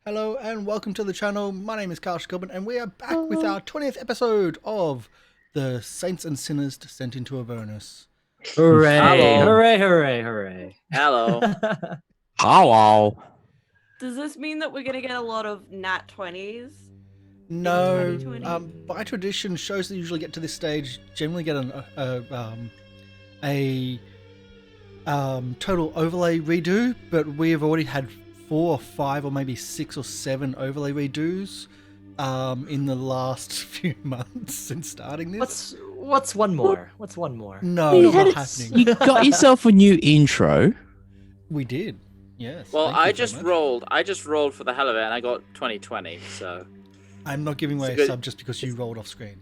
Hello and welcome to the channel. My name is Carl Scobin and we are back with our 20th episode of The Saints and Sinners Descent into Avernus. Hooray! Hello. Hooray! Hooray! Hooray! Hello. Hello. Does this mean that we're gonna get a lot of nat 20s? No, 2020? by tradition, shows that usually get to this stage generally get a total overlay redo, but we have already had 4 or 5 or maybe 6 or 7 overlay redos in the last few months since starting this. What's one more? What's one more? No, You not had happening. You got yourself a new intro. We did, yes. Well, thank you I very just much. rolled. I just rolled for the hell of it, and I got 2020. So I'm not giving away It's a a good- sub just because you rolled off screen.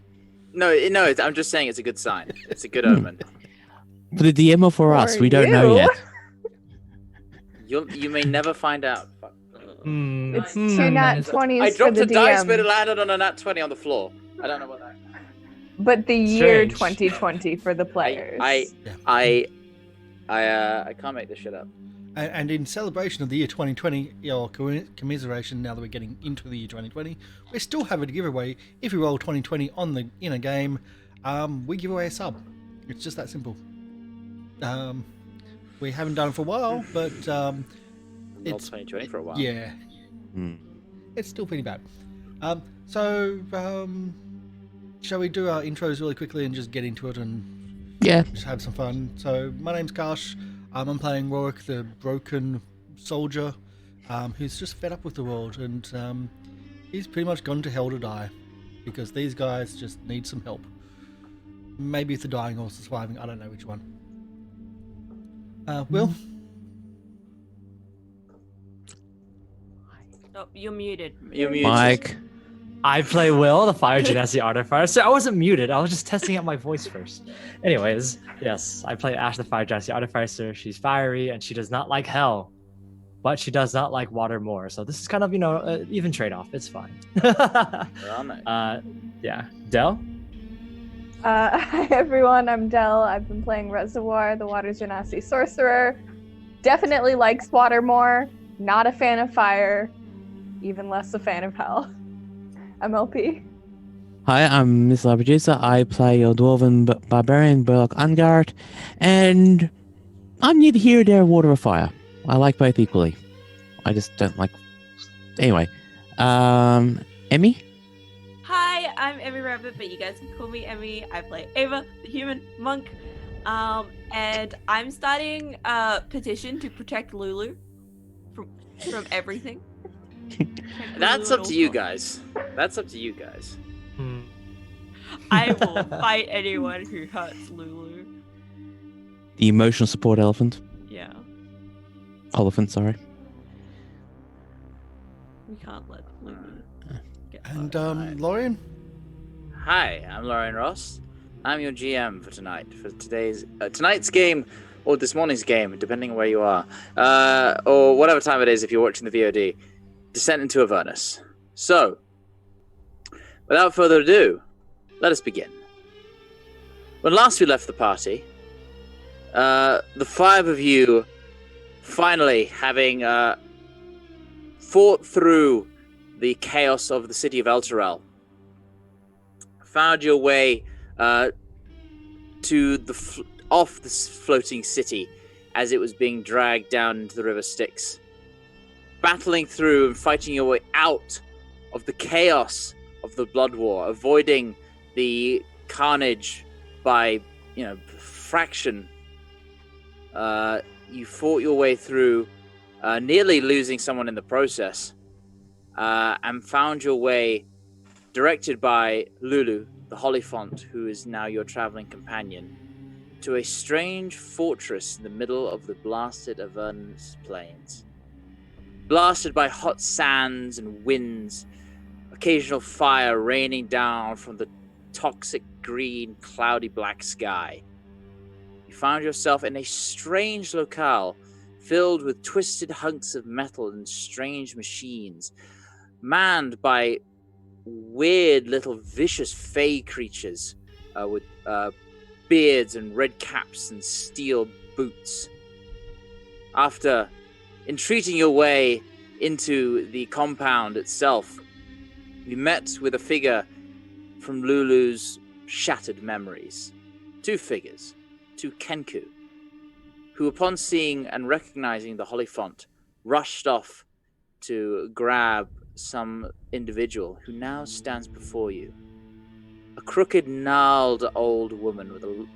I'm just saying it's a good sign. It's a good omen. For the DM or for us, we don't know you? yet. You may never find out. Fuck. It's Hmm. two nat I 20s for dropped the a dice, but it DM, landed on a nat 20 on the floor. I don't know what that. but the year Strange. 2020 for the players. I can't make this shit up. And in celebration of the year 2020, or commiseration now that we're getting into the year 2020, we still have a giveaway. If you roll 2020 on the inner game, we give away a sub. It's just that simple. We haven't done it for a while, but Rolled it's 2020 for a while. yeah, Hmm. it's still pretty bad. So shall we do our intros really quickly and just get into it and Yeah. just have some fun? So my name's Karsh. I'm playing Rorik, the broken soldier, who's just fed up with the world, and he's pretty much gone to hell to die because these guys just need some help. Maybe it's the dying or surviving. I don't know which one. Will? Oh, you're muted. You're muted. Mike. I play Will, the Fire Genasi Artificer. I wasn't muted. I was just testing out my voice first. Anyways, yes, I play Ash, the Fire Genasi Artificer. She's fiery and she does not like hell, but she does not like water more. So this is kind of, even trade-off. It's fine. Well, no. Yeah. Del? Hi everyone, I'm Del. I've been playing Reservoir, the Water Genasi Sorcerer. Definitely likes water more. Not a fan of fire. Even less a fan of hell. I'm LP. Hi, I'm Miss La Producer. I play your Dwarven Barbarian, Burlock Ungart, and I'm neither here nor there, water or fire. I like both equally. I just don't like... Anyway. Emmy? Hi, I'm Emmy Rabbit, but you guys can call me Emmy. I play Ava, the human monk. And I'm starting a petition to protect Lulu from everything. Protect That's Lulu up at to all you costs. guys. That's up to you guys. I will fight anyone who hurts Lulu. The emotional support elephant. Yeah, Elephant, sorry. we can't let Lulu get And hurt. Lorian? Hi, I'm Lauren Ross. I'm your GM for tonight, for tonight's game, or this morning's game, depending on where you are, or whatever time it is if you're watching the VOD. Descent into Avernus. So, without further ado, let us begin. When last we left the party, the 5 of you, finally having fought through the chaos of the city of Elturel, found your way to off this floating city as it was being dragged down into the River Styx, battling through and fighting your way out of the chaos of the Blood War, avoiding the carnage by fraction. You fought your way through, nearly losing someone in the process, and found your way, directed by Lulu, the Hollyphont, who is now your traveling companion, to a strange fortress in the middle of the blasted Avernus plains. Blasted by hot sands and winds, occasional fire raining down from the toxic green, cloudy black sky. You found yourself in a strange locale filled with twisted hunks of metal and strange machines, manned by weird little vicious fey creatures with beards and red caps and steel boots. After entreating your way into the compound itself, you met with a figure from Lulu's shattered memories. Two figures, two Kenku, who upon seeing and recognizing the holy font, rushed off to grab some individual who now stands before you. A crooked, gnarled old woman with a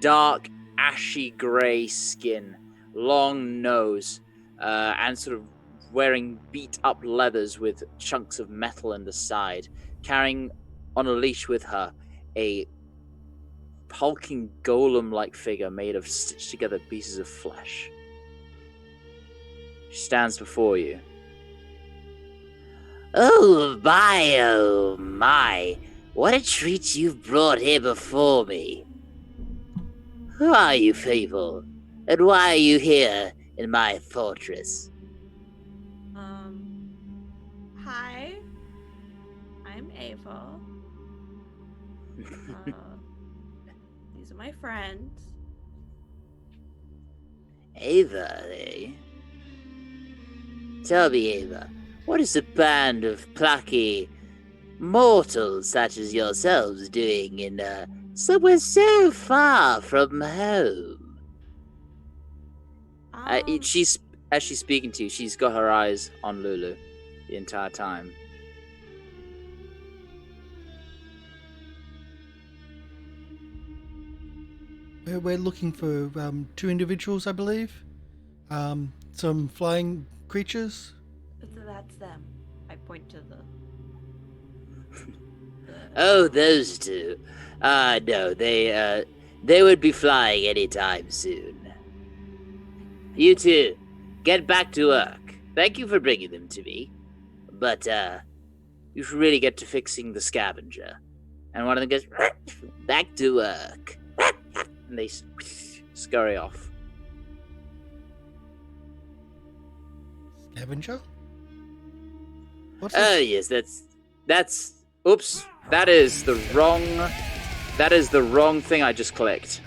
dark, ashy grey skin, long nose, and sort of wearing beat-up leathers with chunks of metal in the side, carrying on a leash with her a hulking golem-like figure made of stitched-together pieces of flesh. She stands before you. Oh my. What a treat you've brought here before me. Who are you people? And why are you here in my fortress? Hi. I'm Ava. These are my friends. Ava, eh? Tell me, Ava, what is a band of plucky mortals such as yourselves doing in somewhere so far from home? As she's speaking to you, she's got her eyes on Lulu the entire time. We're looking for two individuals, I believe. Some flying creatures. That's them. I point to the. Oh, those two. No, they would be flying anytime soon. You two, get back to work. Thank you for bringing them to me. But, you should really get to fixing the scavenger. And one of them goes, back to work. And they scurry off. Scavenger? What's Oh, this? yes, Oops, that is the wrong thing I just clicked.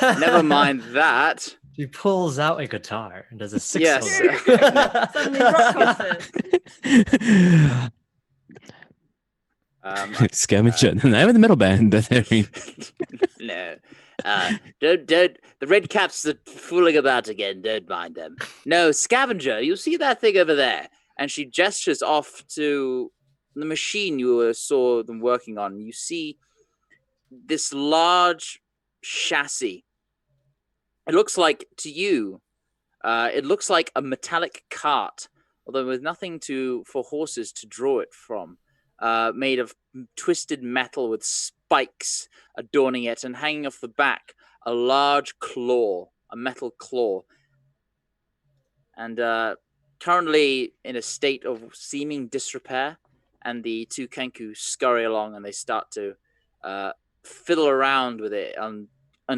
Never mind that. She pulls out a guitar and does a six. Yes. Suddenly rock concert. Scavenger. And I'm in the middle band. No. Don't. The red caps are fooling about again. Don't mind them. No, scavenger, you see that thing over there? And she gestures off to the machine you saw them working on. You see this large chassis. It looks like, to you, it looks like a metallic cart, although with nothing for horses to draw it from, made of twisted metal with spikes adorning it, and hanging off the back, a large claw, a metal claw. And currently in a state of seeming disrepair, and the two Kenku scurry along and they start to fiddle around with it on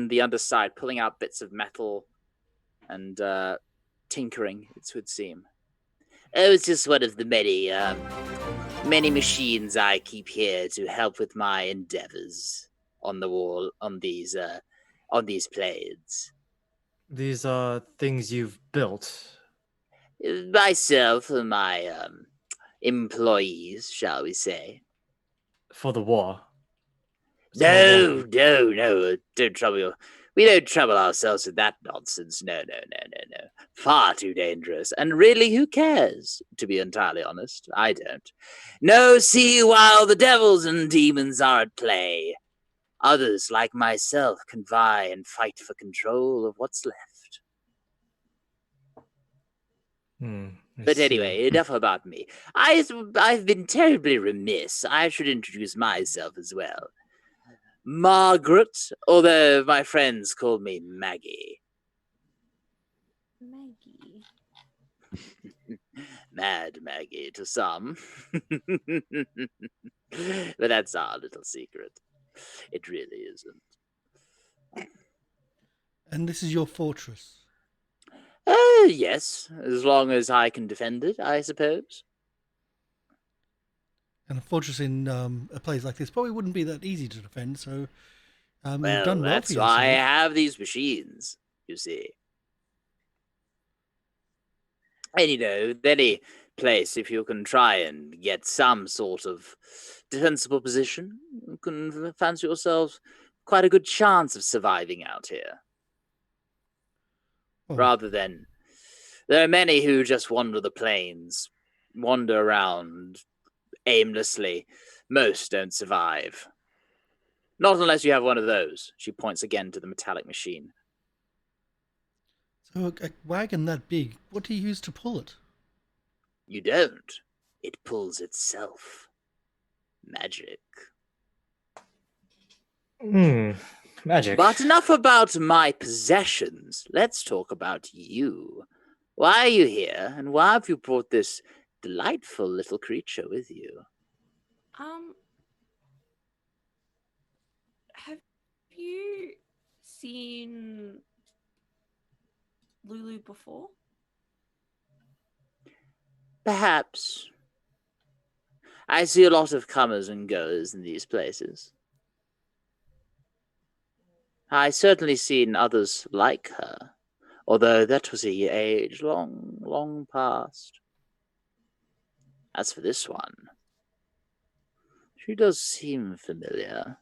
the underside, pulling out bits of metal and tinkering, it would seem. Oh, it's just one of the many machines I keep here to help with my endeavors on the wall on these planes. These are things you've built. Myself and my employees, shall we say? For the war. No, don't trouble we don't trouble ourselves with that nonsense. No. Far too dangerous. And really, who cares? To be entirely honest, I don't. No, see, while the devils and demons are at play, others like myself can vie and fight for control of what's left. But anyway, enough about me. I've been terribly remiss. I should introduce myself as well. Margaret, although my friends call me Maggie. Maggie. Mad Maggie to some. But that's our little secret. It really isn't. And this is your fortress. Yes, as long as I can defend it, I suppose. And a fortress in a place like this probably wouldn't be that easy to defend, so you've Well, done well that's for why I yourself. have these machines, you see. And then he place, if you can try and get some sort of defensible position, you can fancy yourselves quite a good chance of surviving out here. Oh, Rather than, there are many who just wander the plains, wander around aimlessly. Most don't survive. Not unless you have one of those. She points again to the metallic machine. so a wagon that big, what do you use to pull it? You don't. It pulls itself. Magic. Magic. But enough about my possessions. Let's talk about you. Why are you here, and why have you brought this delightful little creature with you? Have you seen Lulu before? Perhaps. I see a lot of comers and goers in these places. I certainly seen others like her, although that was a age long, long past. As for this one, she does seem familiar.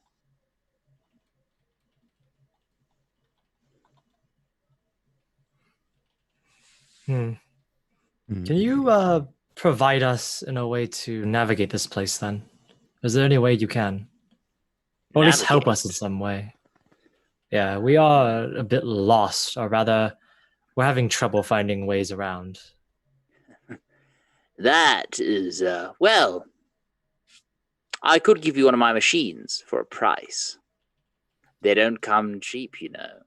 Can Hmm. you provide us in a way to navigate this place then? Is there any way you can? Or at least help us in Navigate? some way? Yeah, we are a bit lost, or rather, we're having trouble finding ways around. That is, well, I could give you one of my machines for a price. They don't come cheap, you know.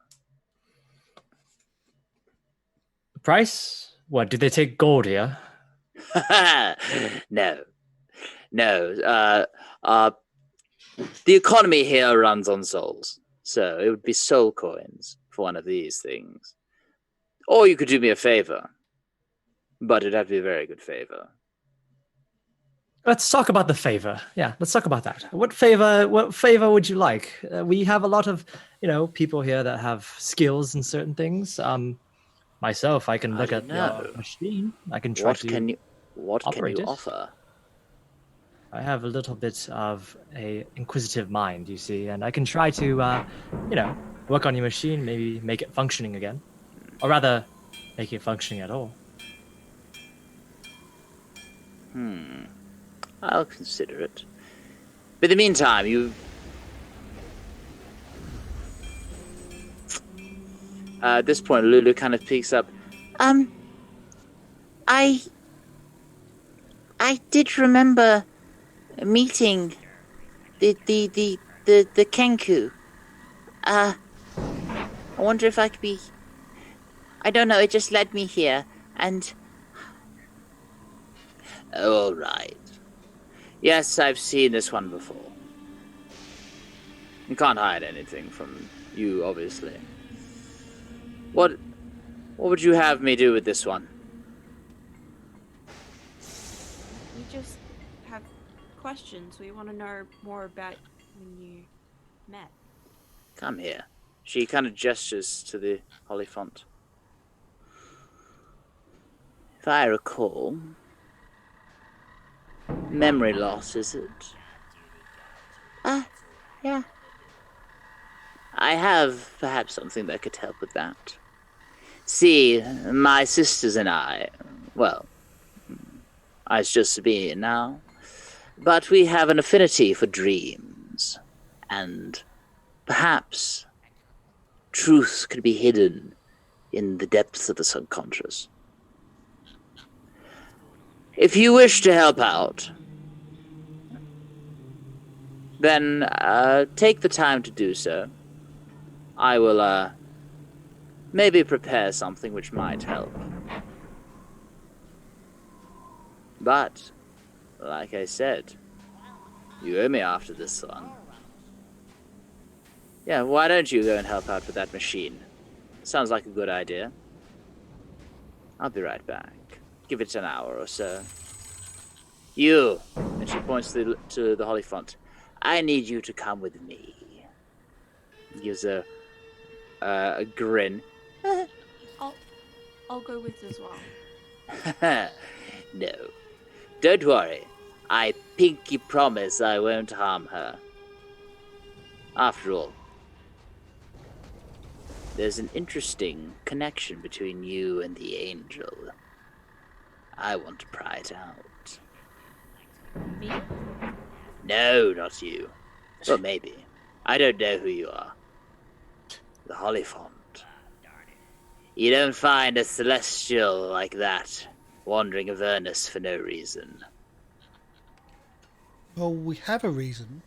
Price? What, do they take gold here? No. No. The economy here runs on souls. So it would be soul coins for one of these things. Or you could do me a favor. But it'd have to be a very good favor. Let's talk about the favor. Yeah, let's talk about that. What favor would you like? We have a lot of, people here that have skills in certain things. Myself, I can I look don't at your know. machine. I can try What to can you operate it. offer? I have a little bit of a inquisitive mind, you see, and I can try to, work on your machine, maybe make it functioning again, or rather, make it functioning at all. I'll consider it. But in the meantime, at this point, Lulu kind of peeks up. I did remember meeting the Kenku. I wonder if I could be. I don't know. It just led me here, and All right. Yes, I've seen this one before. You can't hide anything from you, obviously. What would you have me do with this one? We just have questions. We want to know more about when you met. Come here. She kind of gestures to the holy font. If I recall, memory loss, is it? yeah. I have perhaps something that could help with that. See, my sisters and I, well, it's just me now, but we have an affinity for dreams, and perhaps truth could be hidden in the depths of the subconscious. If you wish to help out, then take the time to do so. I will maybe prepare something which might help. But, like I said, you owe me after this one. Yeah, why don't you go and help out with that machine? Sounds like a good idea. I'll be right back. Give it an hour or so. You, and she points to the holy font. I need you to come with me. Gives a grin. I'll go with as well. No. Don't worry. I pinky promise I won't harm her. After all, there's an interesting connection between you and the angel. I want to pry it out. Me? No, not you. Well, maybe. I don't know who you are. The Hollyfont. You don't find a celestial like that wandering Avernus for no reason. Well, we have a reason.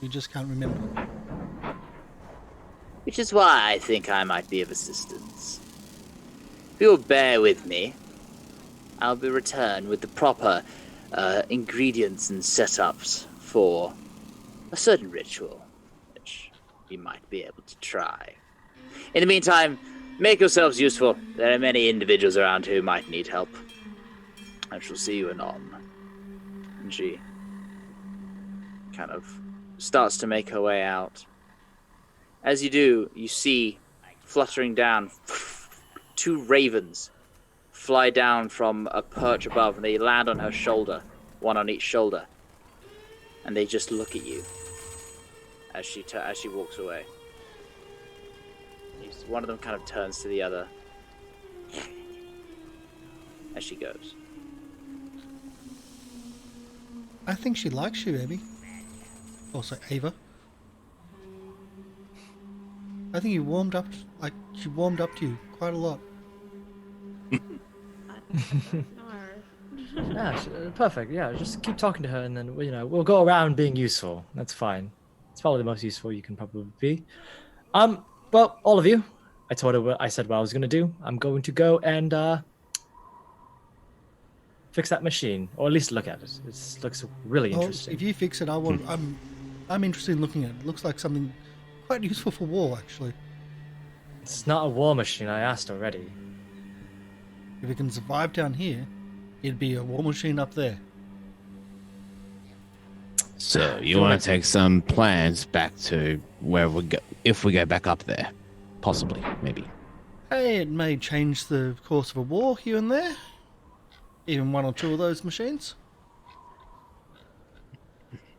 We just can't remember. Which is why I think I might be of assistance. If you'll bear with me, I'll be returned with the proper ingredients and setups for a certain ritual, which you might be able to try. In the meantime, make yourselves useful. There are many individuals around who might need help. I shall see you anon. And she kind of starts to make her way out. As you do, you see fluttering down 2 ravens fly down from a perch above, and they land on her shoulder, one on each shoulder, and they just look at you as she walks away. One of them kind of turns to the other as she goes. I think she likes you, Abby. Also, Ava. I think you warmed up, she warmed up to you quite a lot. Yeah, perfect. Yeah, just keep talking to her, and then we'll go around being useful. That's fine. It's probably the most useful you can probably be. Well, all of you, I said what I was gonna do. I'm going to go and fix that machine, or at least look at it. It looks really interesting. If you fix it, I'm interested in looking at it. It looks like something quite useful for war, actually. It's not a war machine. I asked already. If it can survive down here, it'd be a war machine up there. So you want to take some plans back to where we go, if we go back up there, possibly, maybe. Hey, it may change the course of a war here and there. Even 1 or 2 of those machines.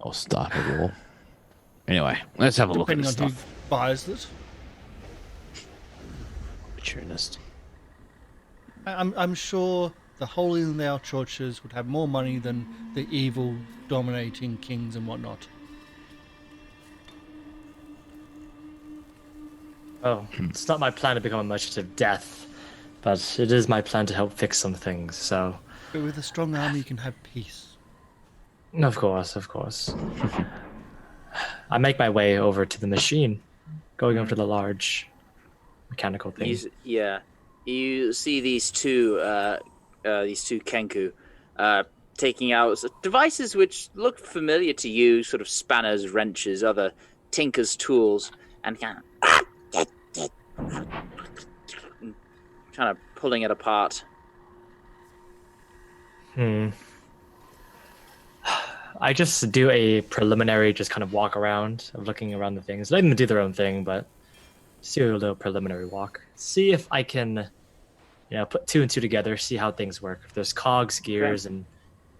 Or start a war. Anyway, let's have a look at Depending this on stuff. who buys it. Opportunist. I'm sure the holy and thou churches would have more money than the evil dominating kings and whatnot. Oh, it's not my plan to become a merchant of death, but it is my plan to help fix some things. So, But with a strong army, you can have peace. of course. I make my way over to the machine, going over to the large mechanical thing. You see these two Kenku taking out devices which look familiar to you, sort of spanners, wrenches, other tinker's tools, and kind of pulling it apart. I just do a preliminary, just kind of walk around, of looking around the things. Let them do their own thing, but just do a little preliminary walk. See if I can, put 2 and 2 together, see how things work. If there's cogs, gears, and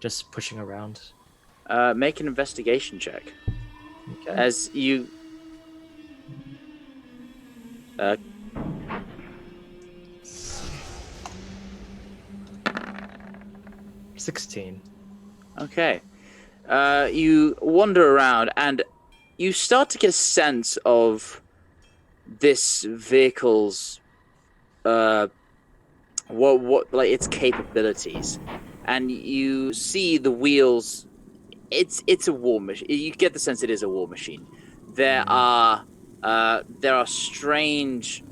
just pushing around. Make an investigation check. Okay. As you... 16. Okay. You wander around and you start to get a sense of this vehicle's its capabilities, and you see the wheels. It's a war machine. You get the sense it is a war machine. There are strange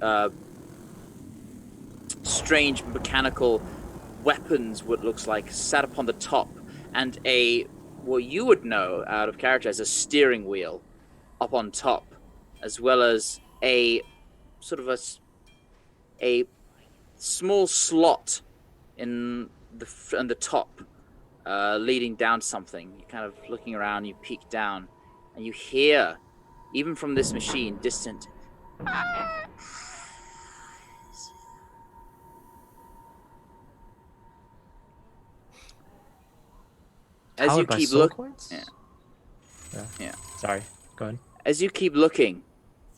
mechanical weapons, what looks like, sat upon the top, and what you would know out of character as a steering wheel up on top, as well as a sort of a small slot in the top, leading down to something. You're kind of looking around, you peek down, and you hear, even from this machine, distant. As you Powered by keep soul look, coins? Yeah. Yeah. Sorry. Go ahead. As you keep looking,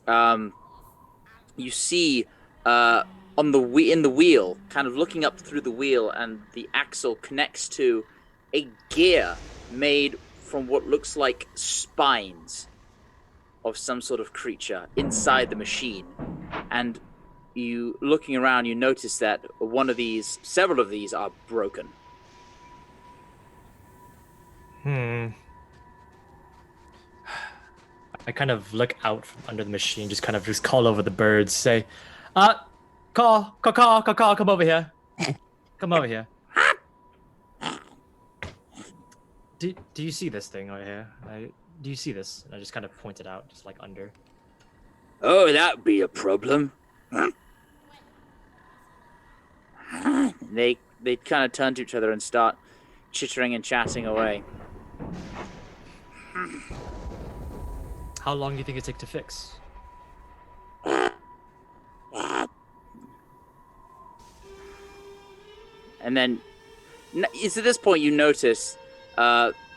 you see in the wheel, kind of looking up through the wheel, and the axle connects to a gear made from what looks like spines of some sort of creature inside the machine. And you, looking around, you notice that several of these are broken. I kind of look out from under the machine, just kind of just call over the birds, say, caw, come over here. Come over here. Do you see this thing right here? Do you see this? And I just kind of point it out, just like under. Oh, that'd be a problem. They kind of turn to each other and start chittering and chatting away. How long do you think it take to fix? And then, it's at this point you notice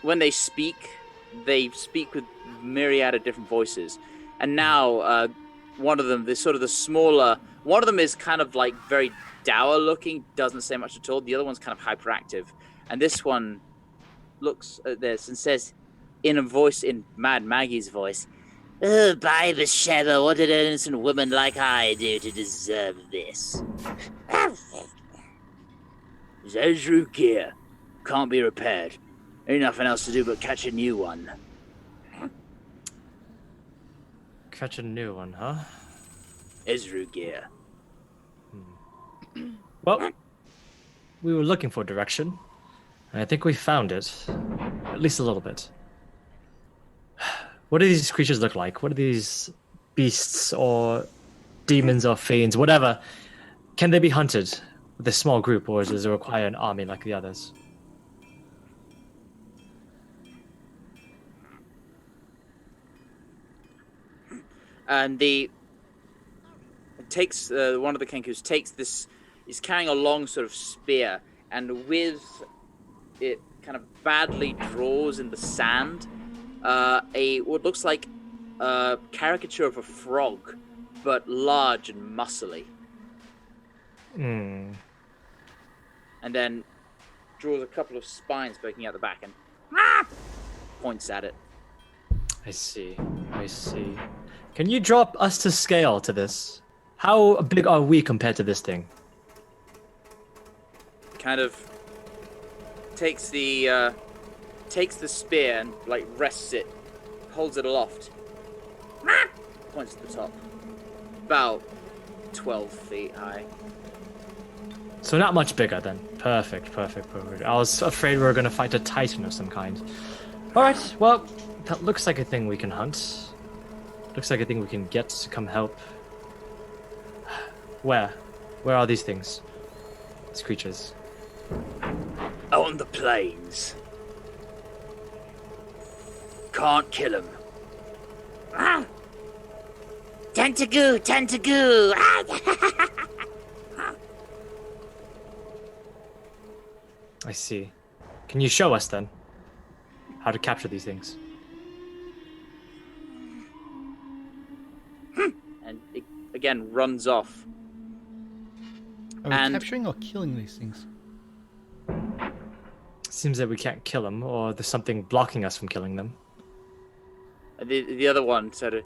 when they speak with myriad of different voices. And now, one of them, the smaller, one of them is kind of like very dour looking, doesn't say much at all. The other one's kind of hyperactive. And this one looks at this and says, in Mad Maggie's voice, Oh, by the Sheva, what did an innocent woman like I do to deserve this? Zezru gear. Can't be repaired. Ain't nothing else to do but catch a new one. Catch a new one, huh? Ezru gear. Well, we were looking for direction. And I think we found it. At least a little bit. What do these creatures look like? What are these beasts or demons or fiends, whatever? Can they be hunted with a small group, or does it require an army like the others? and one of the Kenkus takes this, is carrying a long sort of spear, and with it kind of badly draws in the sand what looks like a caricature of a frog, but large and muscly. Hmm. And then draws a couple of spines poking out the back and points at it. I see. Can you drop us to scale to this? How big are we compared to this thing? Kind of takes the spear and like rests it, holds it aloft, points to the top, about 12 feet high. So not much bigger then. Perfect. I was afraid we were going to fight a titan of some kind. Alright, well, that looks like a thing we can hunt. Looks like a thing we can get to come help. Where? Where are these things? These creatures? On the plains. Can't kill him. Tentagoo! I see. Can you show us then how to capture these things? And it again runs off. Are we And- capturing or killing these things? Seems that we can't kill them, or there's something blocking us from killing them. The other one sort of,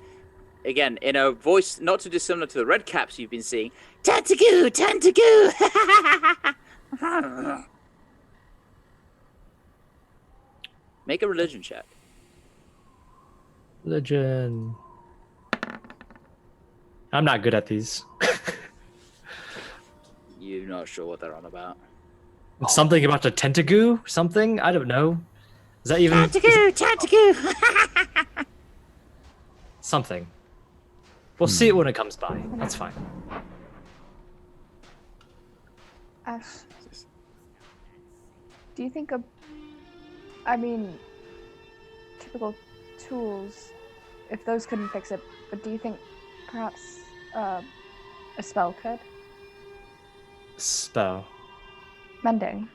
again, in a voice not too dissimilar to the red caps you've been seeing, Tentagoo! Make a religion check. Religion. I'm not good at these. You're not sure what they're on about. Something about the tentagoo? Something? I don't know. Is that even... Tentagoo! Something. We'll see it when it comes by. That's fine. Ash, do you think typical tools, if those couldn't fix it, but do you think perhaps a spell could? Spell. Mending.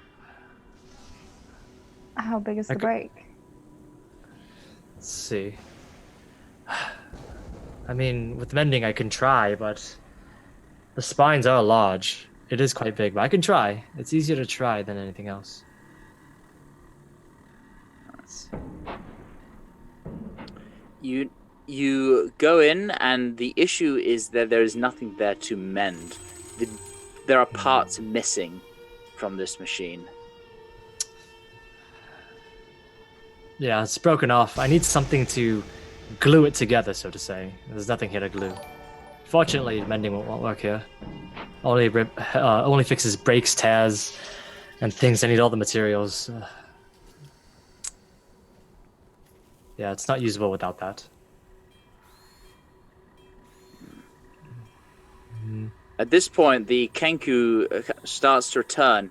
How big is the Okay. break? Let's see. I mean, with mending I can try, but the spines are large. It is quite big, but I can try. It's easier to try than anything else. You go in, and the issue is that there is nothing there to mend. There are parts missing from this machine. Yeah, it's broken off. I need something to glue it together, so to say. There's nothing here to glue. Fortunately, mending won't work here. Only fixes breaks, tears, and things. I need all the materials. Yeah, it's not usable without that. At this point, the Kenku starts to return,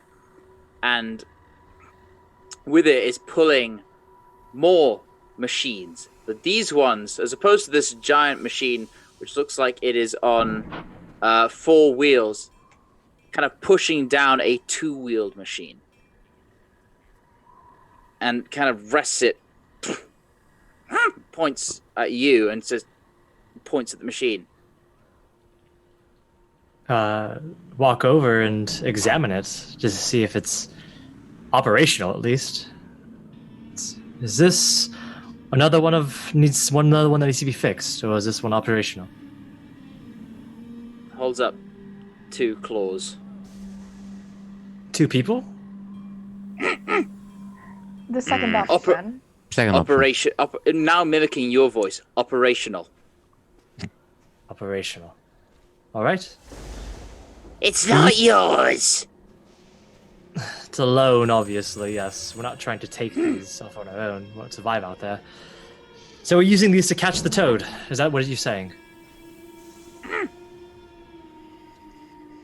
and with it is pulling more machines. But these ones, as opposed to this giant machine, which looks like it is on 4 wheels, kind of pushing down a 2-wheeled machine. And kind of rests it, points at you, and says, points at the machine. Walk over and examine it just to see if it's operational at least. Is this another one that needs to be fixed, or is this one operational? Holds up 2 claws. 2 people? The second option. Second option. Now mimicking your voice. Operational. Operational. All right. It's not yours. It's a loan, obviously, yes. We're not trying to take these off on our own. We want to survive out there. So we're using these to catch the toad. Is that what you're saying?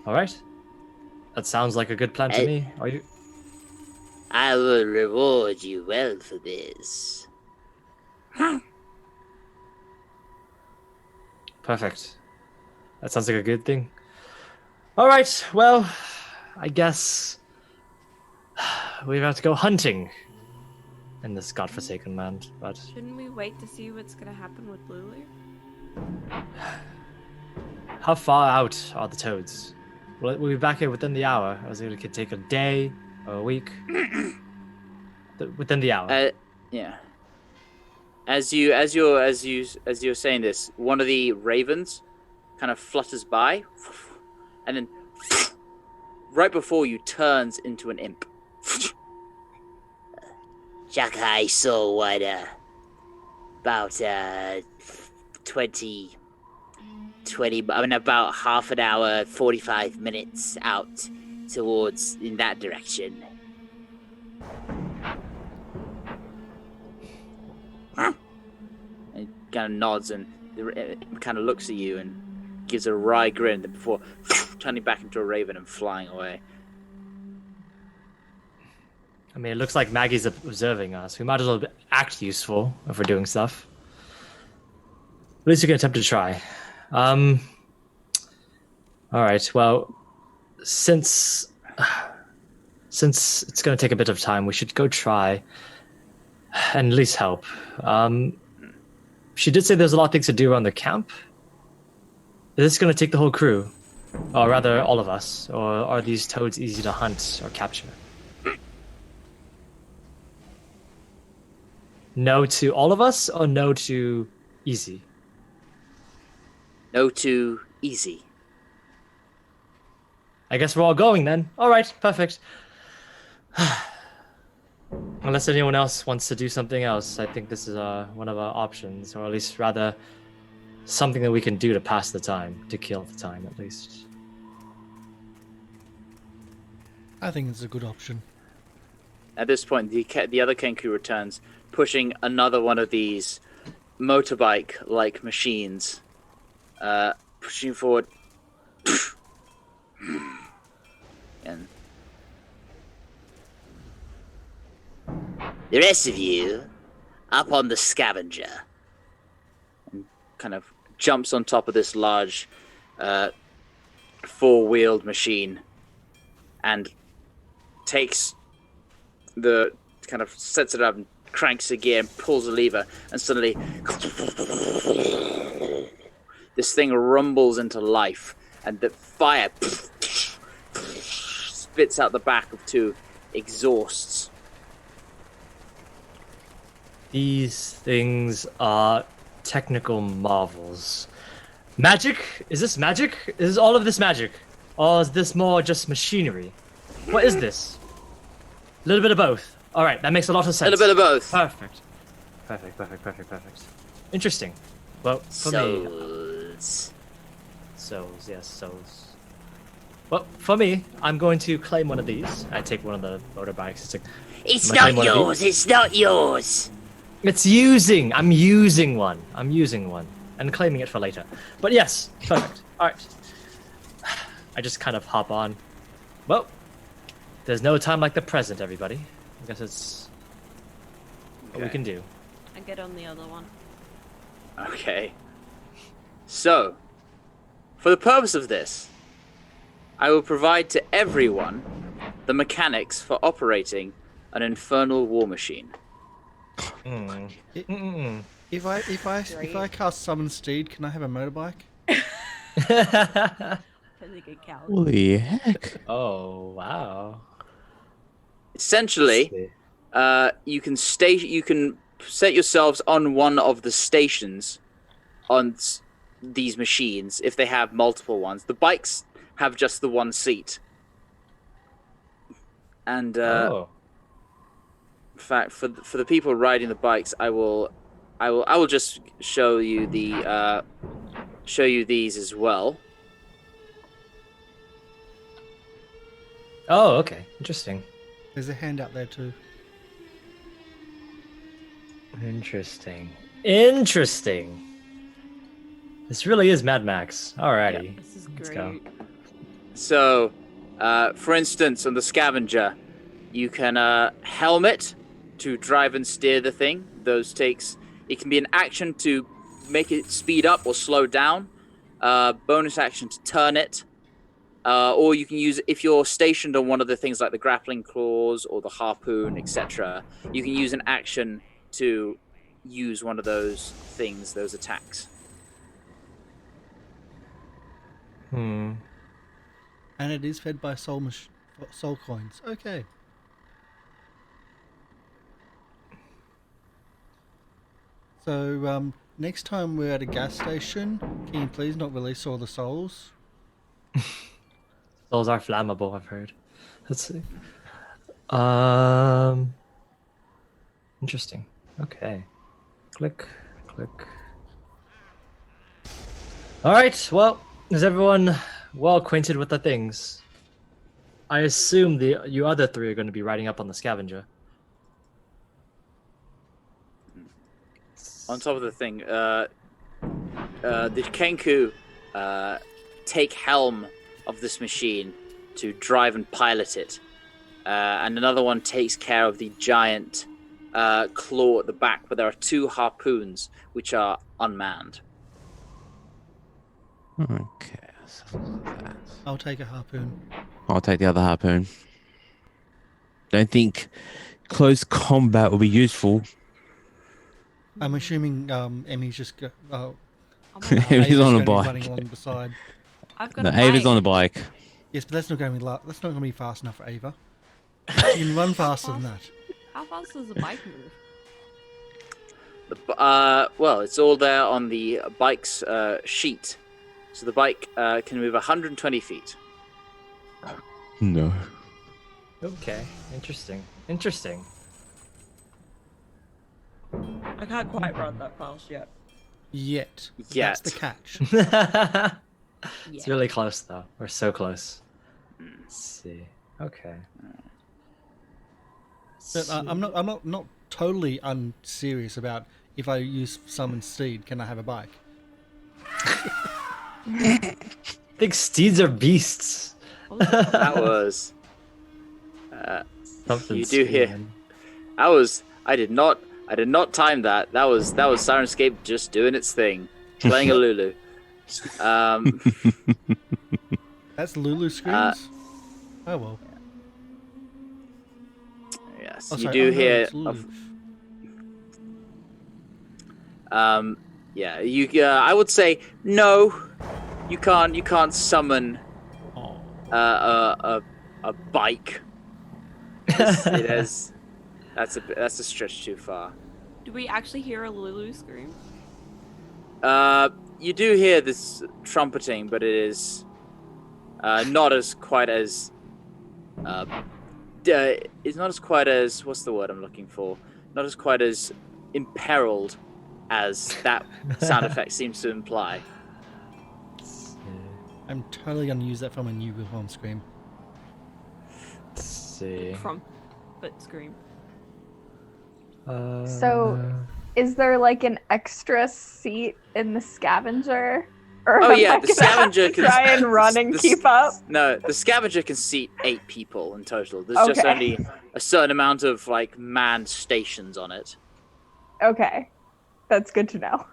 All right. That sounds like a good plan to me. Are you? I will reward you well for this. Perfect. That sounds like a good thing. All right. Well, I guess we have to go hunting in this godforsaken land. But Shouldn't we wait to see what's gonna happen with Lulu? how far out are the toads? We'll be back here within the hour. I was it could take a day or a week. Within the hour. Yeah. As you're saying this, one of the ravens kind of flutters by, and then right before you turns into an imp. Jakai saw what, about about half an hour, 45 minutes out towards in that direction. And he kind of nods and kind of looks at you and gives a wry grin before turning back into a raven and flying away. I mean, it looks like Maggie's observing us. We might as well act useful if we're doing stuff. At least we can attempt to try. All right. Well, since it's going to take a bit of time, we should go try and at least help. She did say there's a lot of things to do around the camp. Is this going to take the whole crew? Or rather, all of us? Or are these toads easy to hunt or capture? No to all of us, or no to easy? No to easy. I guess we're all going then. All right, perfect. Unless anyone else wants to do something else, I think this is one of our options, or at least rather something that we can do to pass the time, to kill the time at least. I think it's a good option. At this point, the other Kenku returns, pushing another one of these motorbike-like machines, pushing forward. And The rest of you, up on the scavenger. kind of jumps on top of this large 4-wheeled machine and takes the kind of sets it up and cranks a gear and pulls a lever, and suddenly this thing rumbles into life, and the fire spits out the back of 2 exhausts. These things are technical marvels. Magic? Is this magic? Is all of this magic? Or is this more just machinery? What is this? A little bit of both. Alright, that makes a lot of sense. A little bit of both. Perfect. Interesting. Well, for me... Souls, yes, souls. Well, for me, I'm going to claim one of these. I take one of the motorbikes. It's not yours. It's not yours. It's using. I'm using one. And claiming it for later. But yes, perfect. Alright. I just kind of hop on. Well, there's no time like the present, everybody. I guess it's what we can do. I get on the other one. Okay. So, for the purpose of this, I will provide to everyone the mechanics for operating an infernal war machine. If I cast Summon Steed, can I have a motorbike? That's a good count. Holy heck. Oh, wow. Essentially, you can set yourselves on one of the stations on these machines if they have multiple ones. The bikes have just the one seat. And in fact, for the people riding the bikes, I will just show you these as well. Oh, okay. Interesting. There's a handout there too. Interesting. This really is Mad Max. Alrighty. This is Let's great. go. So, for instance, on the Scavenger, you can helmet to drive and steer the thing. It can be an action to make it speed up or slow down. Bonus action to turn it. Or you can use, if you're stationed on one of the things like the grappling claws or the harpoon, etc., you can use an action to use one of those things, those attacks. And it is fed by soul coins. Okay. So next time we're at a gas station, can you please not release all the souls? Souls are flammable, I've heard. Let's see. Interesting. Okay. Click. Alright, well, is everyone well acquainted with the things? I assume you other 3 are going to be riding up on the Scavenger. On top of the thing, the Kenku take helm of this machine to drive and pilot it. And another one takes care of the giant claw at the back, but there are 2 harpoons which are unmanned. Okay. So that. I'll take a harpoon. I'll take the other harpoon. Don't think close combat will be useful. I'm assuming Emmy's just go. Oh my God. He's on a gonna be running bike. along beside. I've got No, a Ava's bike. on a bike. Yes, but that's not going to be fast enough for Ava. She can run faster than that. How fast does a bike move? Well, it's all there on the bike's sheet. So the bike can move 120 feet. No. Okay. Interesting. I can't quite run that fast yet. Yet. Yet. That's the catch. It's really close, though. We're so close. Let's see. Okay. But I'm not totally unserious about if I use Summon Steed, can I have a bike? I think steeds are beasts. That was. Something You do hear. screaming. I did not time that. That was Syrinscape just doing its thing, playing a Lulu. That's Lulu screams? Oh well. Yes. Yes, Oh, you sorry. do Oh, no, hear. it's Lulu. Yeah, you. I would say no. You can't. You can't summon Oh. a bike. It has. That's a stretch too far. Do we actually hear a Lulu scream? You do hear this trumpeting, but it is not as quite as. It's not as quite as what's the word I'm looking for? Not as quite as imperiled as that sound effect seems to imply. I'm totally gonna use that for my new Wilhelm scream. Let's see. Trumpet scream. So, is there like an extra seat in the scavenger? Or Oh am yeah, I the gonna have scavenger to can try and run and the- keep up. No, the scavenger can seat 8 people in total. There's just Okay. only a certain amount of like manned stations on it. Okay, that's good to know.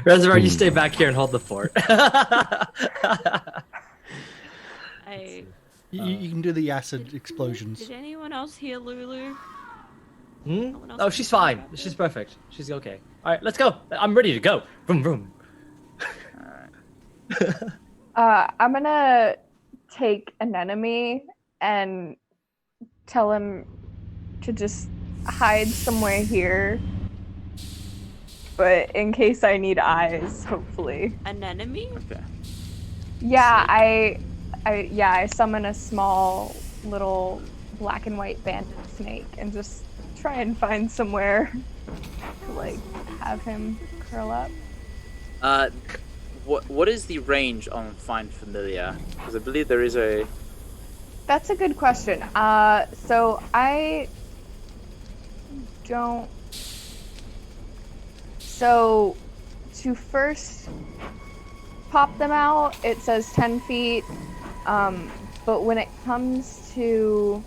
Reservoir, you stay back here and hold the fort. You can do the acid explosions. Did anyone else hear Lulu? Hmm? No one else Oh, can she's hear fine. that. She's perfect. She's okay. All right, let's go. I'm ready to go. Vroom, vroom. I'm gonna take an enemy and tell him to just hide somewhere here. But in case I need eyes, hopefully. An enemy? Okay. Yeah, I summon a small little black and white banded snake and just try and find somewhere to like have him curl up. What is the range on Find Familiar? Because I believe there is a. That's a good question. So I don't. So to first pop them out, it says 10 feet. But when it comes to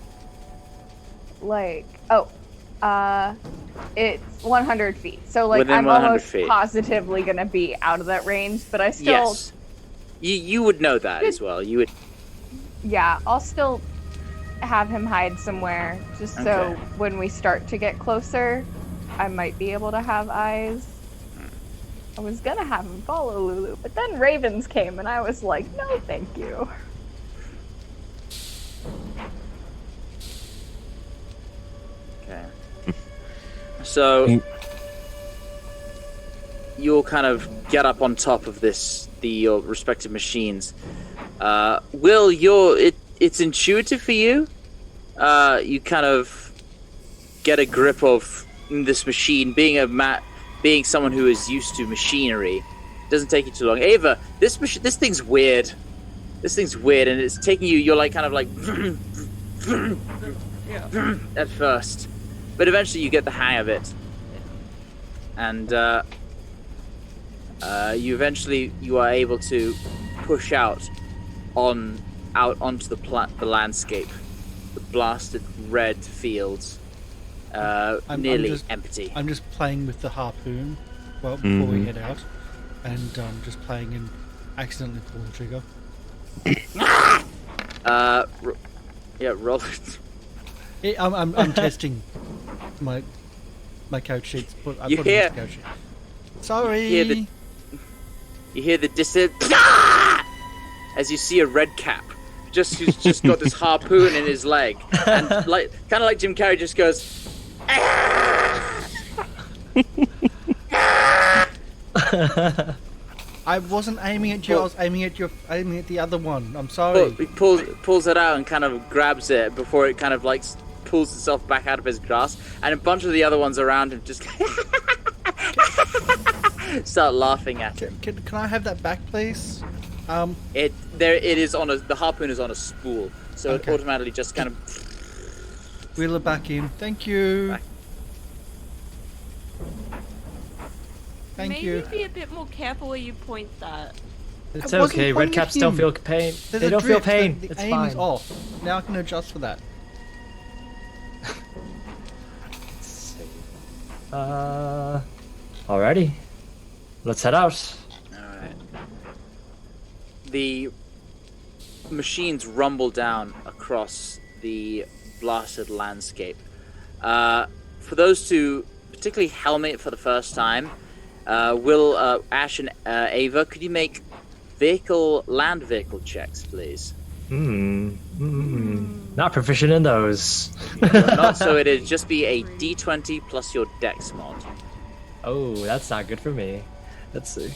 like, it's 100 feet. So like Within I'm 100 almost feet. positively gonna be out of that range, but I still. Yes. You would know that as well. You would. Yeah, I'll still have him hide somewhere, just so Okay. when we start to get closer, I might be able to have eyes. I was gonna have him follow Lulu, but then ravens came and I was like, no, thank you. Okay. So you'll kind of get up on top of your respective machines. Will, it's intuitive for you. You kind of get a grip of this machine. Being someone who is used to machinery, doesn't take you too long. Ava, this thing's weird. This thing's weird, and it's taking you. You're like kind of like at first, but eventually you get the hang of it, and you are able to push out onto the landscape, the blasted red fields, nearly empty. I'm just playing with the harpoon before we head out, and just playing and accidentally pull the trigger. Roll. I'm testing my couch sheets. I You put hear- it on the couch sheet. Sorry. You hear the distant as you see a red cap who's just got this harpoon in his leg, and like kind of like Jim Carrey just goes. I wasn't aiming at you. I was aiming at the other one. I'm sorry. He pulls it out and kind of grabs it before it kind of like pulls itself back out of his grasp, and a bunch of the other ones around him just start laughing at him. Can I have that back, please? It is on the harpoon is on a spool, so Okay. it automatically just kind of. Wheel it back in. Thank you. Back. Thank Maybe you. be a bit more careful where you point that. It's I wasn't okay. Red pointing caps at don't him. feel pain. There's They a don't feel drift. pain. The It's aim fine. is off. Now I can adjust for that. Alrighty. Let's head out. Alright. The machines rumble down across the blasted landscape. For those two, particularly Helmet for the first time, Will, Ash, and Ava, could you make land vehicle checks, please? Not proficient in those. Not so it'd just be a D20 plus your Dex mod. Oh, that's not good for me. Let's see.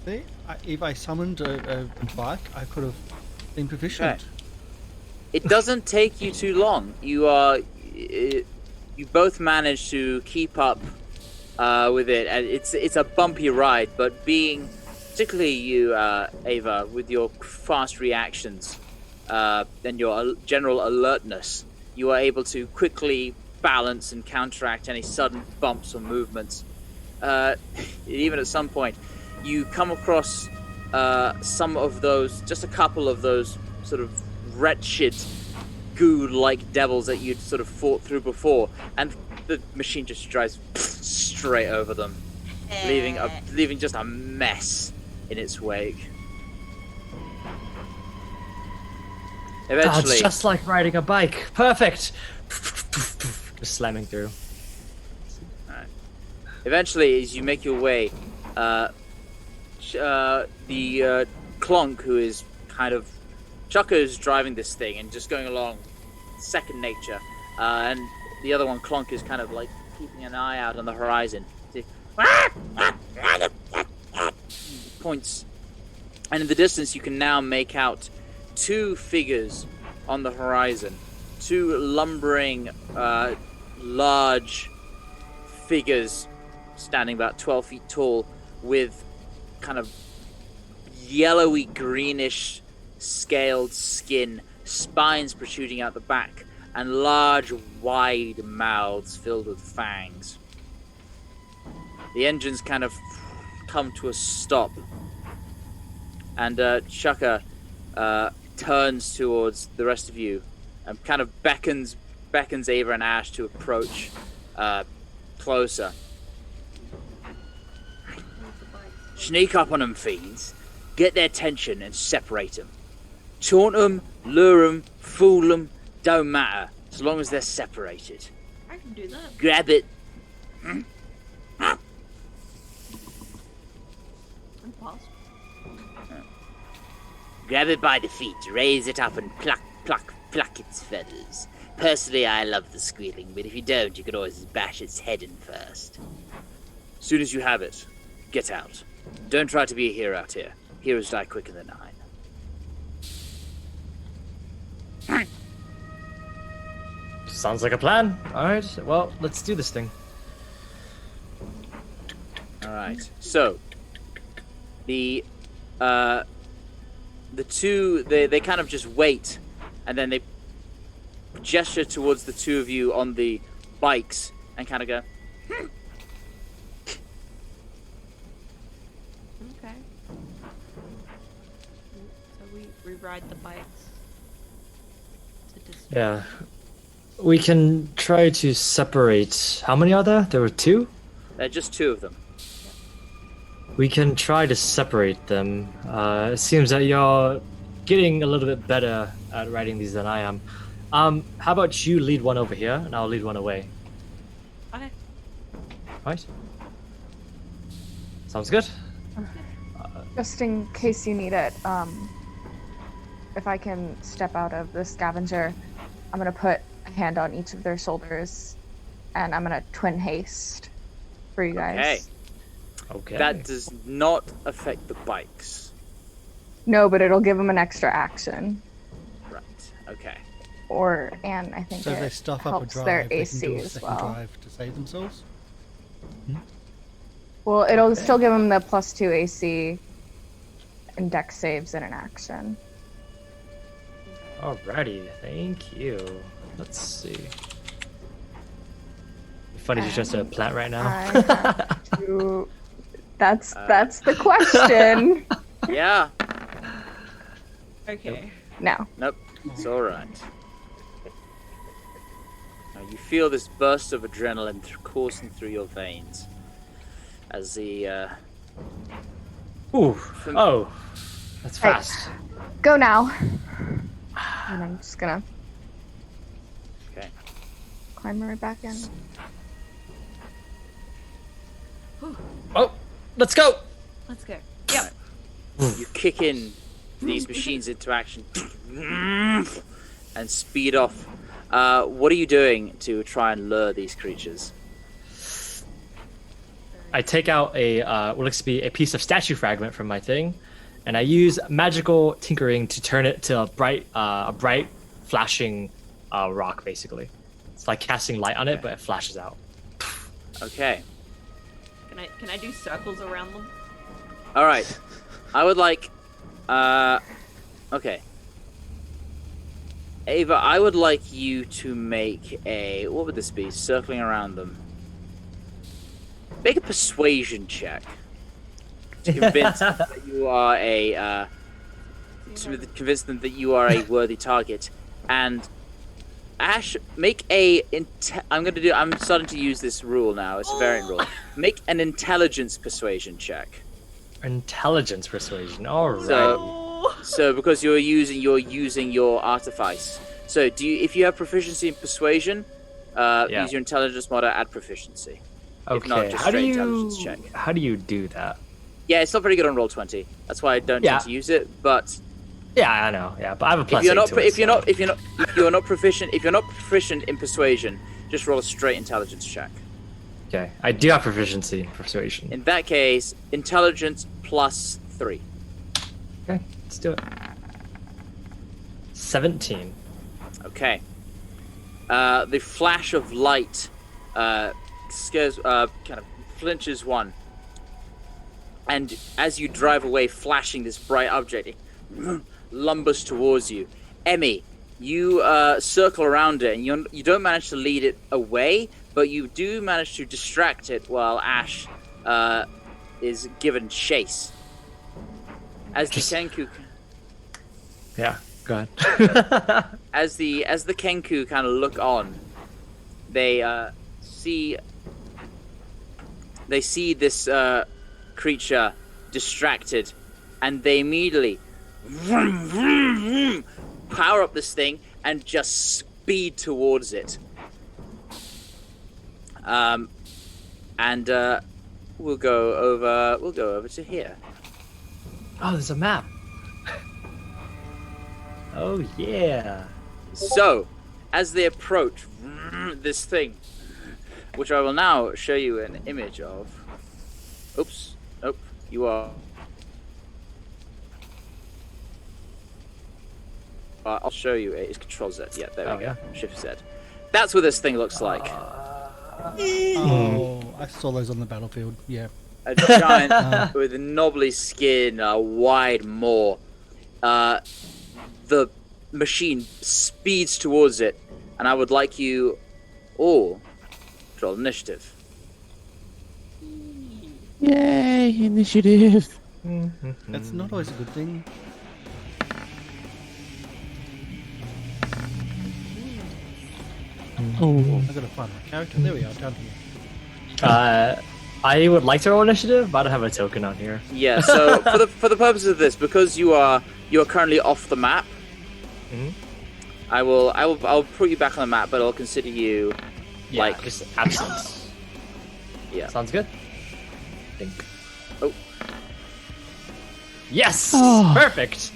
See, if I summoned a bike, I could have been proficient. Okay. It doesn't take you too long. You both manage to keep up with it, and it's a bumpy ride. But particularly you, Ava, with your fast reactions and your general alertness, you are able to quickly balance and counteract any sudden bumps or movements. Even at some point, you come across some of those, just a couple of those sort of wretched goo-like devils that you'd sort of fought through before, and the machine just drives straight over them, leaving just a mess in its wake. Eventually, it's just like riding a bike. Perfect. Just slamming through. Alright. Eventually, as you make your way, the Clonk, who is kind of Chukka, is driving this thing and just going along second nature, and the other one, Clonk, is kind of like keeping an eye out on the horizon. Points, and in the distance you can now make out two figures on the horizon, two lumbering, large figures standing about 12 feet tall, with kind of yellowy greenish scaled skin, spines protruding out the back, and large wide mouths filled with fangs. The engines kind of come to a stop, and Chukka turns towards the rest of you and kind of beckons Ava and Ash to approach closer. Sneak up on them fiends, get their attention and separate them. Taunt them, lure them, fool them, don't matter, as long as they're separated. I can do that. Grab it. Impossible. Grab it by the feet, raise it up and pluck, pluck, pluck its feathers. Personally, I love the squealing, but if you don't, you can always bash its head in first. Soon as you have it, get out. Don't try to be a hero out here. Heroes die quicker than 9. Sounds like a plan. Alright, well, let's do this thing. Alright, so the two, they kind of just wait, and then they gesture towards the two of you on the bikes and kind of go, Okay. So we ride the bikes. Yeah. We can try to separate. How many are there? There were 2? just 2 of them. We can try to separate them. It seems that you're getting a little bit better at riding these than I am. How about you lead one over here, and I'll lead one away. Okay. Right? Sounds good. Just in case you need it, if I can step out of the scavenger, I'm gonna put a hand on each of their shoulders, and I'm gonna twin haste for you guys. Okay. Okay. That does not affect the bikes. No, but it'll give them an extra action. Right, okay. And I think So if it they stuff up a helps drive, their they AC can do a as second well. drive to save themselves. Well, it'll still give them the +2 AC and dex saves in an action. Alrighty, thank you. Let's see. Funny you just a plant right now. I have to... That's the question. Yeah. Okay. No. Nope. It's alright. Now you feel this burst of adrenaline coursing through your veins as the Ooh. Oh. That's Hey. fast. Go now. And I'm just gonna Okay. Climb right back in. Oh, let's go. Let's go. Yep. You kick in these machines into action and speed off. What are you doing to try and lure these creatures? I take out what looks to be a piece of statue fragment from my thing, and I use magical tinkering to turn it to a bright, flashing rock. Basically, it's like casting light on it, but it flashes out. Okay. Can I do circles around them? All right. I would like. Okay. Ava, I would like you to make a. What would this be? Circling around them. Make a persuasion check to convince them that you are to convince them that you are a worthy target. And Ash, make a. I'm starting to use this rule now. It's a variant rule. Make an intelligence persuasion check. Intelligence persuasion. All right. So because you're using your artifice. So if you have proficiency in persuasion, use your intelligence mod, add proficiency. If not, Okay. just straight intelligence check. How do you do that? Yeah, it's not very good on Roll20. That's why I don't tend to use it. But Yeah, I know. Yeah, but I have a plus. if you're not proficient in persuasion, just roll a straight intelligence check. Okay, I do have proficiency in persuasion. In that case, intelligence +3. Okay, let's do it. 17. Okay. The flash of light scares, kind of flinches one. And as you drive away, flashing this bright object, it lumbers towards you. Emmy, you circle around it, and you don't manage to lead it away, but you do manage to distract it while Ash is given chase. As the Kenku, Yeah, go ahead. as the Kenku kind of look on, they see this creature distracted, and they immediately power up this thing and just speed towards it. And we'll go over to here. Oh, there's a map. Oh yeah. So, as they approach this thing, which I will now show you an image of. Oops. Nope. You are. I'll show you. It's Control Z. Yeah, there we go. Shift Z. That's what this thing looks like. Oh, I saw those on the battlefield. Yeah. A giant with knobbly skin, a wide maw. The machine speeds towards it, and I would like you all to roll initiative. Yay, initiative. That's not always a good thing. Oh, I gotta find my character. There we are, down here. I would like to roll initiative, but I don't have a token on here. Yeah. So for the purposes of this, because you are currently off the map, I'll put you back on the map, but I'll consider you like just absence. Yeah. Sounds good. I think. Oh. Yes! Oh. Perfect!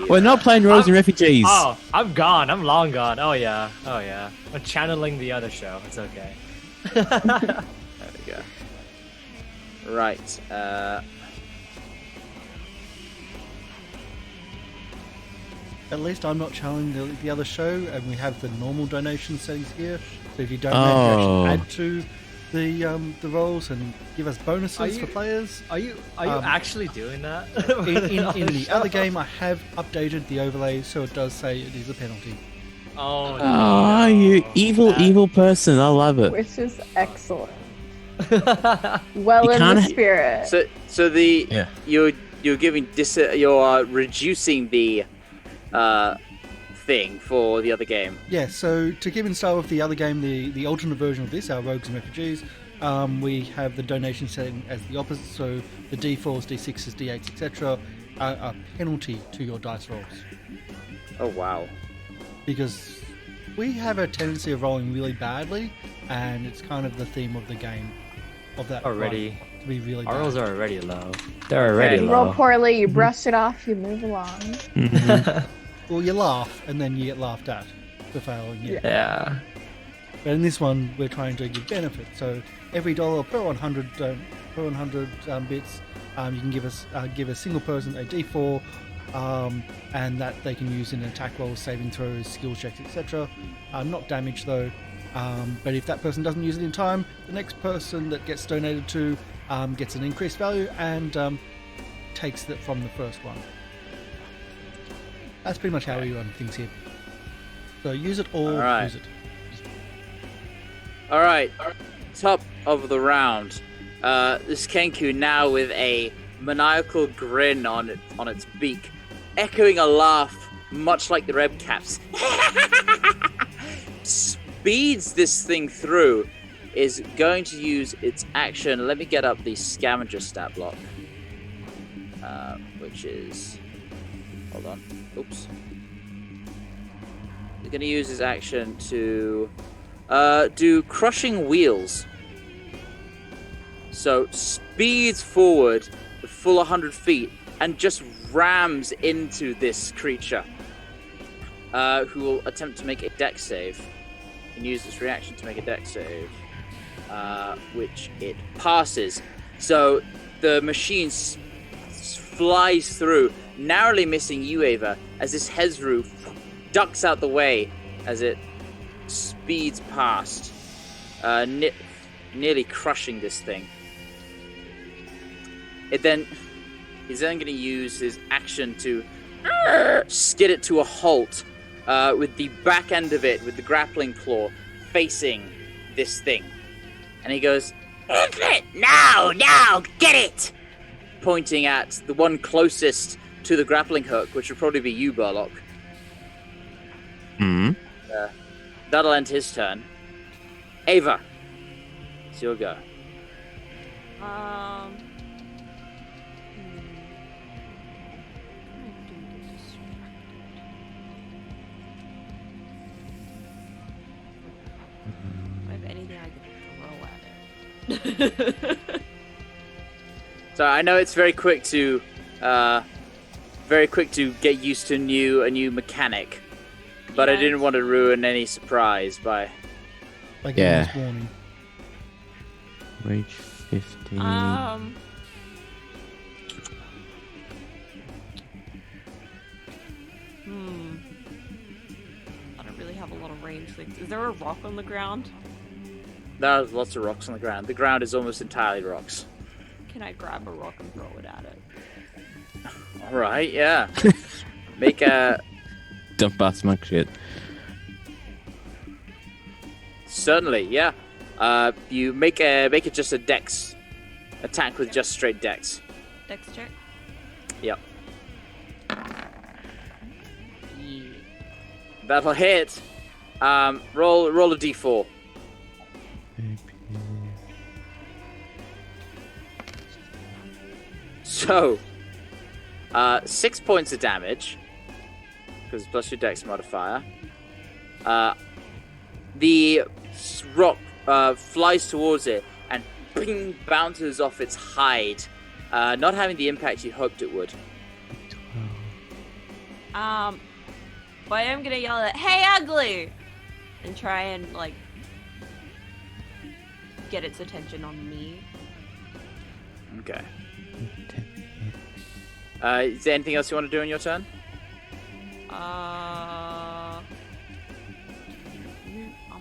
we're not playing Roles and Refugees. Oh, I'm gone. I'm long gone. Oh yeah. I'm channeling the other show. It's okay. There we go. Right. At least I'm not channeling the other show, and we have the normal donation settings here. So if you don't manage to actually add to the roles and give us bonuses for players. Are you actually doing that? In the other game, I have updated the overlay, so it does say it is a penalty. Oh, Oh, you evil person. I love it. Which is excellent. Well You in can't the ha- spirit. So you're giving you're reducing the thing for the other game. Yeah, so to keep in style with the other game, the alternate version of this, our Rogues and Refugees, we have the donation setting as the opposite, so the D4s, D6s, D8s, etc. are a penalty to your dice rolls. Oh wow. Because We have a tendency of rolling really badly, and it's kind of the theme of the game. Of that Already. run, to be really Our bad. rolls are already low. They're already You low. roll poorly, you brush it off, you move along. Well, you laugh, and then you get laughed at for failing. Yeah. Yeah. But in this one, we're trying to give benefit. So every dollar per 100 bits, you can give a single person a D4, and that they can use in attack rolls, saving throws, skill checks, etc. Not damage though. But if that person doesn't use it in time, the next person that gets donated to gets an increased value and takes that from the first one. That's pretty much how we run things here. So use it or Alright. use it. All right, top of the round. This Kenku now with a maniacal grin on its beak, echoing a laugh much like the red caps. Speeds this thing through, is going to use its action. Let me get up the scavenger stat block, which is, hold on, oops. He's going to use his action to do crushing wheels. So speeds forward the full 100 feet and just rams into this creature, who will attempt to make a dex save. Can use this reaction to make a dex save, which it passes. So the machine flies through, narrowly missing you, Ava, as this Hezru ducks out the way as it speeds past, nearly crushing this thing. He's then going to use his action to skid it to a halt, with the back end of it, with the grappling claw, facing this thing. And he goes, "Infant! Now! Get it!" Pointing at the one closest to the grappling hook, which would probably be you, Burlock. That'll end his turn. Ava, it's your go. I have anything I can throw at it. So I know it's very quick to get used to a new mechanic, but I Yes. didn't want to ruin any surprise by. Like Yeah. this warning. Rage 15. I don't really have a lot of range things. Is there a rock on the ground? There's lots of rocks on the ground. The ground is almost entirely rocks. Can I grab a rock and throw it at it? All right, yeah. Make a Dump bath smoke shit. certainly, yeah. You make it just a dex attack with just straight dex. Dex check? Yep. That'll hit. Roll a d4. So, 6 points of damage, because plus your dex modifier. The rock flies towards it and ping, bounces off its hide, not having the impact you hoped it would. But I am gonna yell at, "Hey, ugly!" and try and like get its attention on me. Okay. Is there anything else you want to do on your turn? I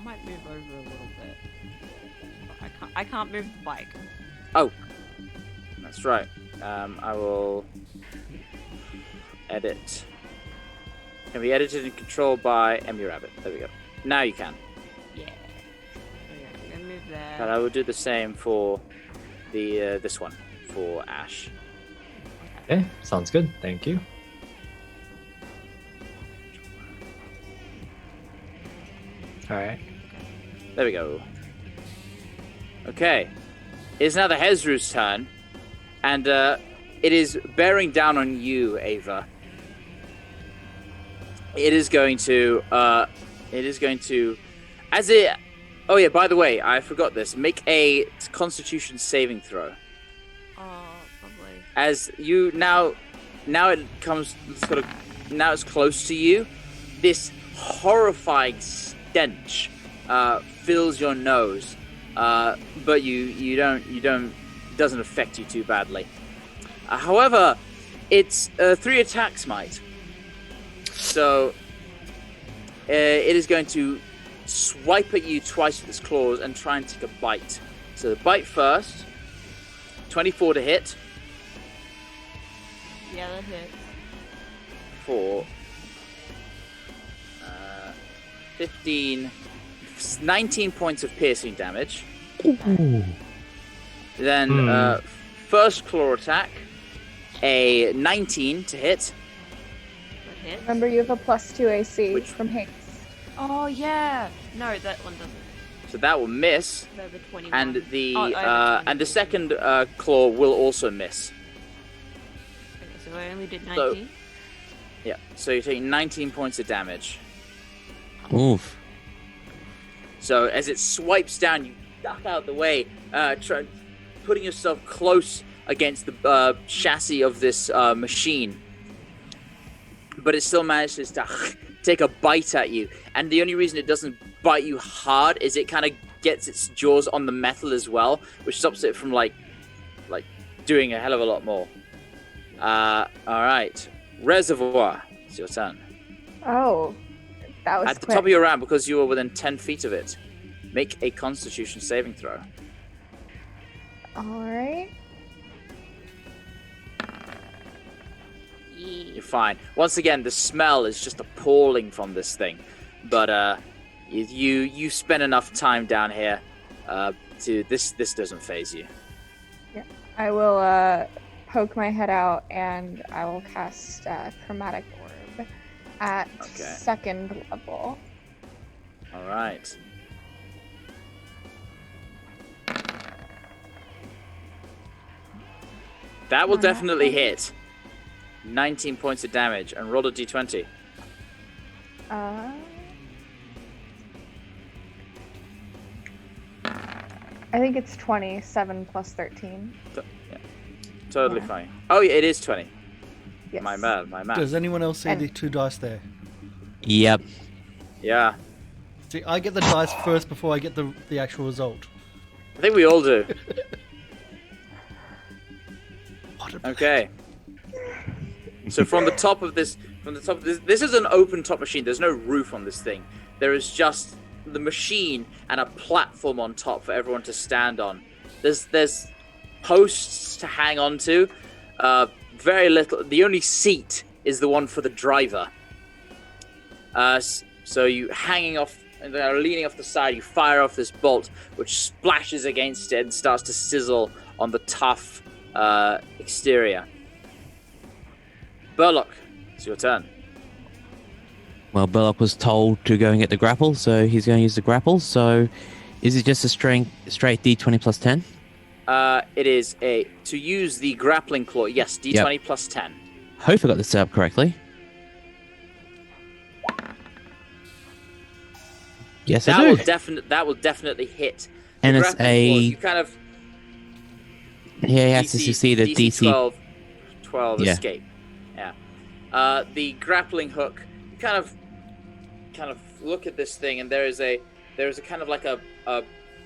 might move over a little bit. I can't move the bike. Oh, that's right. I will edit. Can be edited and controlled by Emmy Rabbit. There we go. Now you can. Yeah. Okay, I'm gonna move there. But I will do the same for the this one for Ash. Okay, sounds good. Thank you. All right. There we go. Okay. It's now the Hezru's turn, and it is bearing down on you, Ava. It is going to it is going to, as it. Oh yeah, by the way, I forgot this. Make a Constitution saving throw. Oh, lovely. As you now it comes sort of. Now it's close to you. This horrifying stench fills your nose, but you don't. It doesn't affect you too badly. However, it's 3 attacks, might. So it is going to swipe at you twice with its claws and try and take a bite. So the bite first. 24 to hit. Yeah, that hits. For 19 points of piercing damage. Ooh. Then first claw attack, a 19 to hit. That hits. Remember, you have a +2 AC from haste. Oh yeah. No, that one doesn't. So that will miss, So the 21. and the Oh, I have and the 22. second claw will also miss. Okay, so I only did So- 19. Yeah. So you're taking 19 points of damage. Oof. So as it swipes down, you duck out the way, putting yourself close against the chassis of this machine. But it still manages to take a bite at you. And the only reason it doesn't bite you hard is it kind of gets its jaws on the metal as well, which stops it from like doing a hell of a lot more. All right, Reservoir, it's your turn. Oh, that was At the quick. top of your round, because you were within 10 feet of it, make a Constitution saving throw. All right. You're fine. Once again, the smell is just appalling from this thing, but you spend enough time down here to this doesn't faze you. I will poke my head out and I will cast Chromatic Orb at Okay. 2nd level. All right. That will definitely hit. 19 points of damage, and roll a d20. I think it's 27 plus 13. Totally Yeah. fine. Oh, yeah, it is 20. Yes. My bad. Does anyone else see And- the 2 dice there? Yep. Yeah, See, I get the dice first before I get the actual result. I think we all do. What a Okay. So from the top of this, this is an open top machine. There's no roof on this thing. There is just the machine and a platform on top for everyone to stand on. There's posts to hang on to. Very little. The only seat is the one for the driver. So you hanging off and leaning off the side, you fire off this bolt, which splashes against it and starts to sizzle on the tough exterior. Burlock, it's your turn. Well, Burlock was told to go and get the grapple, so he's going to use the grapple. So, is it just a straight D20 plus 10? It is to use the grappling claw. Yes, D20 plus 10. Hope I got this set up correctly. Yes, I do. That will definitely hit. And The it's grappling claw, you a kind of he has to succeed a DC. 12 Yeah. escape. Yeah. The grappling hook. You kind of look at this thing, and there is a kind of like a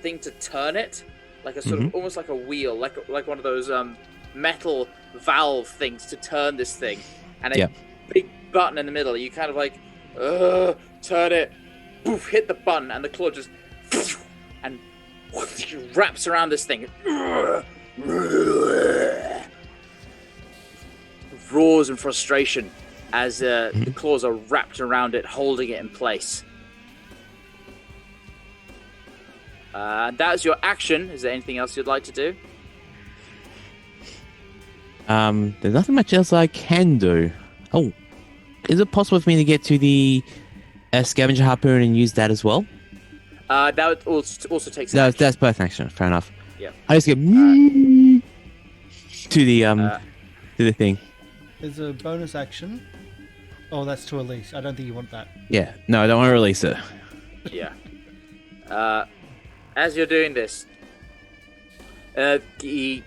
thing to turn it, like a sort of almost like a wheel, like one of those metal valve things to turn this thing, and a big button in the middle. You kind of like turn it, poof, hit the button, and the claw just and wraps around this thing. Roars in frustration as the claws are wrapped around it, holding it in place. That's your action. Is there anything else you'd like to do? There's nothing much else I can do. Oh, is it possible for me to get to the scavenger harpoon and use that as well? That also takes. No, that's both action. Fair enough. Yeah. I just get to the thing. There's a bonus action. Oh, that's to release. I don't think you want that. Yeah. No, I don't want to release it. Yeah. As you're doing this, the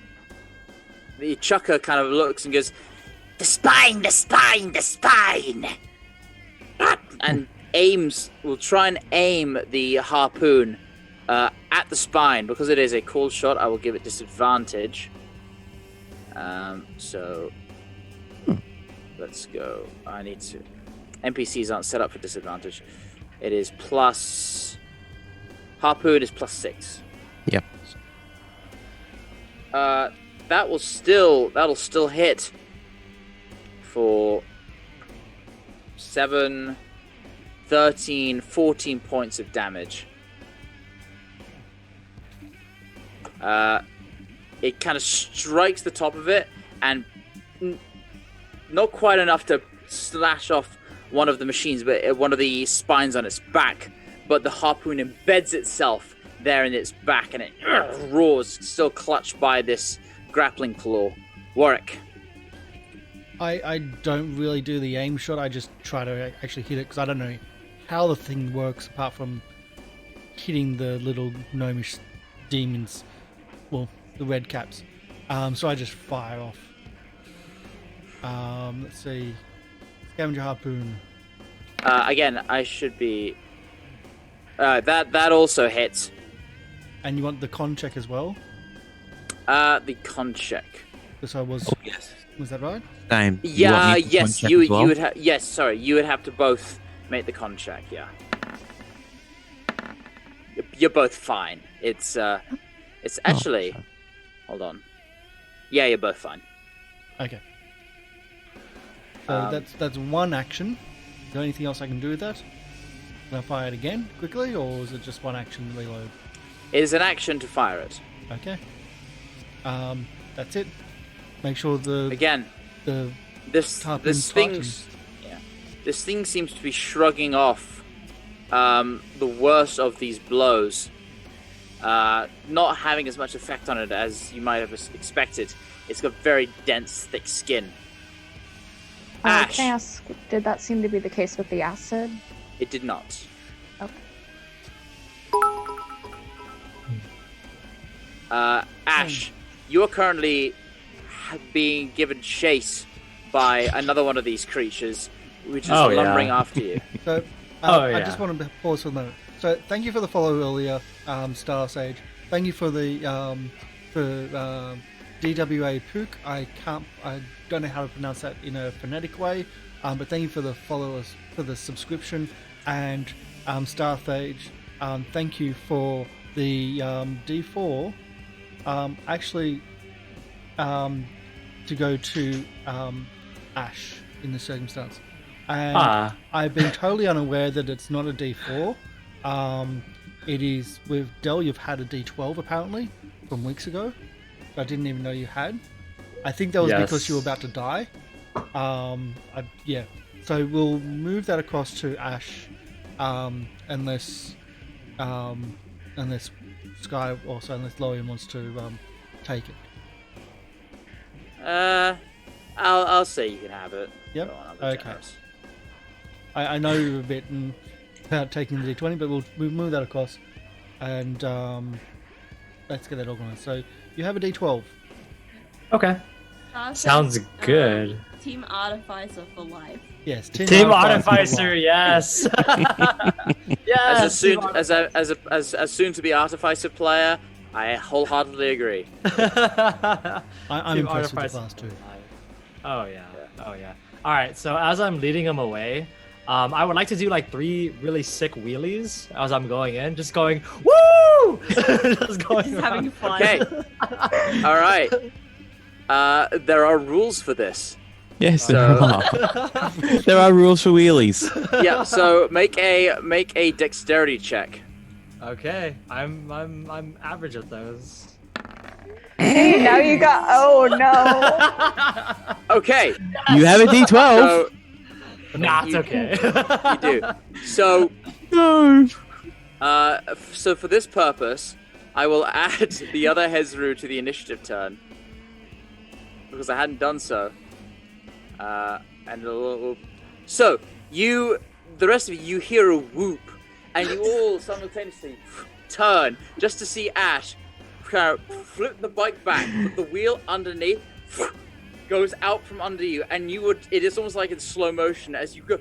chucker kind of looks and goes, The spine, the spine, the spine! and will try and aim the harpoon at the spine. Because it is a cold shot, I will give it disadvantage. So let's go. I need to. NPCs aren't set up for disadvantage. It is plus. Harpoon is +6. Yep. That'll still hit for 7, 13, 14 points of damage. It kind of strikes the top of it, and not quite enough to slash off one of the machines, but one of the spines on its back. But the harpoon embeds itself there in its back, and it roars, still clutched by this grappling claw. Warwick. I don't really do the aim shot. I just try to actually hit it because I don't know how the thing works apart from hitting the little gnomish demons. Well, the red caps. So I just fire off. Let's see. Scavenger harpoon. Again, I should be. That also hits. And you want the con check as well? The con check. Because I was. Oh, yes. Was that right? Same. Yeah. Yes. You would. Yes. Sorry. You would have to both make the con check. Yeah. You're both fine. It's actually. Hold on. Yeah, you're both fine. Okay. So that's one action. Is there anything else I can do with that? Can I fire it again quickly, or is it just one action reload? It is an action to fire it. Okay. That's it. Make sure the this thing seems to be shrugging off the worst of these blows, not having as much effect on it as you might have expected. It's got very dense, thick skin. Ash. Can I ask, did that seem to be the case with the acid? It did not. Okay. Ash, you are currently being given chase by another one of these creatures, which is lumbering after you. So, I just want to pause for a moment. So, thank you for the follow earlier, Star Sage. Thank you for the DWA Pook. I don't know how to pronounce that in a phonetic way, but thank you for the followers, for the subscription, and Star Sage. Thank you for the D4. Actually, to go to Ash in this circumstance. And I've been totally unaware that it's not a D4. It is, with Dell, you've had a D12 apparently from weeks ago. I didn't even know you had. I think that was because you were about to die. Yeah. So we'll move that across to Ash, unless Sky, also unless Lorian wants to take it. I'll say you can have it. Yep. Okay. I know you're a bit about taking the D20, but we'll move that across, and let's get that organized. So you have a D12. Okay. Sounds good. Team Artificer for life. Yes. Team Artificer. Yes. As Yes. soon to be Artificer player, I wholeheartedly agree. I'm impressed with the class too. Oh yeah. Oh yeah. All right. So as I'm leading him away, I would like to do like 3 really sick wheelies as I'm going in, just going woo, just going Just having fun. Okay. All right. There are rules for this. Yes, there are. There are rules for wheelies. Yeah. So make a dexterity check. Okay. I'm average at those. Hey, now you got. Oh no. Okay. You have a D12. So, Nah, it's okay. you do. So. No. So for this purpose, I will add the other Hezru to the initiative turn because I hadn't done so. And so the rest of you hear a whoop and you all simultaneously turn just to see Ash kind of flip the bike back, but the wheel underneath goes out from under you, and it is almost like in slow motion as you go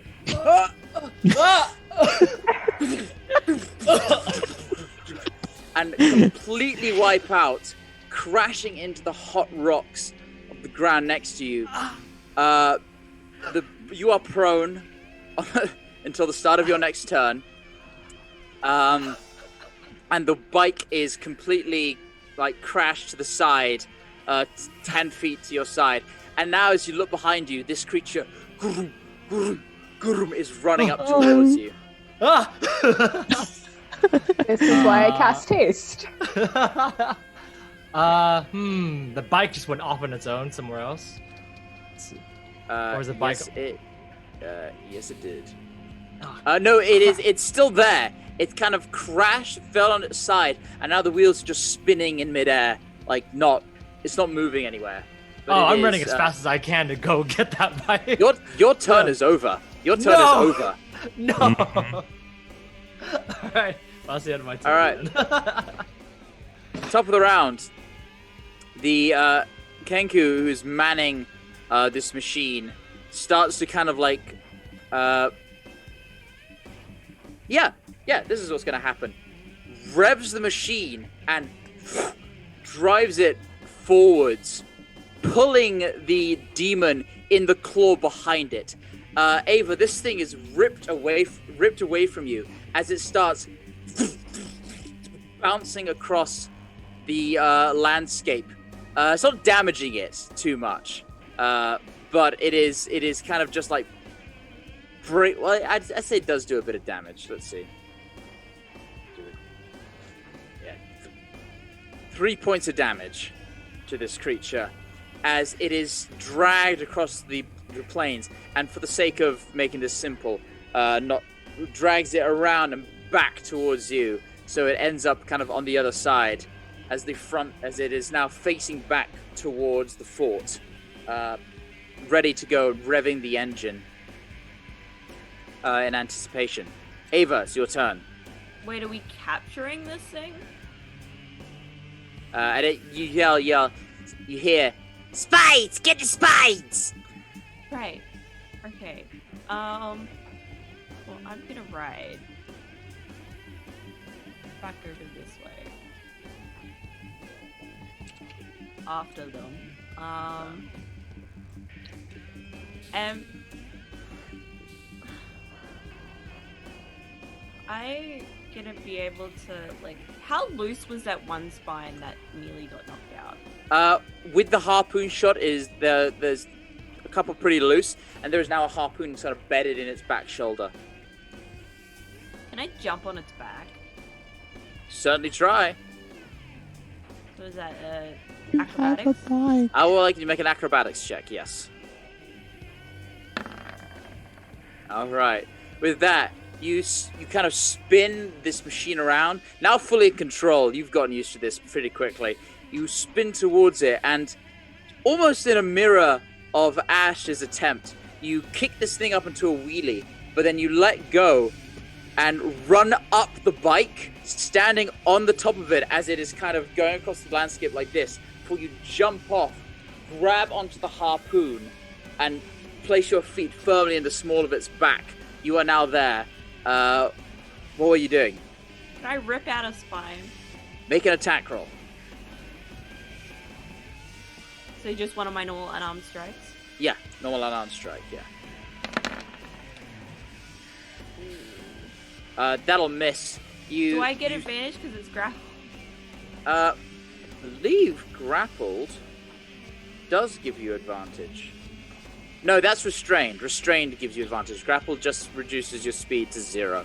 and completely wipe out, crashing into the hot rocks of the ground next to you. You are prone until the start of your next turn, and the bike is completely like crashed to the side, 10 feet to your side. And now as you look behind you, this creature is running up towards you. This is why I cast haste. The bike just went off on its own somewhere else. Let's see. Or is the bike? Yes, it did. No, it's still there. It kind of crashed, fell on its side, and now the wheels are just spinning in midair, like it's not moving anywhere. But I'm running as fast as I can to go get that bike. Your turn is over. Your turn is over. No. All right, well, that's the end of my turn. All right. Top of the round, the Kenku, who's manning this machine, starts to kind of like, this is what's going to happen. Revs the machine and drives it forwards, pulling the demon in the claw behind it. Ava, this thing is ripped away from you as it starts bouncing across the landscape. It's not damaging it too much, but it is kind of just like I'd say it does do a bit of damage. Let's see. 3 points of damage to this creature as it is dragged across the plains, and for the sake of making this simple, drags it around and back towards you, so it ends up kind of on the other side as it is now facing back towards the fort, ready to go, revving the engine in anticipation. Ava, it's your turn. Wait, are we capturing this thing? You yell, you hear, "Spades! Get the spades!" Right. Okay. Well, I'm gonna ride back over this way after them. And I gonna be able to, like, how loose was that one spine that nearly got knocked out? With the harpoon shot, there's a couple pretty loose, and there is now a harpoon sort of bedded in its back shoulder. Can I jump on its back? Certainly try. So is that acrobatics? I would like you to make an acrobatics check, yes. Alright. With that, you kind of spin this machine around. Now fully in control, you've gotten used to this pretty quickly. You spin towards it, and almost in a mirror of Ash's attempt, you kick this thing up into a wheelie, but then you let go and run up the bike, standing on the top of it as it is kind of going across the landscape like this, before you jump off, grab onto the harpoon, and place your feet firmly in the small of its back. You are now there. What were you doing? Can I rip out a spine? Make an attack roll. So just one of my normal unarmed strikes? Yeah, normal unarmed strike, yeah. That'll miss. Do I get advantage because it's grappled? I believe grappled does give you advantage. No, that's restrained. Restrained gives you advantage. Grappled just reduces your speed to 0.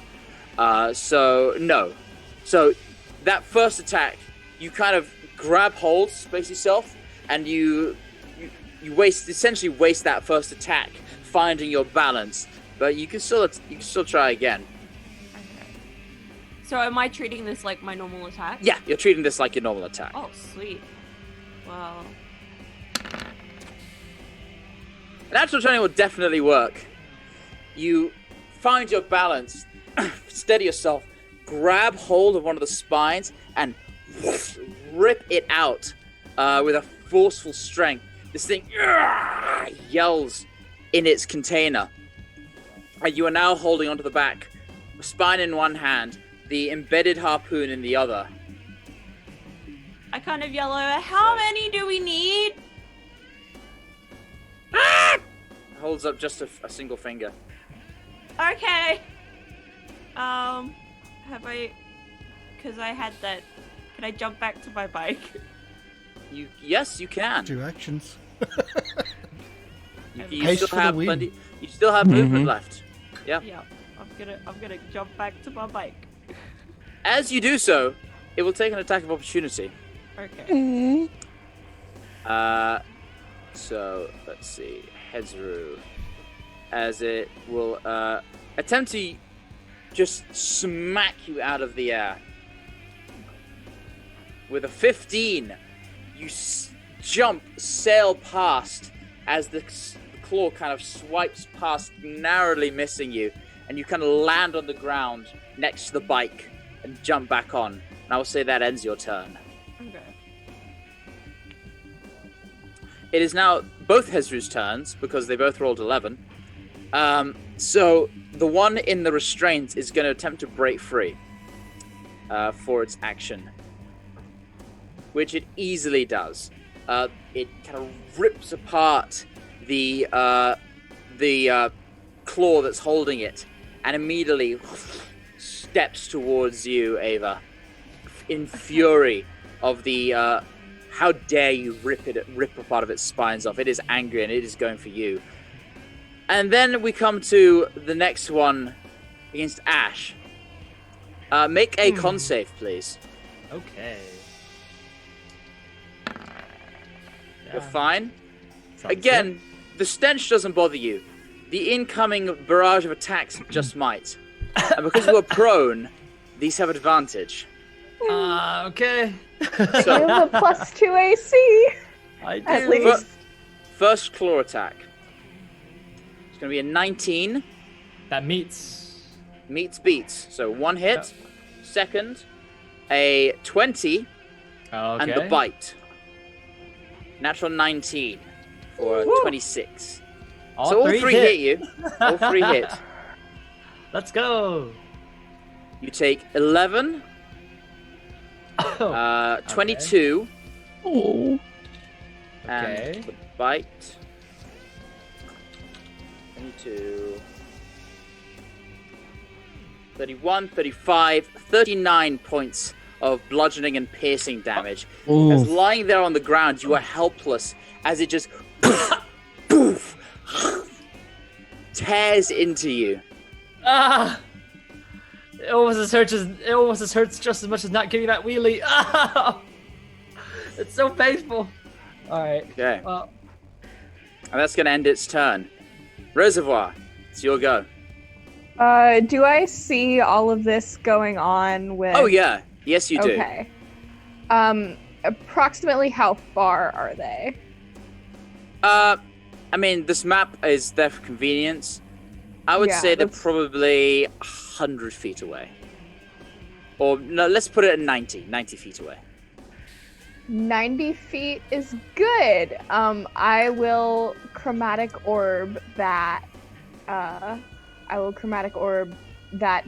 So, no. So, that first attack, you kind of grab hold, space yourself, and you essentially waste that first attack, finding your balance. But you can still try again. Okay. So am I treating this like my normal attack? Yeah, you're treating this like your normal attack. Oh, sweet. Well, An actual training will definitely work. You find your balance, steady yourself, grab hold of one of the spines and rip it out with a forceful strength. This thing yells in its container. And you are now holding onto the back, a spine in one hand, the embedded harpoon in the other. I kind of yell over, how many do we need? Holds up just a single finger. Okay. Have I... Because I had that... Can I jump back to my bike? Yes, you can. 2 actions. You Pace still for the have win. plenty. You still have movement left. Yeah. Yeah. I'm gonna jump back to my bike. As you do so, it will take an attack of opportunity. Okay. So let's see, Hezru, as it will attempt to just smack you out of the air. With a 15, you jump, sail past as the claw kind of swipes past, narrowly missing you, and you kind of land on the ground next to the bike and jump back on. And I will say that ends your turn. Okay. It is now both Hezru's turns because they both rolled 11. So the one in the restraint is going to attempt to break free for its action, which it easily does. It kind of rips apart the claw that's holding it, and immediately steps towards you, Ava, in fury of the how dare you rip a part of its spines off. It is angry and it is going for you. And then we come to the next one against Ash. Make a con save, please. Okay. You're fine. Sounds Again, the stench doesn't bother you. The incoming barrage of attacks just might. And because you are prone, these have advantage. good. Okay. So, You have a +2 AC, I do. at least. first claw attack. It's going to be a 19. That meets. Meets beats. So 1 hit. Second, a 20. Okay. And the bite. Natural 19 for 26. So all three hit you. All 3 hit. Let's go. You take 11, 22, Oh. and Okay. the bite. 22, 31, 35, 39 points of bludgeoning and piercing damage. Oh. As lying there on the ground, you are helpless as it just poof, tears into you. Ah! It almost hurts just as much as not getting that wheelie. Ah! It's so painful. All right. Okay, Well, and that's going to end its turn. Reservoir, it's your go. Do I see all of this going on with... Oh yeah, yes you do. Okay. Approximately how far are they? I mean, this map is there for convenience. I would Yeah, say they're that's- probably 100 feet away. Or, no, let's put it at 90 feet away. 90 feet is good. I will chromatic orb that.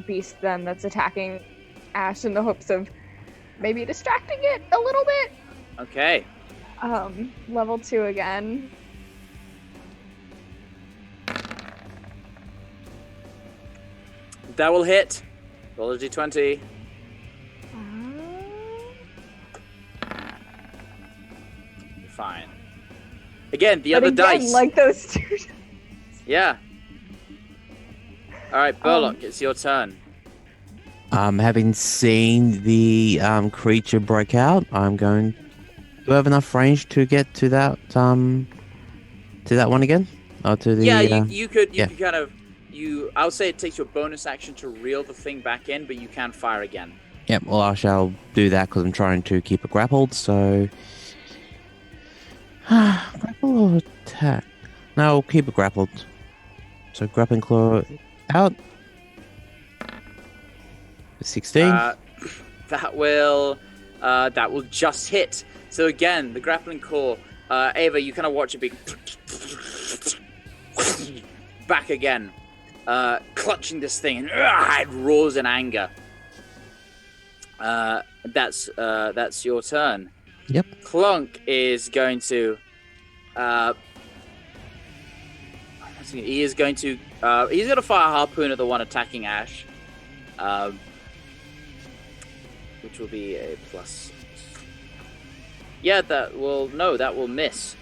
Beast then that's attacking Ash in the hopes of maybe distracting it a little bit. Okay. Level 2 again. That will hit. Roll a d20. You're fine. Again, the But other again, dice. like those two. Yeah. Alright, Burlock, it's your turn. Having seen the creature break out, I'm going to have enough range to get to that one again, or to the. You could yeah. kind of I would say it takes your bonus action to reel the thing back in, but you can fire again. Yep. Well, I shall do that because I'm trying to keep it grappled. So, grapple or attack? No, I'll keep it grappled. So grappling claw out. 16. That will just hit. So again, the grappling core. Ava, you kind of watch it be back again, clutching this thing, and it roars in anger. That's your turn. Yep. Clunk is going to. He's going to fire a harpoon at the one attacking Ash, which will be a plus. Yeah, that will miss.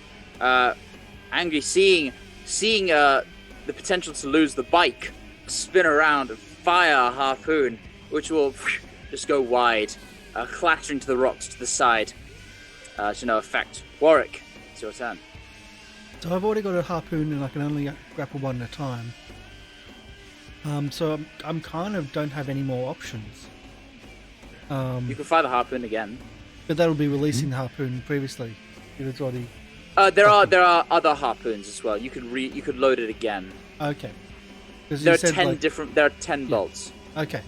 Angry, seeing the potential to lose the bike, spin around and fire a harpoon, which will just go wide, clattering to the rocks to the side. To no effect. Warwick, it's your turn. So I've already got a harpoon and I can only grapple one at a time. So I'm kind of don't have any more options. You can fire the harpoon again. But that'll be releasing the harpoon previously. It was already. There are other harpoons as well. You could load it again. Okay. There are 10 different. There are 10 bolts. Okay.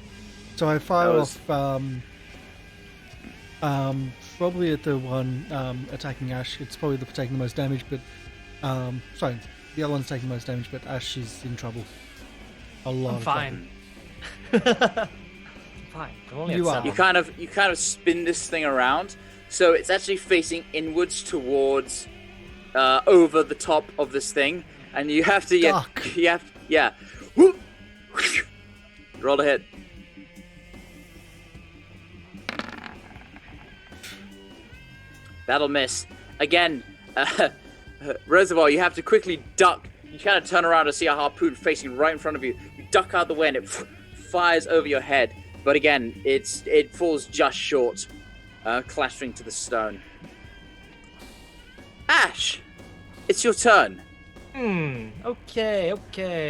So I fire off probably at the one attacking Ash. It's probably taking the most damage, but sorry, the other one's taking the most damage, but Ash is in trouble. A lot. I'm fine. I'm fine. I'm only You at are. 7. You kind of spin this thing around, so it's actually facing inwards towards over the top of this thing, and you have to Duck. Whoop. Roll a hit. That'll miss. Again, Reservoir, you have to quickly duck. You kind of turn around to see a harpoon facing right in front of you. You duck out the way and it fires over your head. But again, it falls just short, clattering to the stone. Ash, it's your turn. Okay.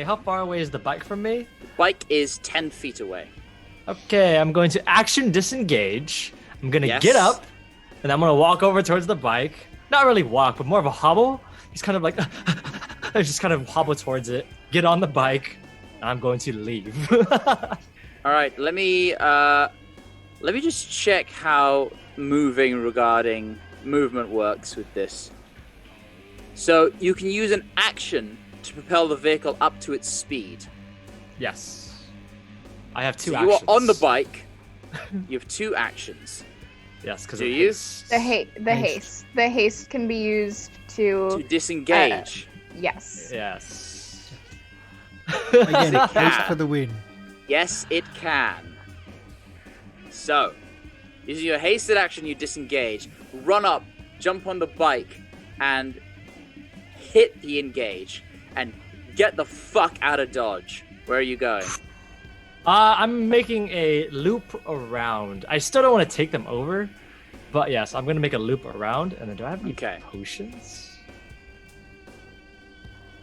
How far away is the bike from me? The bike is 10 feet away. Okay, I'm going to action disengage. I'm going to Yes. get up, and I'm going to walk over towards the bike. Not really walk, but more of a hobble. He's kind of like, I just kind of hobble towards it, get on the bike, and I'm going to leave. All right, let me just check how regarding movement works with this. So you can use an action to propel the vehicle up to its speed. Yes. I have 2 So actions. you are on the bike. You have 2 actions. Yes, because Do you? The haste can be used To disengage. yes. Yes. Again, It can. haste for the win. Yes, it can. So, using your hasted action, you disengage, run up, jump on the bike, and hit the engage, and get the fuck out of Dodge. Where are you going? I'm making a loop around. I still don't want to take them over, but yes, I'm going to make a loop around. And then do I have any potions?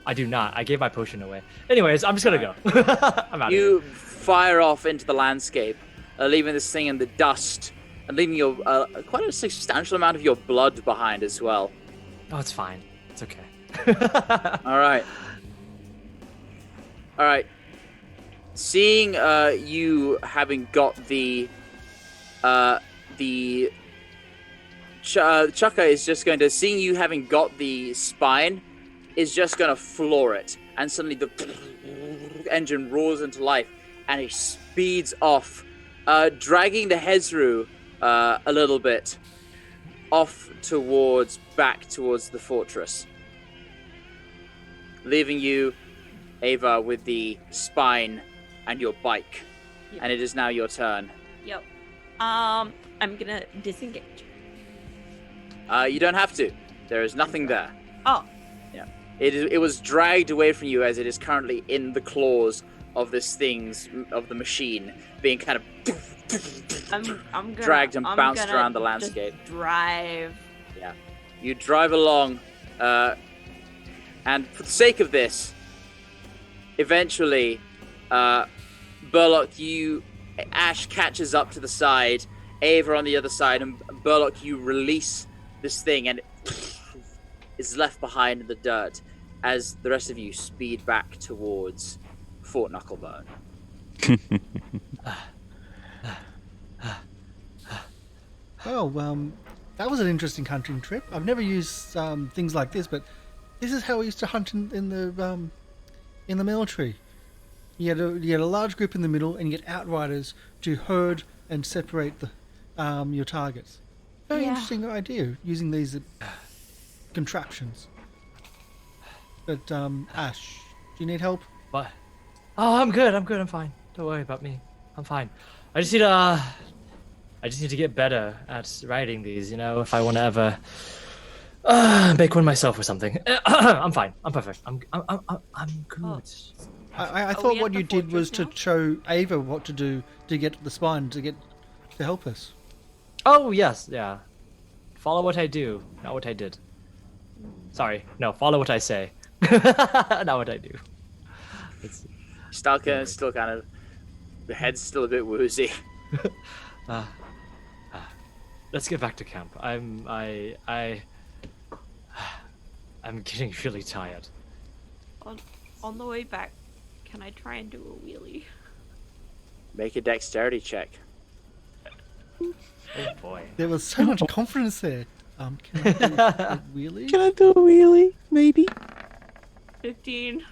I do not. I gave my potion away. Anyways, I'm just going to go. I'm out You of here. fire off into the landscape, leaving this thing in the dust, and leaving your quite a substantial amount of your blood behind as well. Oh, it's fine. It's okay. All right. Seeing you having got the Chukka is just going to, seeing you having got the spine, is just going to floor it, and suddenly the engine roars into life, and it speeds off, dragging the Hezru a little bit off back towards the fortress, leaving you, Ava, with the spine and your bike. Yep. And it is now your turn. Yep. I'm gonna disengage. You don't have to. There is nothing there. Oh. Yeah. It was dragged away from you as it is currently in the claws of of the machine, being kind of I'm gonna dragged and I'm bounced gonna around the just landscape. Drive. Yeah. You drive along, and for the sake of this, eventually, Burlock, Ash catches up to the side, Ava on the other side, and Burlock, you release this thing, and it is left behind in the dirt as the rest of you speed back towards Fort Knucklebone. Oh, that was an interesting hunting trip. I've never used things like this, but this is how we used to hunt in the military. You had a large group in the middle, and you get outriders to herd and separate the your targets. Very interesting idea using these contraptions. But Ash, do you need help? But I'm good. I'm fine. Don't worry about me. I'm fine. I just need to get better at writing these. If I want to ever make one myself or something. I'm fine. I'm perfect. I'm good. Oh. I Are thought we what at the you did was fortress to show Ava what to do to get the spine to help us. Oh yes, yeah. Follow what I do, not what I did. Sorry, no. Follow what I say, not what I do. Still kind of, the head's still a bit woozy. Let's get back to camp. I'm getting really tired. On the way back, can I try and do a wheelie? Make a dexterity check. Oh boy. There was so much confidence there. Can I do a wheelie? Can I do a wheelie? Maybe. 15.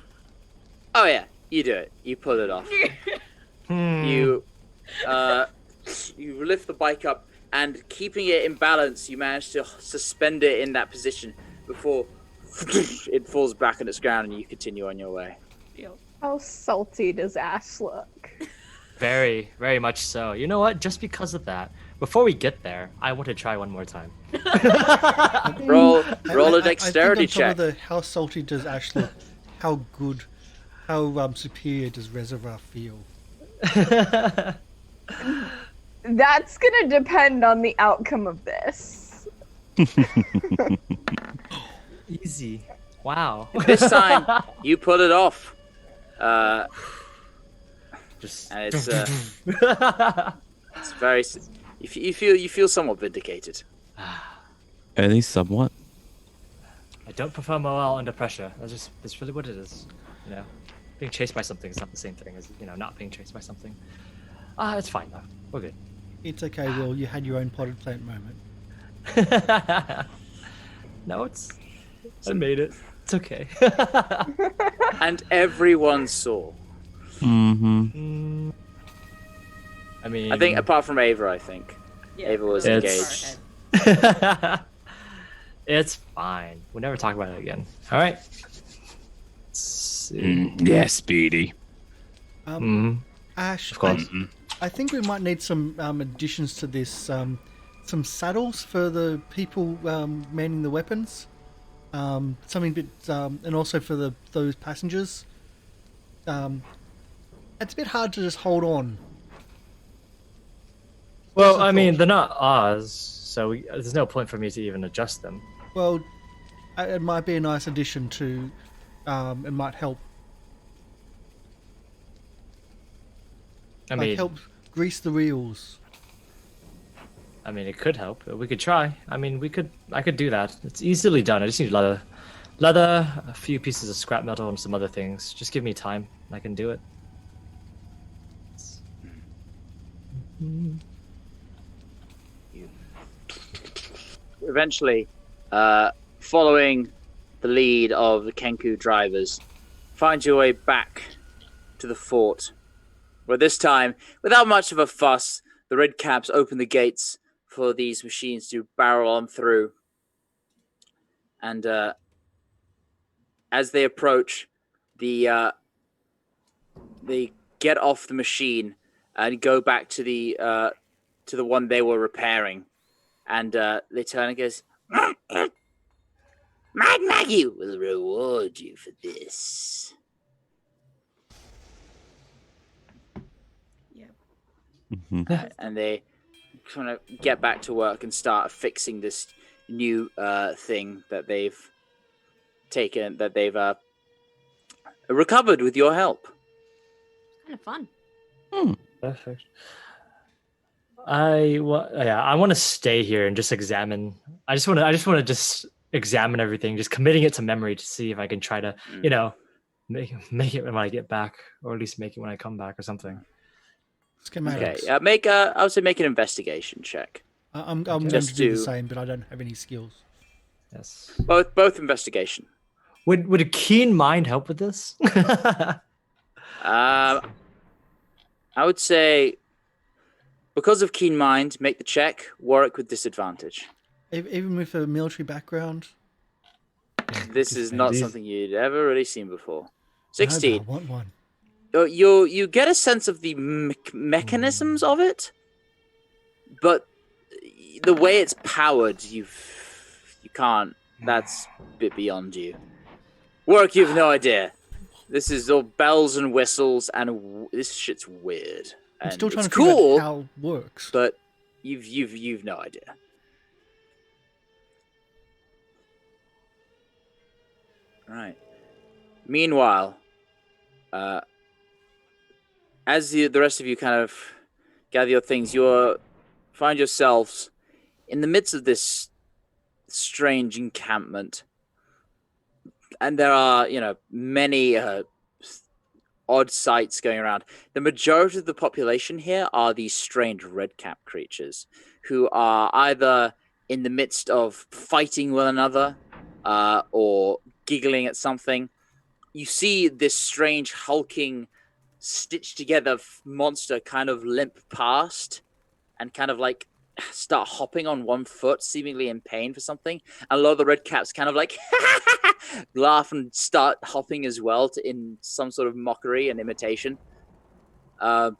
Oh yeah, you do it. You pull it off. You lift the bike up, and keeping it in balance, you manage to suspend it in that position before it falls back on its ground, and you continue on your way. Yep. How salty does Ash look? Very, very much so. You know what? Just because of that, before we get there, I want to try one more time. Roll a I dexterity think on check. top of the how salty does Ash look, how good, how superior does Reservoir feel? That's gonna depend on the outcome of this. Easy. Wow. This time, you pull it off. Just. And it's very. You feel somewhat vindicated. At least somewhat. I don't perform well under pressure. That's really what it is. Being chased by something is not the same thing as not being chased by something. It's fine though. We're good. It's okay, Will. You had your own potted plant moment. No, I made it. It's okay. And everyone saw. Mm-hmm. I mean, I think apart from Ava, Ava was It's- engaged. it's fine. We'll never talk about it again. All right. Yeah, Speedy. Ash, Of course. I think we might need some additions to this. Some saddles for the people manning the weapons. Something bit, and also for those passengers. It's a bit hard to just hold on. Well, Just a I mean, thought. they're not Oz, so there's no point for me to even adjust them. Well, it might be a nice addition to. It might help. I mean, help grease the wheels. it could help. We could try. I could do that. It's easily done. I just need leather, a few pieces of scrap metal, and some other things. Just give me time. I can do it. Eventually, following the lead of the Kenku drivers, find your way back to the fort, where this time, without much of a fuss, the red caps open the gates for these machines to barrel on through. And as they approach, they get off the machine and go back to the one they were repairing. And they turn and goes, Mad Maggie will reward you for this. and they kind of get back to work and start fixing this new thing that they've recovered with your help. Kind of fun. Perfect. I want to stay here and just examine. I just want to just examine everything, just committing it to memory to see if I can try to, make it when I get back, or at least make it when I come back or something. Okay, Schematics. I would say make an investigation check. I'm going to Just do the do- same, but I don't have any skills. Yes. Both investigation. Would a keen mind help with this? I would say, because of keen mind, make the check. Warwick with disadvantage. Even with a military background. This is not These- something you'd ever really seen before. No, but I 16. want one. You get a sense of the mechanisms of it, but the way it's powered, you can't. That's a bit beyond you. Work, you've no idea. This is all bells and whistles, and this shit's weird. I'm And still trying it's to figure cool, out how it works. but you've no idea. Right. Meanwhile, as the rest of you kind of gather your things, you find yourselves in the midst of this strange encampment, and there are, many odd sights going around. The majority of the population here are these strange red-cap creatures who are either in the midst of fighting one another or giggling at something. You see this strange hulking, stitched together monster kind of limp past and kind of like start hopping on one foot, seemingly in pain for something. And a lot of the red caps kind of like laugh and start hopping as well in some sort of mockery and imitation. At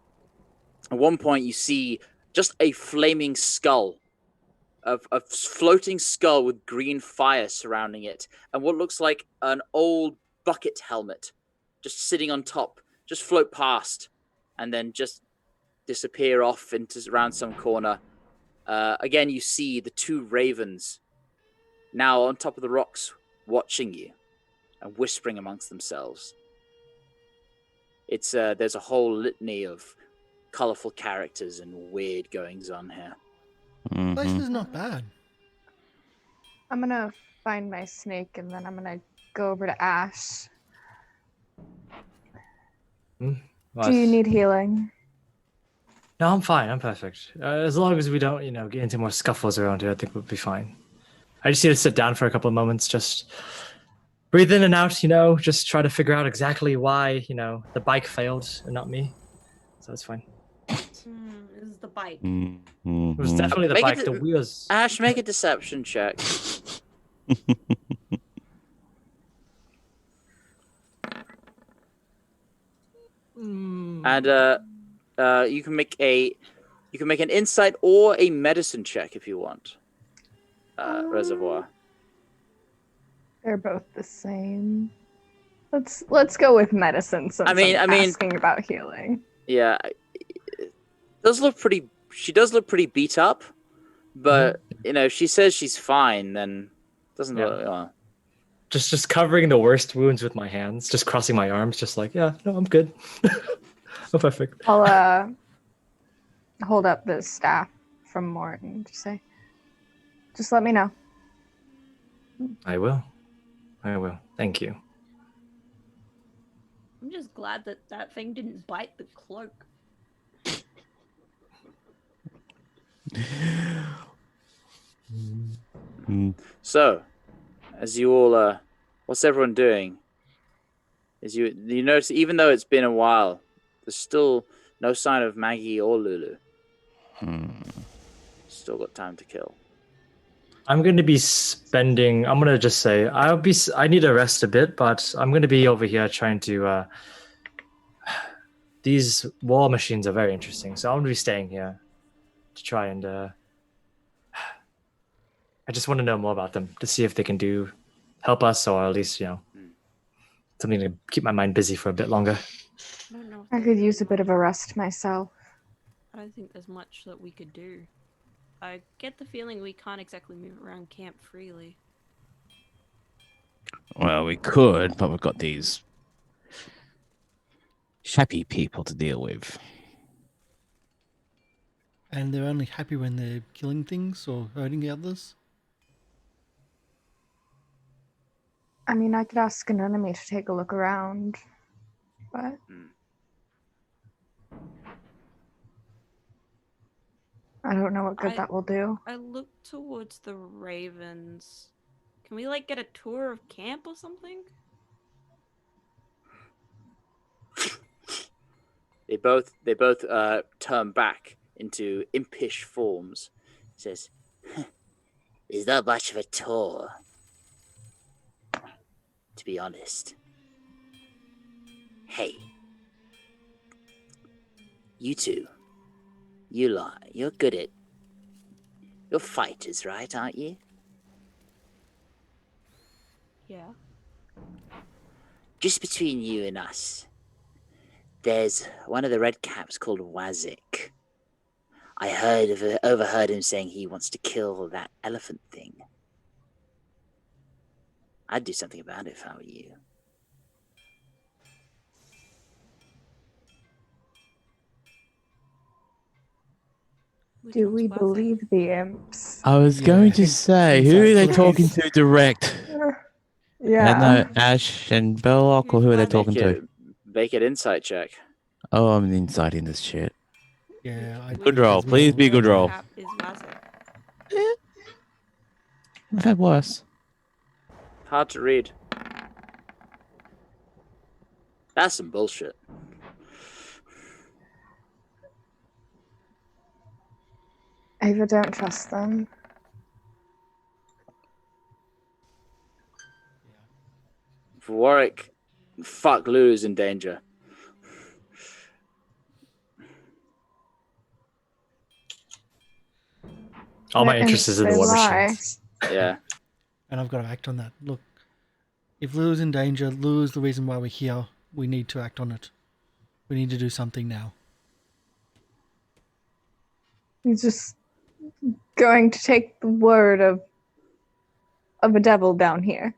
one point, you see just a flaming skull, a floating skull with green fire surrounding it, and what looks like an old bucket helmet just sitting on top, just float past, and then just disappear off into around some corner. Again, you see the two ravens now on top of the rocks watching you and whispering amongst themselves. It's there's a whole litany of colorful characters and weird goings on here. This place Mhm. is not bad. I'm gonna find my snake and then I'm gonna go over to Ash. What? Do you need healing? No, I'm fine. I'm perfect. As long as we don't, get into more scuffles around here, I think we'll be fine. I just need to sit down for a couple of moments, just breathe in and out, just try to figure out exactly why, the bike failed and not me. So it's fine. This is the bike. Mhm. It was definitely the Make bike. it- The wheels. Ash, make a deception check. And you can make an insight or a medicine check if you want. Reservoir. They're both the same. Let's go with medicine since I mean- asking about healing. Yeah, does look pretty. She does look pretty beat up, but if she says she's fine, then doesn't Yeah. look. Well. Just covering the worst wounds with my hands, just crossing my arms, just like, yeah, no, I'm good. I'm perfect. I'll hold up the staff from Morton and just let me know. I will. Thank you. I'm just glad that thing didn't bite the cloak. So, as you all, what's everyone doing? You notice, even though it's been a while, there's still no sign of Maggie or Lulu. Still got time to kill. I'm going to be spending. I'm going to just say I need to rest a bit, but I'm going to be over here trying to. These war machines are very interesting, so I'm going to be staying here to try and. I just want to know more about them to see if they can help us, or at least something to keep my mind busy for a bit longer. I don't know. I could use a bit of a rest myself. I don't think there's much that we could do. I get the feeling we can't exactly move around camp freely. Well, we could, but we've got these happy people to deal with. And they're only happy when they're killing things or hurting others. I mean, I could ask an enemy to take a look around, but I don't know what good I- that will do. I look towards the ravens. Can we like get a tour of camp or something? They both turn back into impish forms. Says, There's not much of a tour, to be honest. Hey, you two, you lot, you're good at. You're fighters, right? Aren't you? Yeah. Just between you and us, there's one of the red caps called Wazik. I overheard him saying he wants to kill that elephant thing. I'd do something about it if I were you. Which Do one's we Wazzy? believe the imps? I was Yeah, going to hint- say, hints who at are they Cookies. talking to direct? Yeah. No, Ash and Belloc, or who are they Who's talking to? make an insight check. Oh, I'm inside in this shit. Yeah, I Which Good roll, as please well. be good red roll. cap is Wazzy? I've had worse. Hard to read. That's some bullshit. Ava, don't trust them. For Warwick, fuck Lulu's in danger. All my And interest is in the they war lie. machines. Yeah. And I've got to act on that. Look, if Lulu's in danger, Lulu's the reason why we're here. We need to act on it. We need to do something now. He's just going to take the word of a devil down here.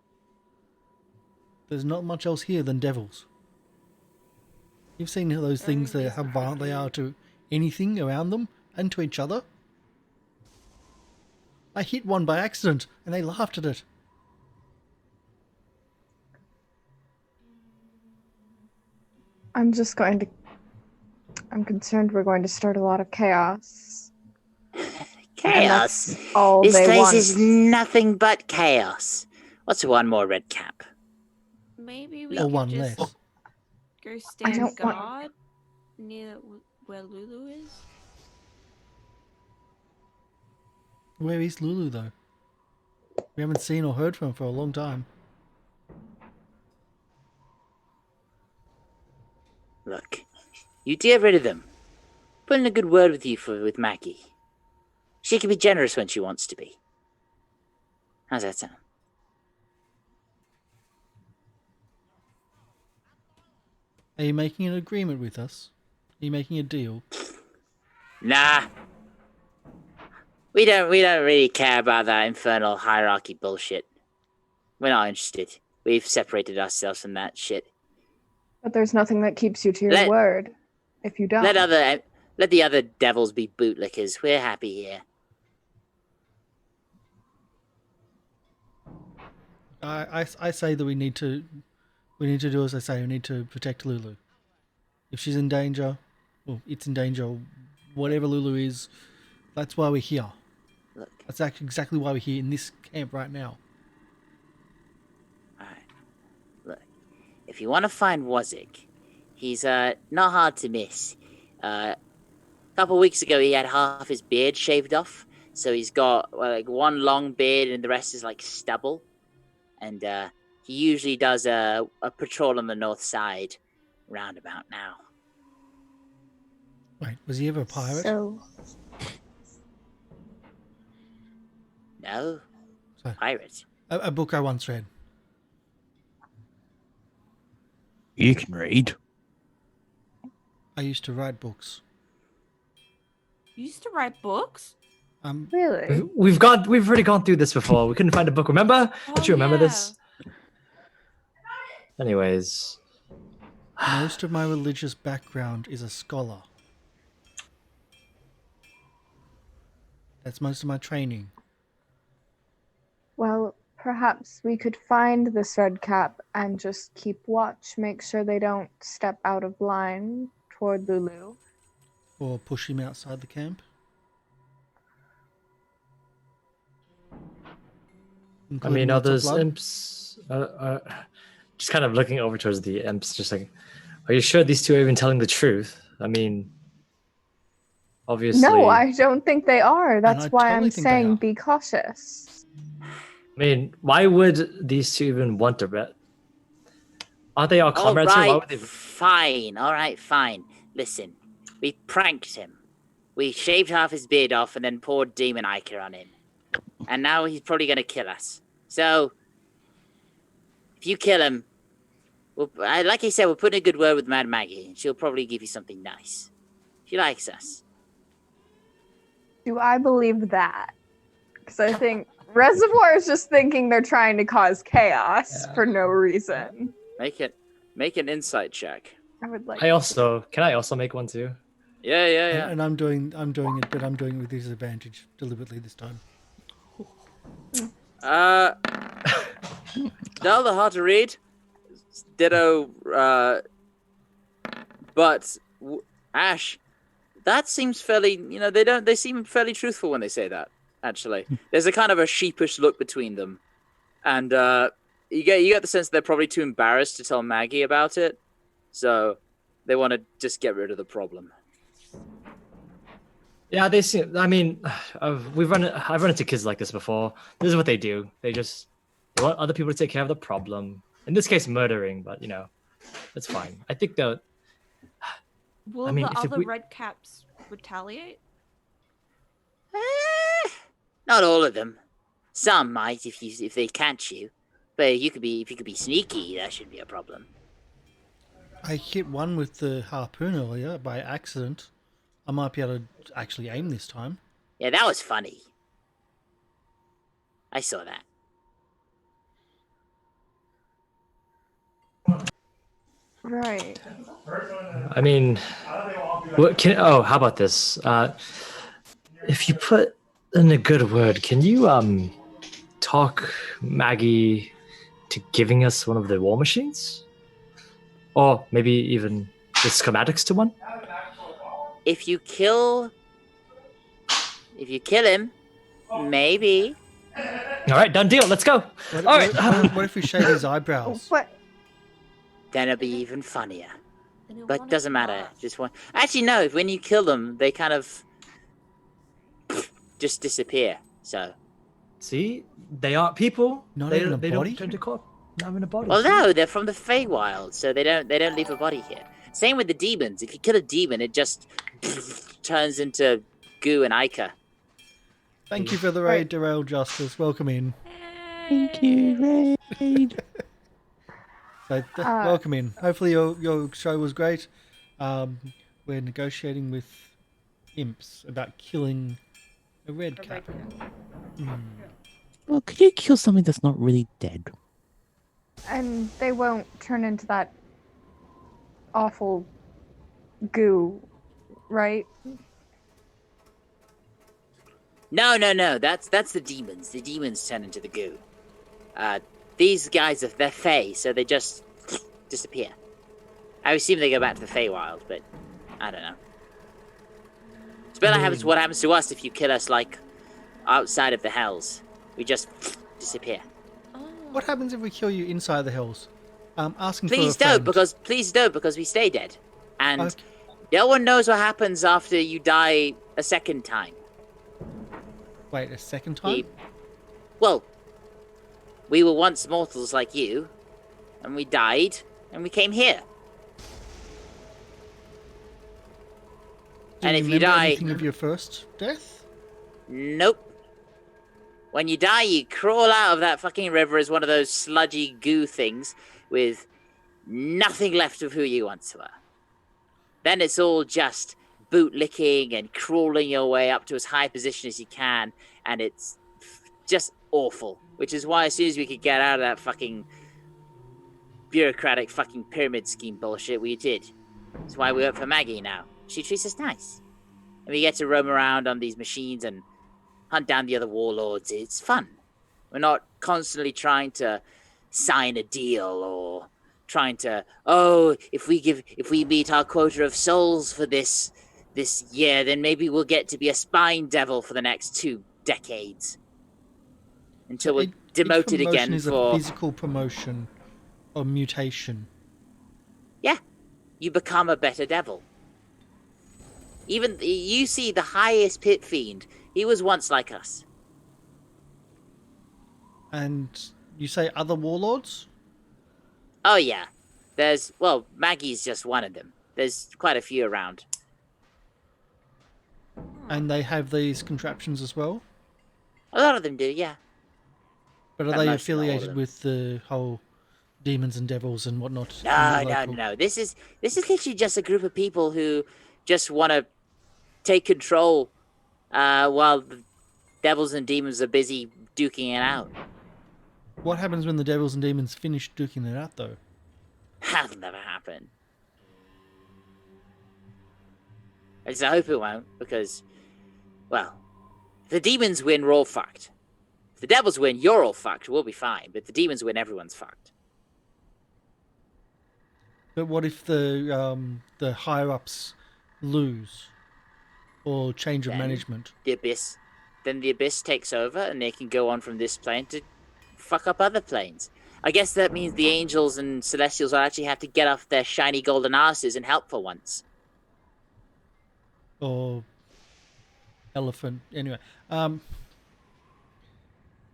There's not much else here than devils. You've seen those things, how violent they are to anything around them and to each other. I hit one by accident and they laughed at it. I'm concerned we're going to start a lot of chaos. Chaos. All This they place want. is nothing but chaos. What's one more red cap? Maybe we Or could one just less. go stand don't want- guard near where Lulu is. Where is Lulu though? We haven't seen or heard from her for a long time. Look, you get rid of them. Put in a good word with you with Maggie. She can be generous when she wants to be. How's that sound? Are you making an agreement with us? Are you making a deal? Nah. We don't really care about that infernal hierarchy bullshit. We're not interested. We've separated ourselves from that shit. But there's nothing that keeps you to your Let- word if you don't. Let the other devils be bootlickers. We're happy here. I say that we need to do as I say. We need to protect Lulu. If she's in danger, well, it's in danger. Whatever Lulu is, that's why we're here. Look, That's actually exactly why we're here in this camp right now. alright. Look, if you want to find Wazik, he's not hard to miss. A couple weeks ago, he had half his beard shaved off, so he's got like one long beard and the rest is like stubble. And he usually does a patrol on the north side, roundabout now. Wait, was he ever a pirate? So, No, Sorry. pirate. A book I once read. You can read. I used to write books. You used to write books? really? We've already gone through this before. We couldn't find a book. Remember? Don't you remember this? Anyways, Most of my religious background is a scholar. That's most of my training. Well, perhaps we could find this red cap and just keep watch, make sure they don't step out of line toward Lulu. Or push him outside the camp. I including mean, are lots of those blood. imps? Just kind of looking over towards the imps, just like, are you sure these two are even telling the truth? I mean, obviously. No, I don't think they are. That's I why totally I'm think they saying are. be cautious. I mean, why would these two even want to bet? Aren't they all All comrades here? Why right, would they? fine. All right, fine. Listen, we pranked him. We shaved half his beard off and then poured demon ichor on him. And now he's probably going to kill us. So, if you kill him, like I said, we'll put in a good word with Mad Maggie, and she'll probably give you something nice. She likes us. Do I believe that? Because I think Reservoir is just thinking they're trying to cause chaos for no reason. Make an insight check. I would like. Can I also make one too? Yeah. And I'm doing it, but I'm doing it with disadvantage deliberately this time. Dell, the hard to read. Ditto. But Ash, that seems fairly. They seem fairly truthful when they say that. Actually, there's a kind of a sheepish look between them, and you get the sense they're probably too embarrassed to tell Maggie about it, so they want to just get rid of the problem. Yeah, they seem. I mean, I've run into kids like this before. This is what they do. They want other people to take care of the problem. In this case, murdering, but that's fine. I think the. Will I mean, the if other we- red caps retaliate? Not all of them. Some might if they catch you. But if you could be sneaky, that shouldn't be a problem. I hit one with the harpoon earlier by accident. I might be able to actually aim this time. Yeah, that was funny. I saw that. Right. I mean, how about this? If you put in a good word, can you talk Maggie to giving us one of the war machines, or maybe even the schematics to one? If you kill him, maybe. All right, done deal. Let's go. What, All right. what if we shave his eyebrows? What? Then it'll be even funnier. Then it But won't doesn't matter. last. Just one. Actually, no. When you kill them, they kind of just disappear. So. See, they aren't people. Not they even a they body? don't turn to corpse. Not even a body. Well, see? no, they're from the Feywild, so they don't leave a body here. Same with the demons. If you kill a demon, it just turns into goo and ichor. Thank you for the raid, Derail Justice. Welcome in. Thank you, Raid. So, welcome in. Hopefully your show was great. We're negotiating with imps about killing a red cap. Well, could you kill something that's not really dead? And they won't turn into that awful goo, right? No. That's the demons. The demons turn into the goo. These guys they're Fey, so they just disappear. I assume they go back to the Feywild, but I don't know. It's better happens what happens to us if you kill us like outside of the Hells. We just disappear. What happens if we kill you inside the hills? Asking Please for a don't, friend. because we stay dead. And Okay. no one knows what happens after you die a second time. Wait, a second time? Well, we were once mortals like you, and we died, and we came here. Do And if you remember die, anything of your first death? nope. When you die, you crawl out of that fucking river as one of those sludgy goo things with nothing left of who you once were. Then it's all just bootlicking and crawling your way up to as high a position as you can, and it's just awful. Which is why as soon as we could get out of that fucking bureaucratic fucking pyramid scheme bullshit, we did. That's why we work for Maggie now. She treats us nice. And we get to roam around on these machines and hunt down the other warlords. It's fun. We're not constantly trying to sign a deal or trying to, if we meet our quota of souls for this year, then maybe we'll get to be a spine devil for the next 2 decades. until we're Each demoted promotion again is for... a physical promotion or mutation. Yeah, you become a better devil. Even you see the highest pit fiend. He was once like us. And you say other warlords? Oh yeah, Maggie's just one of them. There's quite a few around. And they have these contraptions as well? A lot of them do, yeah. But are But they most, not all of affiliated them. with the whole demons and devils and whatnot? in No, the no, local- no. This is literally just a group of people who just want to take control while the devils and demons are busy duking it out. What happens when the devils and demons finish duking it out, though? That'll never happen. At least I hope it won't, because, well, if the demons win, we're all fucked. If the devils win, you're all fucked. We'll be fine. But if the demons win, everyone's fucked. But what if the higher ups lose or change of Then management? The Abyss. Then the Abyss takes over, and they can go on from this plane to fuck up other planes. I guess that means the angels and celestials will actually have to get off their shiny golden asses and help for once. Or elephant? Anyway, do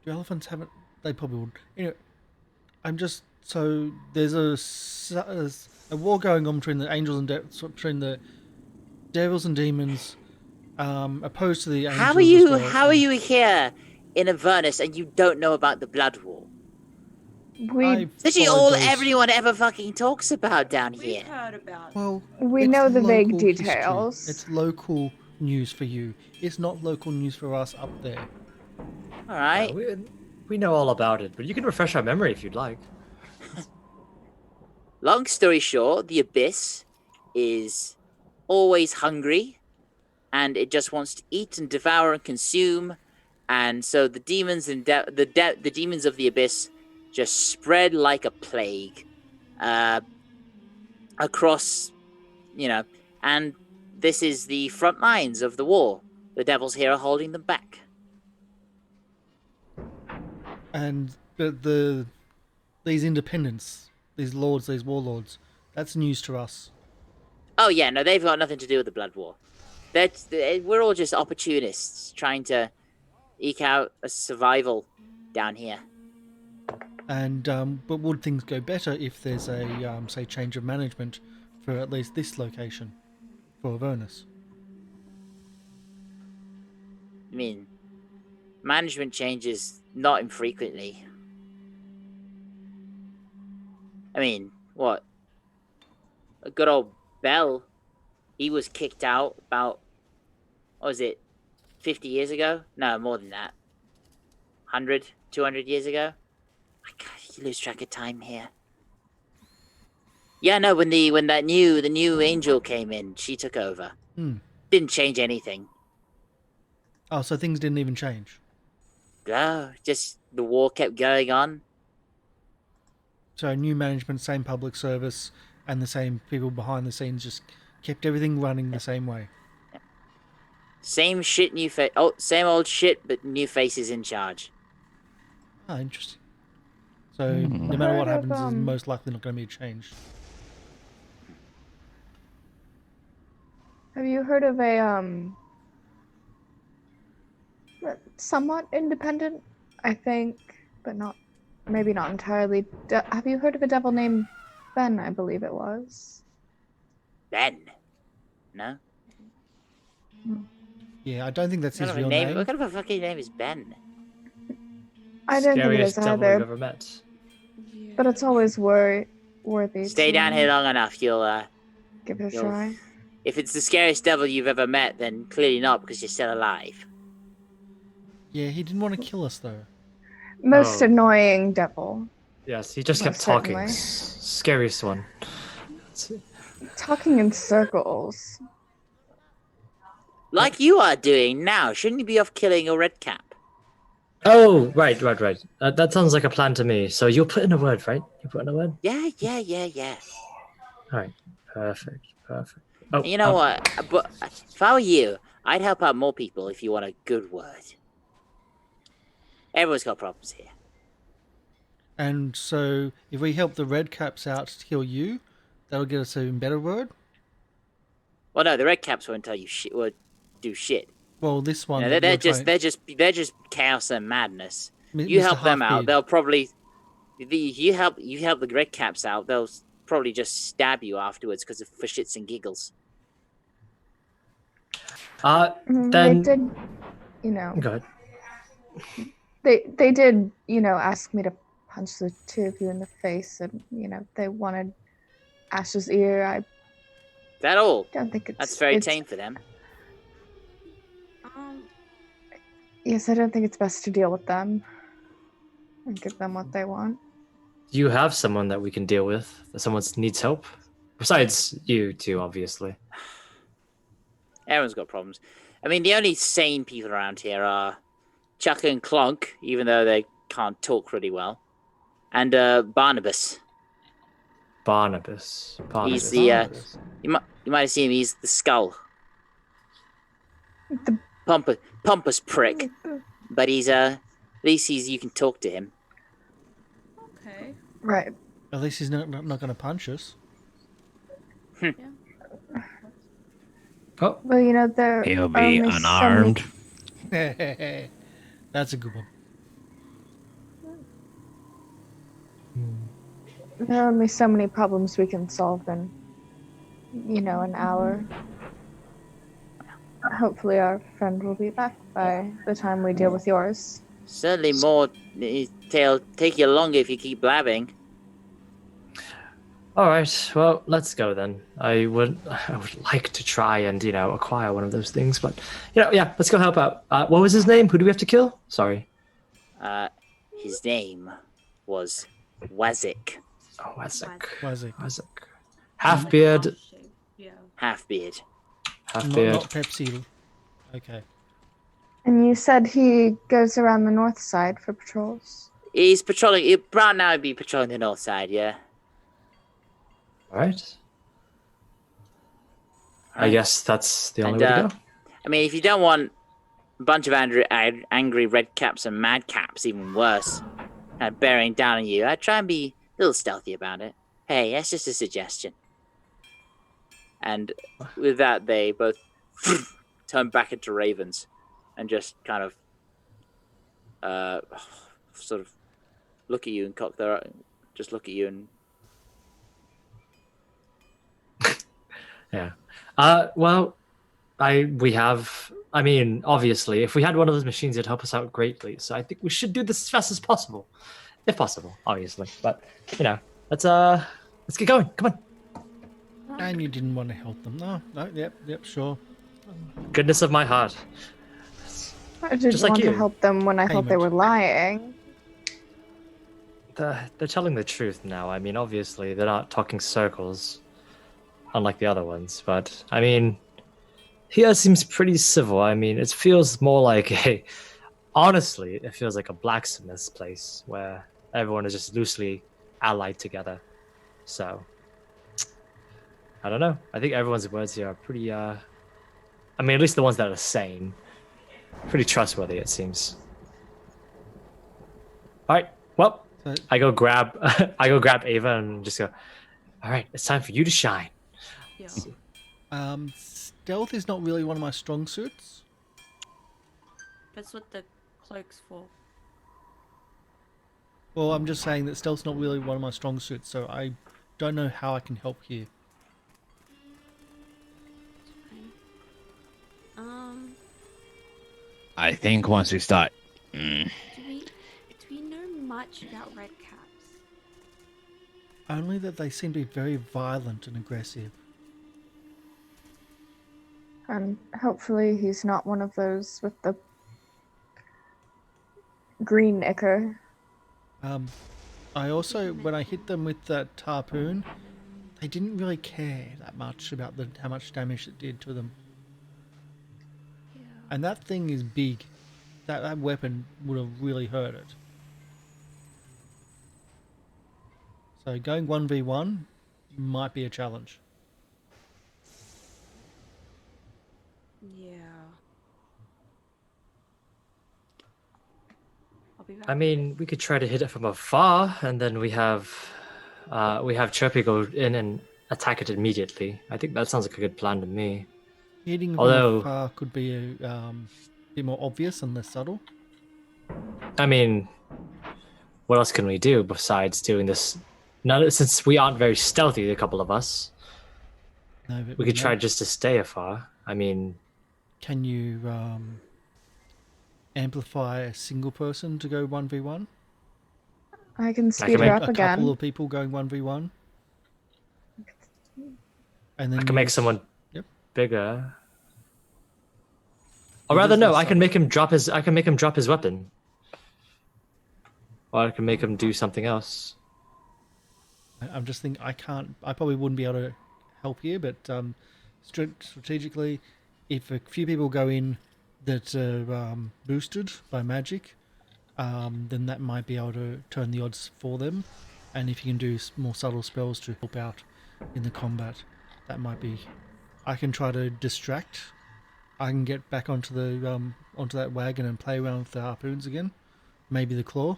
elephants have it? They probably would. Anyway, I'm just so there's a war going on between the angels and between the devils and demons, opposed to the angels. How are you? As well. How are you here in Avernus and you don't know about the Blood War? We Literally followed all those- everyone ever fucking talks about down We've here. heard about. Well, we it's know the vague local history. details. It's local news for you. It's not local news for us up there. All right. We know all about it, but you can refresh our memory if you'd like. Long story short, the Abyss is always hungry, and it just wants to eat and devour and consume, and so the demons and the demons of the Abyss just spread like a plague across, and this is the front lines of the war. The devils here are holding them back. And these independents, these lords, these warlords, that's news to us. Oh yeah, no, they've got nothing to do with the Blood War. We're all just opportunists trying to eke out a survival down here. And but would things go better if there's a say change of management for at least this location for Avernus? I mean, management changes not infrequently. I mean, what? A good old Bell, he was kicked out about, what was it, 50 years ago? No, more than that. 100, 200 years ago? My God, you lose track of time here. Yeah, no, when the new angel came in, she took over. Didn't change anything. Oh, so things didn't even change. No, just the war kept going on. So new management, same public service, and the same people behind the scenes just kept everything running the same way. Same shit, new face. Oh, same old shit, but new faces in charge. Ah, interesting. So no matter what Heard of, happens, there's most likely not going to be a change. Have you heard of a somewhat independent, I think, but maybe not entirely. Have you heard of a devil named Ben? I believe it was. Ben? No? Yeah, I don't think that's his What kind of real a name? name. What kind of a fucking name is Ben? I don't think it Scariest is devil you've either, ever met. but it's always worthy. Stay to down here long enough, you'll Give it a you'll- try. if it's the scariest devil you've ever met, then clearly not, because you're still alive. Yeah, he didn't want to kill us though. Most Oh. annoying devil. Yes, he just kept Most talking. certainly. Scariest one. Talking in circles. Like you are doing now. Shouldn't you be off killing a red cap? Oh, right. That sounds like a plan to me. So you'll put in a word, right? You put in a word? Yeah. All right. Perfect. Oh, You know what? But if I were you, I'd help out more people if you want a good word. Everyone's got problems here. And so, if we help the red caps out to kill you, that'll get us an even better word. Well, no, the red caps won't tell you shit. Won't do shit. Well, this one, You know, that they're you're just trying- they're just chaos and madness. Mi- You Mr. help them out, Halfbeard. they'll probably. You help the red caps out, they'll probably just stab you afterwards because for shits and giggles. Then They did, you know, go ahead. they did, you know, ask me to punch the two of you in the face, and you know, they wanted Ash's ear. I Is that all? don't think it's. That's very it's, tame for them. Yes, I don't think it's best to deal with them and give them what they want. Do you have someone that we can deal with? That someone needs help? Besides you two, obviously. Everyone's got problems. I mean, the only sane people around here are Chuck and Clonk, even though they can't talk really well, and Barnabas. Barnabas. He's the you might have seen him. He's the skull. The Pompous prick, but he's at least you can talk to him. Okay. Right. At least he's not going to punch us. Oh, Well, you know, there He'll are be only unarmed. That's a good one. There are only so many problems we can solve in, you know, an hour. Hopefully our friend will be back by the time we deal with yours. Certainly more. It'll take you longer if you keep blabbing. all right. Well, let's go then. I would like to try and acquire one of those things, but yeah, let's go help out. What was his name? Who do we have to kill? Sorry. His name was Wazik. Oh, Wazek. Wazik. Wazek. Half-beard. Yeah. Half-beard. Half-beard. Not Pepsi. Okay. And you said he goes around the north side for patrols. He's patrolling. Right now, he'd be patrolling the north side. Yeah. All right. I guess that's the only And, way to go. I mean, if you don't want a bunch of angry red caps and mad caps, even worse, bearing down on you, I'd try and be a little stealthy about it. Hey, that's just a suggestion. And with that, they both turn back into ravens and just kind of sort of look at you and cock their just look at you and Yeah. Well, I mean, obviously, if we had one of those machines, it'd help us out greatly. So I think we should do this as fast as possible, if possible, obviously. But let's get going. Come on. And you didn't want to help them. No, yep, sure. Goodness of my heart. I didn't Just like want you. to help them when I thought they Payment. were lying. They're telling the truth now. I mean, obviously, they're not talking circles, unlike the other ones. But I mean, here seems pretty civil. I mean, it feels more like honestly, it feels like a blacksmith's place where everyone is just loosely allied together. So, I don't know. I think everyone's words here are pretty, I mean, at least the ones that are sane, pretty trustworthy, it seems. All right. Well, So, I go grab Ava and just go, all right, it's time for you to shine. Yeah. stealth is not really one of my strong suits. That's what the cloak's for. Well, I'm just saying that stealth's not really one of my strong suits, so I don't know how I can help here. I think once we start. Do we know much about red caps? Only that they seem to be very violent and aggressive. And hopefully he's not one of those with the green ichor. I also, when I hit them with that harpoon, they didn't really care that much about how much damage it did to them. Yeah. And that thing is big. That weapon would have really hurt it. So going 1v1 might be a challenge. Yeah. I'll be back. I mean, we could try to hit it from afar, and then we have Chirpy go in and attack it immediately. I think that sounds like a good plan to me. Hitting from Although- afar could be a bit more obvious and less subtle. I mean, what else can we do besides doing this? Not since we aren't very stealthy, a couple of us. No, but We could try no- just to stay afar. I mean, Can you amplify a single person to go 1v1? I can can speed make her A up couple again. of people going 1v1? And then I can make use- someone Yep. bigger. Or It rather, is no. less I can make subtle. him drop his. I can make him drop his weapon. Or I can make him do something else. I'm just thinking I probably wouldn't be able to help here, but strategically, if a few people go in that are boosted by magic, then that might be able to turn the odds for them. And if you can do more subtle spells to help out in the combat, that might be. I can try to distract. I can get back onto that wagon and play around with the harpoons again. Maybe the claw.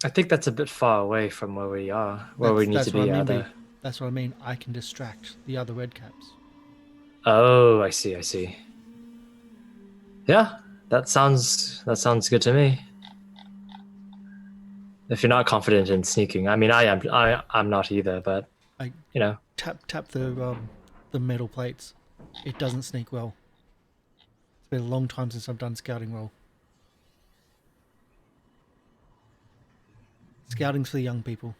I think that's a bit far away from where we are, where we need to be. That's what I mean. I can distract the other red caps. Oh, I see. I see. Yeah, that sounds good to me. If you're not confident in sneaking, I mean, I'm not either. But I you know, tap the metal plates. It doesn't sneak well. It's been a long time since I've done scouting roll. Scouting's for the young people.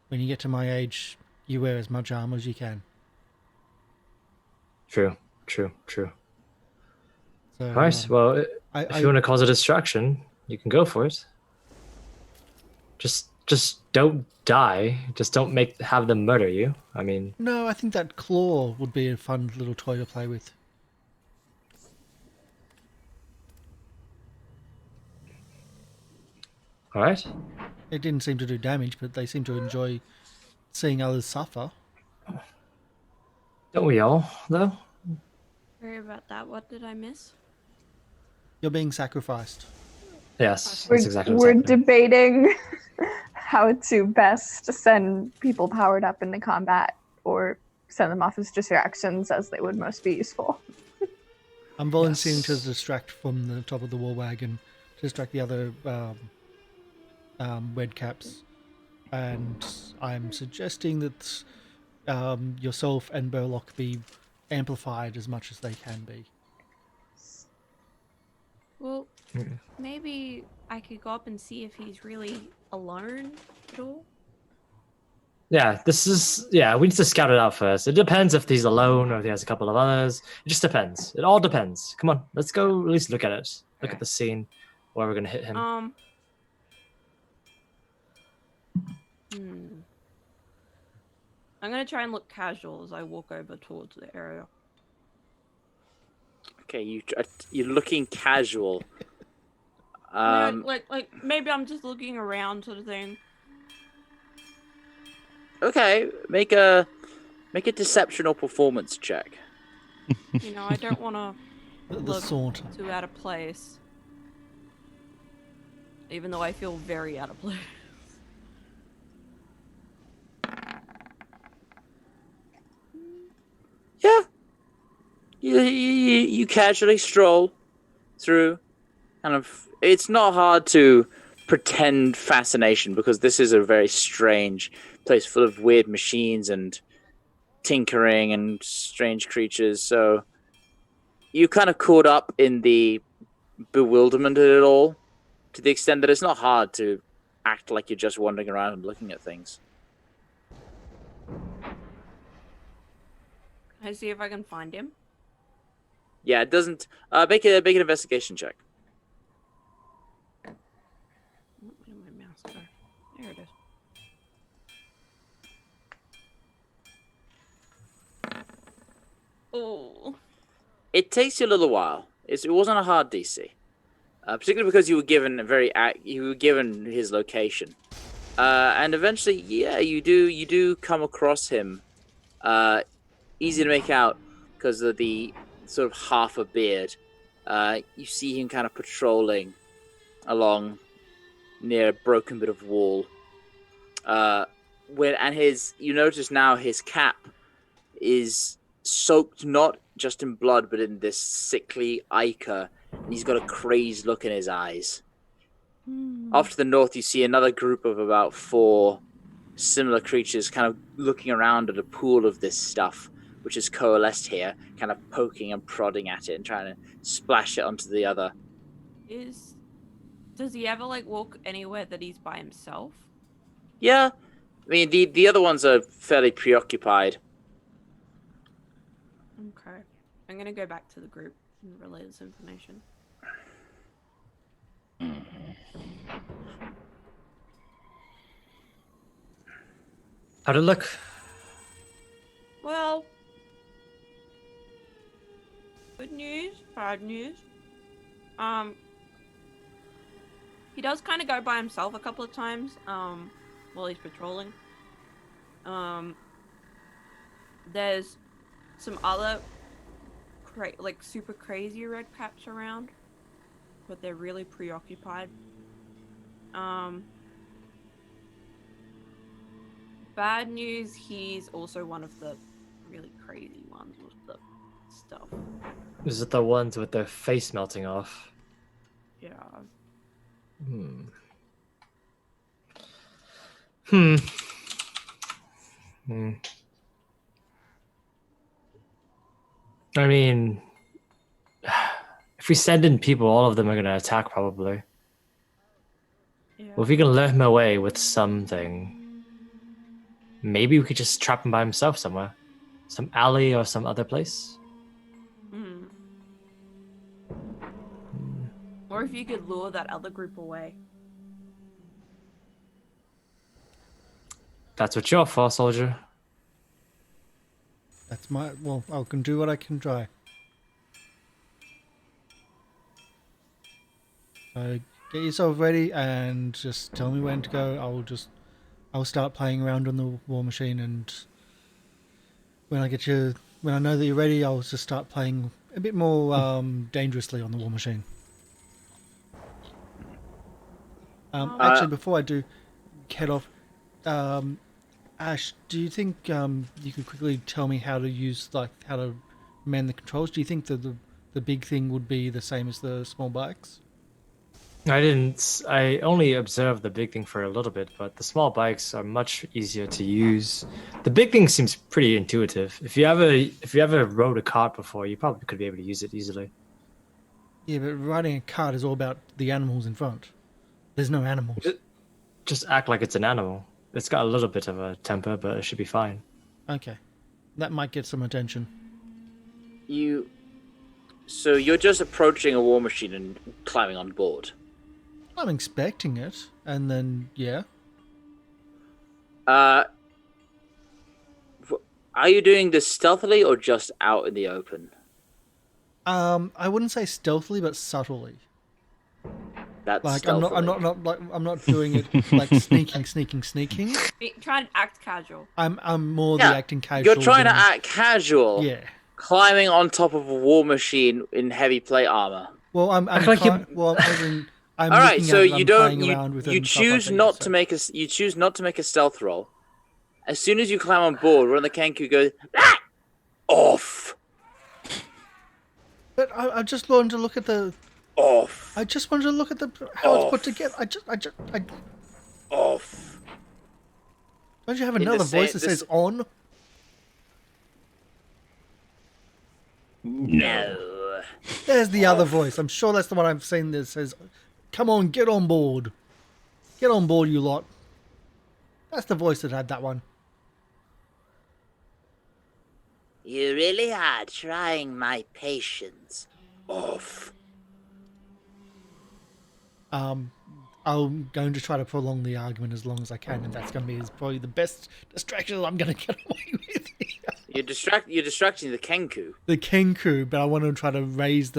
When you get to my age, you wear as much armor as you can. true. So, All right. Well, if you want to cause a distraction, you can go for it. Just don't die. Just don't have them murder you. I mean, No, I think that claw would be a fun little toy to play with. all right. It didn't seem to do damage, but they seem to enjoy seeing others suffer. Don't we all, though? Sorry about that. What did I miss? You're being sacrificed. Yes, We're, that's exactly what's we're happening. debating how to best send people powered up into combat or send them off as distractions as they would most be useful. I'm volunteering to Yes. distract from the top of the war wagon, to distract the other red caps, and I'm suggesting that yourself and Burlock be amplified as much as they can be. Well, Mm. maybe I could go up and see if he's really alone at all. Yeah, we need to scout it out first. It depends if he's alone or if he has a couple of others. It just depends. It all depends. Come on, let's go at least look at it. Look at the scene where we're gonna hit him. I'm gonna try and look casual as I walk over towards the area. Okay, you're looking casual. Like maybe I'm just looking around, sort of thing. Okay, make a deception or performance check. You know, I don't want to The look saunter. too out of place. Even though I feel very out of place. Yeah. You casually stroll through. Kind of, it's not hard to pretend fascination because this is a very strange place full of weird machines and tinkering and strange creatures. So you kind of caught up in the bewilderment of it all to the extent that it's not hard to act like you're just wandering around and looking at things. Can I see if I can find him? Yeah, it doesn't. Make an investigation check. Oh, where did my mouse go? There it is. Oh. It takes you a little while. It wasn't a hard DC, particularly because you were given his location, and eventually, yeah, you do come across him. Easy to make out because of the sort of half a beard, You see him kind of patrolling along near a broken bit of wall. You notice now his cap is soaked not just in blood, but in this sickly ichor, and he's got a crazed look in his eyes. Off to the north, you see another group of about 4 similar creatures kind of looking around at a pool of this stuff, which is coalesced here, kind of poking and prodding at it and trying to splash it onto the other. Does he ever like walk anywhere that he's by himself? Yeah. I mean, the other ones are fairly preoccupied. Okay. I'm gonna go back to the group and relay this information. How'd it look? Well, good news, bad news. He does kind of go by himself a couple of times, while he's patrolling. There's some other super crazy red caps around, but they're really preoccupied. Bad news, he's also one of the really crazy ones with the stuff. Is it the ones with their face melting off? Yeah. I mean, if we send in people, all of them are going to attack probably. Yeah. Well, if we can lure him away with something, maybe we could just trap him by himself somewhere. Some alley or some other place. Or if you could lure that other group away. That's what you're for, soldier. That's my... Well, I can do what I can try. So get yourself ready and just tell me when to go. I'll start playing around on the war machine, and when I know that you're ready, I'll just start playing a bit more dangerously on the war machine. Actually, before I do head off, Ash, do you think you could quickly tell me how to man the controls? Do you think that the big thing would be the same as the small bikes? I only observed the big thing for a little bit, but the small bikes are much easier to use. The big thing seems pretty intuitive. If you ever rode a cart before, you probably could be able to use it easily. Yeah, but riding a cart is all about the animals in front. There's no animals. Just act like it's an animal. It's got a little bit of a temper, but it should be fine. Okay. That might get some attention. So you're just approaching a war machine and climbing on board? I'm expecting it, and then, yeah. Are you doing this stealthily or just out in the open? I wouldn't say stealthily, but subtly. That's like stealthily. I'm not doing it like sneaking. Try and act casual. I'm more the acting casual. You're trying to act casual. Yeah. Climbing on top of a war machine in heavy plate armor. Well, I'm all right. So you choose not to make a stealth roll. As soon as you climb on board, one of the Kenku goes off. But I just wanted to look at the off. I just wanted to look at how it's put together. I off. Don't you have another voice that says on? No. There's the other voice. I'm sure that's the one I've seen that says, "Come on, get on board. Get on board, you lot." That's the voice that had that one. You really are trying my patience. Off. I'm going to try to prolong the argument as long as I can, and that's going to be probably the best distraction I'm going to get away with. You're distracting the Kenku. The Kenku, but I want to try to raise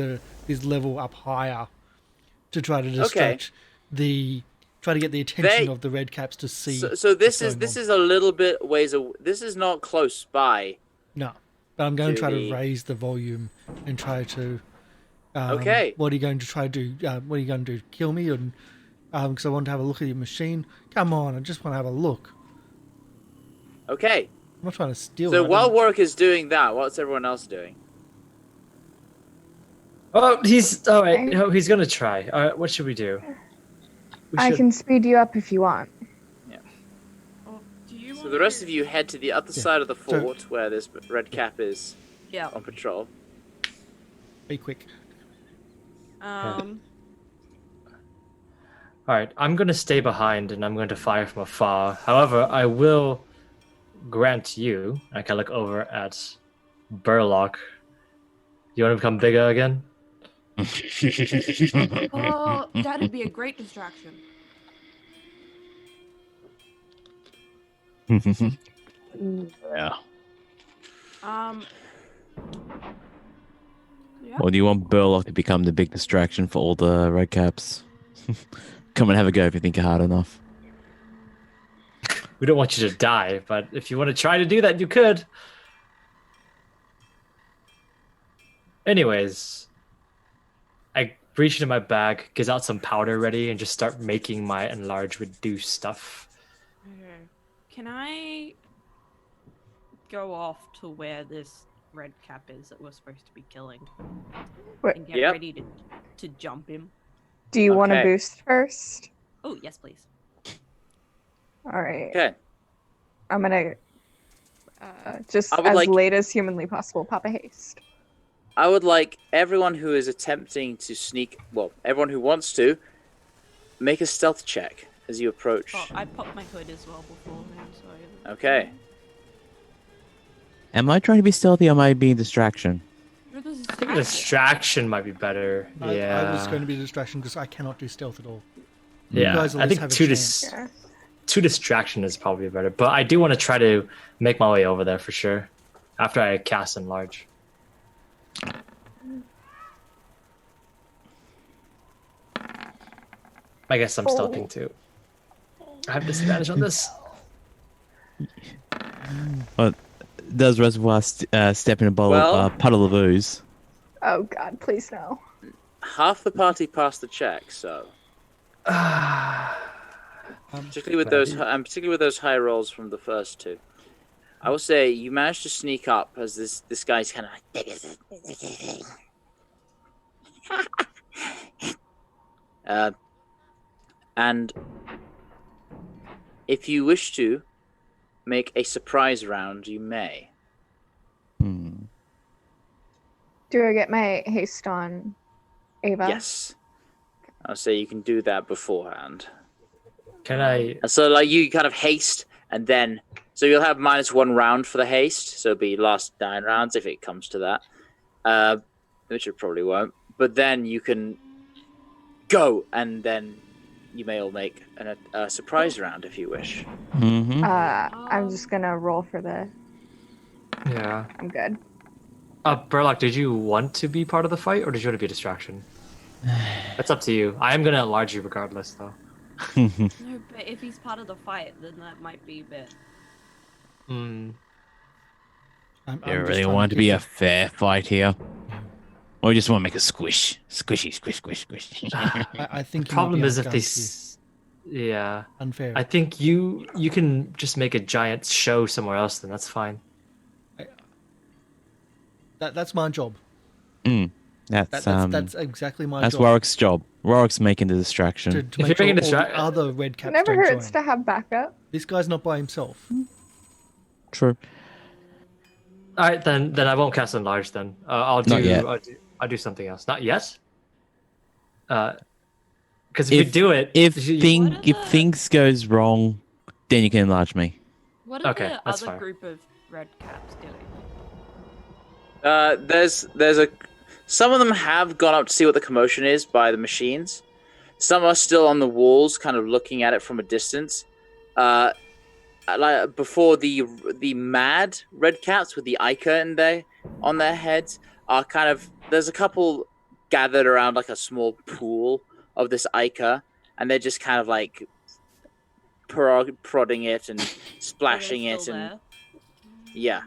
his level up higher to try to distract try to get the attention of the red caps to see. So this is a little bit ways away. This is not close by. No, but I'm going to try to raise the volume and try to Okay. What are you going to try to do? What are you going to do? Kill me? And because I want to have a look at your machine. Come on, I just want to have a look. Okay. I'm not trying to steal. So I while don't- Warwick is doing that, what's everyone else doing? Oh, he's all right. Oh, he's gonna try. All right, what should we do? I can speed you up if you want. Oh, do you So want the rest of you head to the other Yeah. side of the So- fort where this red cap is Yeah. on patrol. Be quick. All right, I'm gonna stay behind and I'm going to fire from afar. However, I will grant you. I can look over at Burlock. You want to become bigger again? Oh, that'd be a great distraction. Yeah. Yeah. Or do you want Burlock to become the big distraction for all the red caps? Come and have a go if you think you're hard enough. We don't want you to die, but if you want to try to do that, you could. Anyways, I reach into my bag, get out some powder ready, and just start making my enlarge reduce stuff. Okay. Can I go off to where this red cap is that we're supposed to be killing Wait. and get Yep. ready to jump him? Do you want to Okay. boost first? Oh, yes, please. All right. Okay. I'm gonna just I would as like- late as humanly possible pop a haste. I would like everyone who is attempting to sneak, well, everyone who wants to, make a stealth check as you approach. Oh, I popped my hood as well beforehand, so Okay. Am I trying to be stealthy or am I being distraction? You're the I think distraction. distraction might be better. Yeah. I was going to be a distraction because I cannot do stealth at all. Yeah, guys at I least think have a two chance. Yeah. two distraction is probably better, but I do want to try to make my way over there for sure after I cast enlarge. I guess I'm stealthing too. I have disadvantage on this. Does Reservoir step in a bowl Well- of puddle of ooze? Oh God, please no. Half the party passed the check, so particularly with those high rolls from the first two. I will say you managed to sneak up as this guy's kind of like and if you wish to make a surprise round, you may. Hmm. Do I get my haste on Ava? Yes. I'll say you can do that beforehand. Can I? And so like you kind of haste and then so you'll have -1 round for the haste, so it'll be last 9 rounds if it comes to that. Which it probably won't. But then you can go and then you may all make a surprise round if you wish. Mm-hmm. I'm just gonna roll for the. Yeah. I'm good. Burlock, did you want to be part of the fight, or did you want to be a distraction? That's up to you. I am gonna enlarge you regardless, though. No, but if he's part of the fight, then that might be a bit. Hmm. I'm You just really trying want it to be get a fair fight here? Or you just want to make a squish? Squishy, squish, squish, squish. I think The you might problem be is if they. outgunned Yeah. here. Unfair. I think you can just make a giant show somewhere else. Then that's fine. That's my job. That's That's exactly my that's job. Warwick's job. Warwick's making the distraction. To If make you're sure making a all the distra- other red caps It never don't hurts join. to have backup. This guy's not by himself. True. All right, then I won't cast enlarge. Then I'll do. Not yet. I'll do something else. Not yet. Because if we do it, If you- What are the- things goes wrong, then you can enlarge me. What are Okay, the that's other fine. group of red caps doing? Some of them have gone up to see what the commotion is by the machines. Some are still on the walls, kind of looking at it from a distance. Like before the mad red caps with the Ica on their heads are kind of. There's a couple gathered around like a small pool of this Ica, and they're just kind of like prodding it and splashing Are they it still and there? yeah.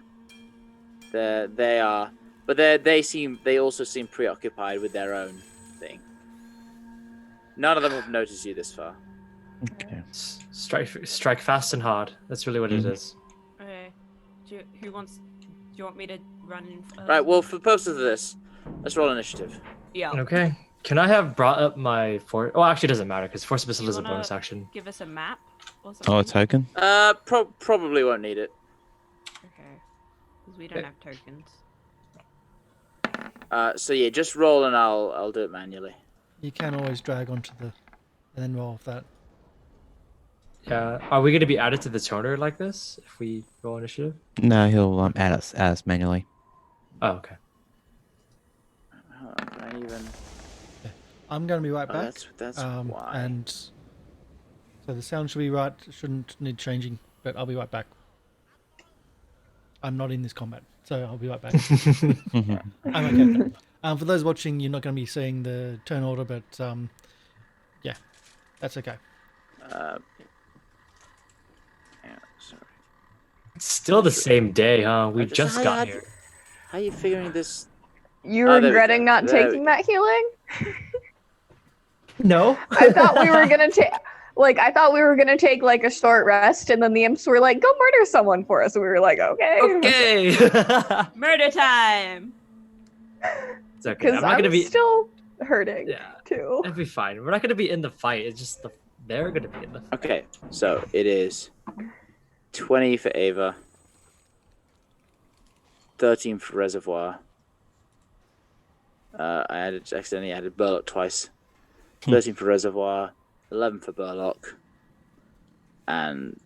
They are. But they also seem preoccupied with their own thing. None of them have noticed you this far. Okay. Strike fast and hard. That's really what it is. Okay. Do you want me to run in first? Right. Well, for the purposes of this, let's roll initiative. Yeah. Okay. Can I have brought up my force? Oh, actually, it doesn't matter because force missile You is a wanna bonus action. Give us a map or something? Oh, a token? Probably won't need it. Okay. Because we don't have tokens. So yeah, just roll and I'll do it manually. You can always drag onto the, and then roll off that. Yeah. Are we going to be added to the toner like this if we roll initiative? No, he'll add us manually. Oh, okay. Can I even? I'm going to be right Oh, back. that's why. And so the sound should be right. Shouldn't need changing, but I'll be right back. I'm not in this combat, so I'll be right back. I'm okay with that. For those watching, you're not going to be seeing the turn order, but yeah, that's okay. Yeah, sorry. It's still the same day, huh? We just how- got how- here. How are you figuring this? You Oh, there we regretting go. not There we taking go. that healing? No. I thought we were gonna take. Like, I thought we were gonna take like a short rest, and then the imps were like, "Go murder someone for us." And we were like, "Okay." Okay. It's Murder time! okay. Because I'm not I'm gonna be. still hurting Yeah. too. It'll be fine. We're not gonna be in the fight. It's just they're gonna be in the fight. Okay, so it is 20 for Ava, 13 for Reservoir. I accidentally added Burlock twice. 13 for Reservoir, 11 for Burlock, and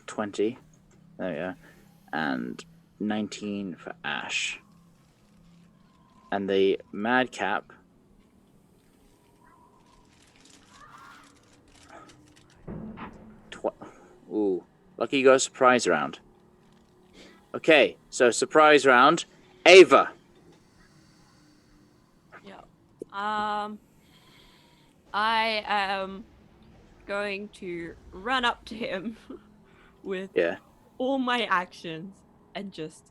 20. There we go. And 19 for Ash. And the Madcap. Ooh, lucky you got a surprise round. Okay, so surprise round. Ava. Yeah. I am going to run up to him with Yeah. all my actions and just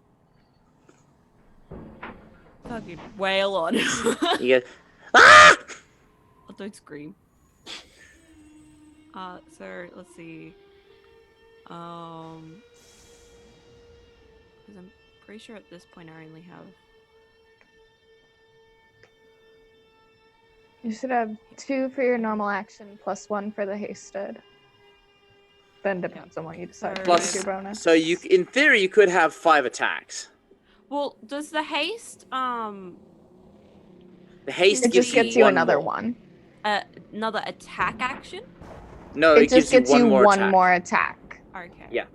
fucking wail on him. You get. Ah! Oh, don't scream. So let's see. Because I'm pretty sure at this point I only have. You should have 2 for your normal action plus 1 for the hasted. Then depends on what you decide to Plus, do your bonus. so you, in theory, you could have 5 attacks. Well, does the haste The haste It gives just gets you one another more. one. another attack action? No, It gives just gets you more one attack. more attack. Okay. Yeah.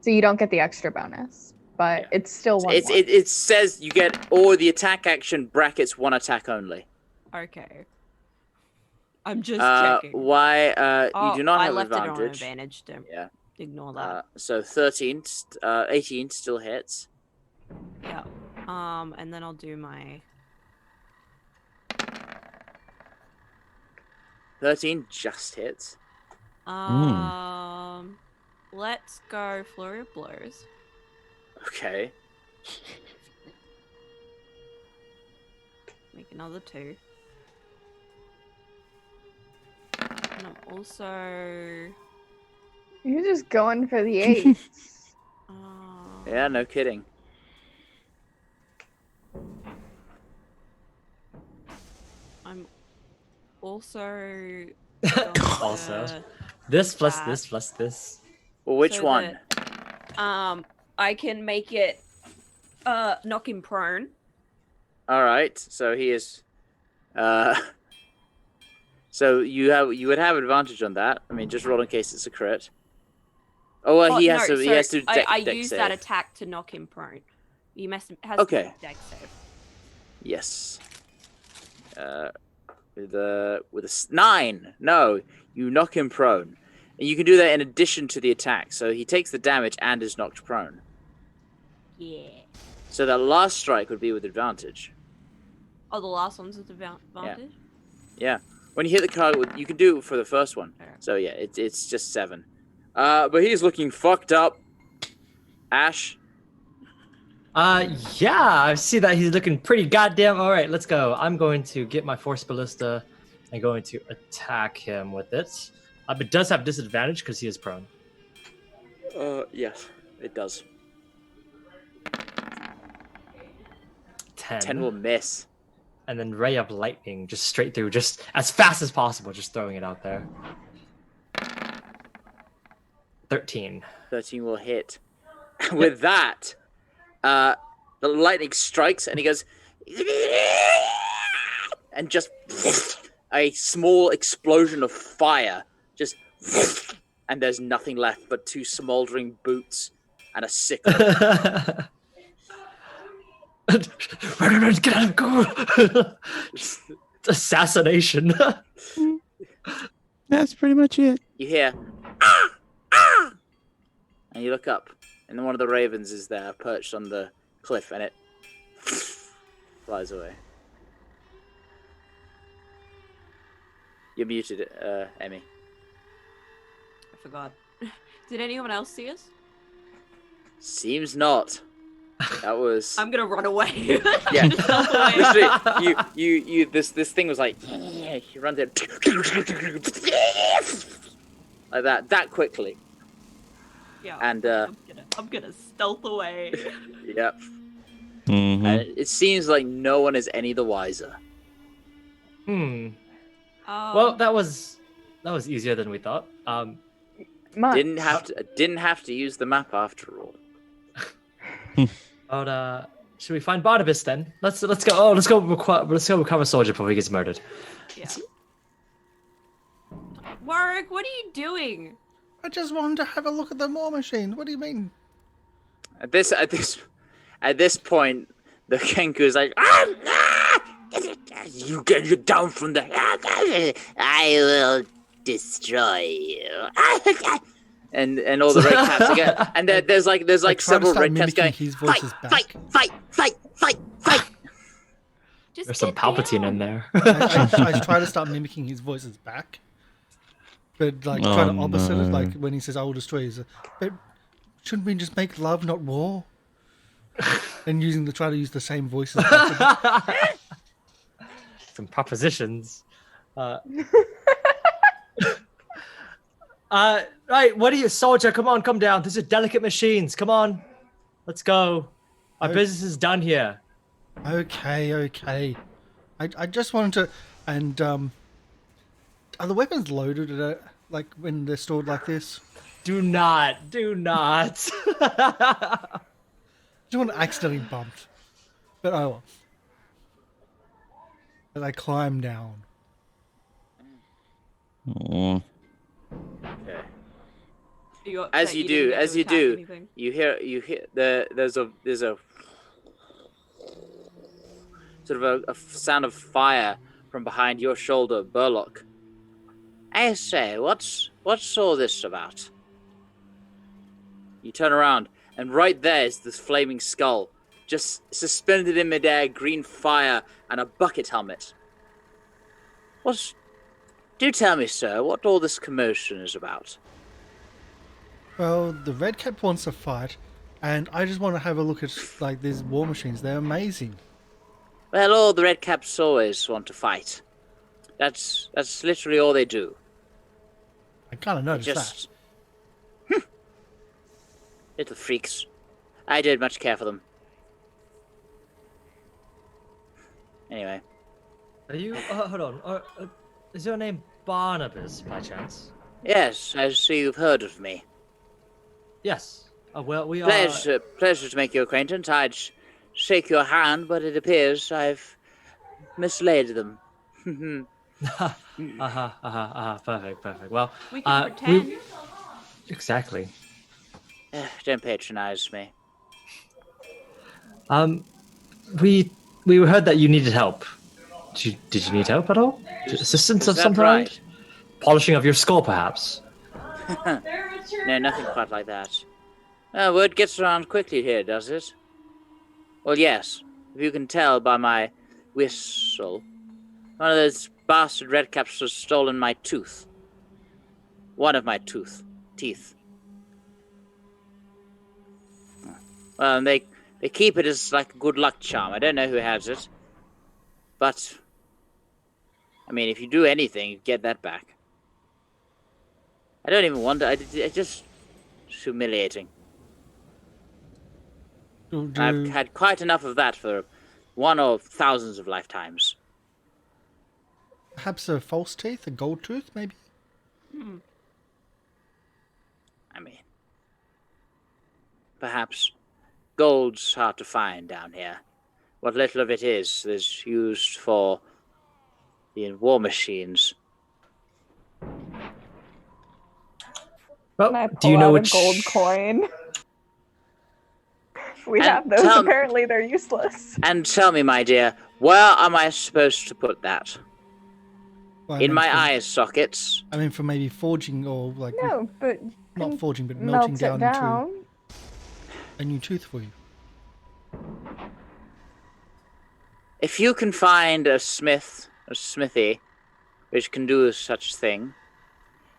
So you don't get the extra bonus, but Yeah. it's still one more. It says you get or the attack action brackets 1 attack only. Okay. I'm just checking. Why? Oh, You do not I have left advantage. it on advantage. Don't Yeah. ignore that. So 13, 18 still hits. Yeah. And then I'll do my 13 just hits. Let's go flurry of blows. Okay. Make another 2. And I'm also You're just going for the 8. Yeah, no kidding. I'm also Also, this plus that. this plus this. Well, which So one? I can make it knock him prone. All right. So he is. So you would have advantage on that. I mean, just roll in case it's a crit. Oh well, he has to. He has to. I Dex use save. that attack to knock him prone. He has Okay. to make a dex save. Yes. With a 9. No, you knock him prone, and you can do that in addition to the attack. So he takes the damage and is knocked prone. Yeah. So that last strike would be with advantage. Oh, the last one's with advantage. Yeah. When you hit the card, you can do it for the first one. Okay. So yeah, it's just 7. But he's looking fucked up. Ash. Yeah, I see that he's looking pretty goddamn all right. Let's go. I'm going to get my force ballista and going to attack him with it. It does have disadvantage because he is prone. Yes, it does. 10. 10 will miss. And then ray of lightning just straight through, just as fast as possible, just throwing it out there. 13. 13 will hit. With that, the lightning strikes and he goes, and just a small explosion of fire, just, and there's nothing left but 2 smoldering boots and a sickle. Get out, go! Assassination. That's pretty much it. You hear, "Ah! Ah!" and you look up, and then one of the ravens is there, perched on the cliff, and it flies away. You're muted, Emmy. I forgot. Did anyone else see us? Seems not. That was. I'm gonna run away. Yeah. Stealth away. Literally, you. This thing was like. He runs in. Like that quickly. Yeah. And I'm gonna stealth away. yep. Mm-hmm. It seems like no one is any the wiser. Well, that was easier than we thought. Monk. Didn't have to use the map after all. But should we find Barnabas then? Let's go. Oh, let's go recover Soldier before he gets murdered. Yeah. Warwick, what are you doing? I just wanted to have a look at the war machine. What do you mean? At this point, the Kenku is like, you get down from the. I will destroy you. And all the red caps again, and there's like several red caps going. His Fight, voice is back. fight. Just There's some get Palpatine down. in there. I try to start mimicking his voices back, but like try to opposite it. no. Like when he says, "I will destroy you," but shouldn't we just make love, not war? And try to use the same voices. Back. Some propositions. Right, what are you, Soldier? Come down. These are delicate machines. Come on, let's go. Our business is done here. Okay. I just wanted to. And are the weapons loaded at like when they're stored like this? Do not. I just want to accidentally bumped, but oh well. As I climb down. Oh. Okay. Are you As upset you didn't do, get to as you attack do, anything? you hear there's a sort of a sound of fire from behind your shoulder, Burlock. I say, what's all this about? You turn around, and right there is this flaming skull, just suspended in midair, green fire, and a bucket helmet. Do tell me, sir, what all this commotion is about. Well, the red cap wants to fight, and I just want to have a look at like these war machines. They're amazing. Well, all the red caps always want to fight. That's literally all they do. I kind of noticed Just little freaks. I don't much care for them. Anyway, Are you? Hold on. Is your name Barnabas by chance? yes, I see you've heard of me. Yes. Well, we are. Pleasure to make your acquaintance. I'd shake your hand, but it appears I've mislaid them. Perfect. Well, We can pretend. exactly. Don't patronize me. We heard that you needed help. Did you need help at all? Assistance of Is that some kind? right? Polishing of your skull, perhaps. No, nothing quite like that. Word gets around quickly here, does it? Well, yes. If you can tell by my whistle, one of those bastard redcaps has stolen my tooth. One of my teeth. Well, and They keep it as like a good luck charm. I don't know who has it. But, I mean, if you do anything, you get that back. I don't even wonder. It's just humiliating. I've had quite enough of that for one or thousands of lifetimes. Perhaps a false teeth, a gold tooth, maybe? I mean, perhaps gold's hard to find down here. What little of it is used for the war machines. Can I Well, pull do you know out which a gold coin? We And have those. Apparently, they're useless. And tell me, my dear, where am I supposed to put that? Well, I In mean, my for- eye sockets? I mean, for maybe forging or like No, but not forging, but melting melts it down, into down. a new tooth for you. If you can find a smithy, which can do such thing,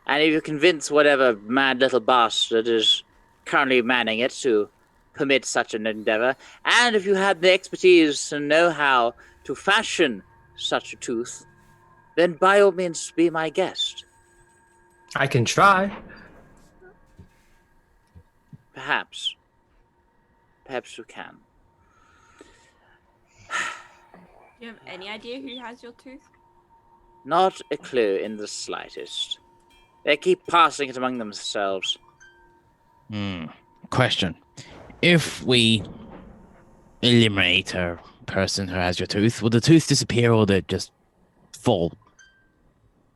and if you convince whatever mad little bastard is currently manning it to permit such an endeavor, and if you have the expertise and know-how to fashion such a tooth, then by all means be my guest. I can try. Perhaps. Perhaps you can. Do you have any idea who has your tooth? Not a clue in the slightest. They keep passing it among themselves. Question. If we eliminate a person who has your tooth, will the tooth disappear or will it just fall?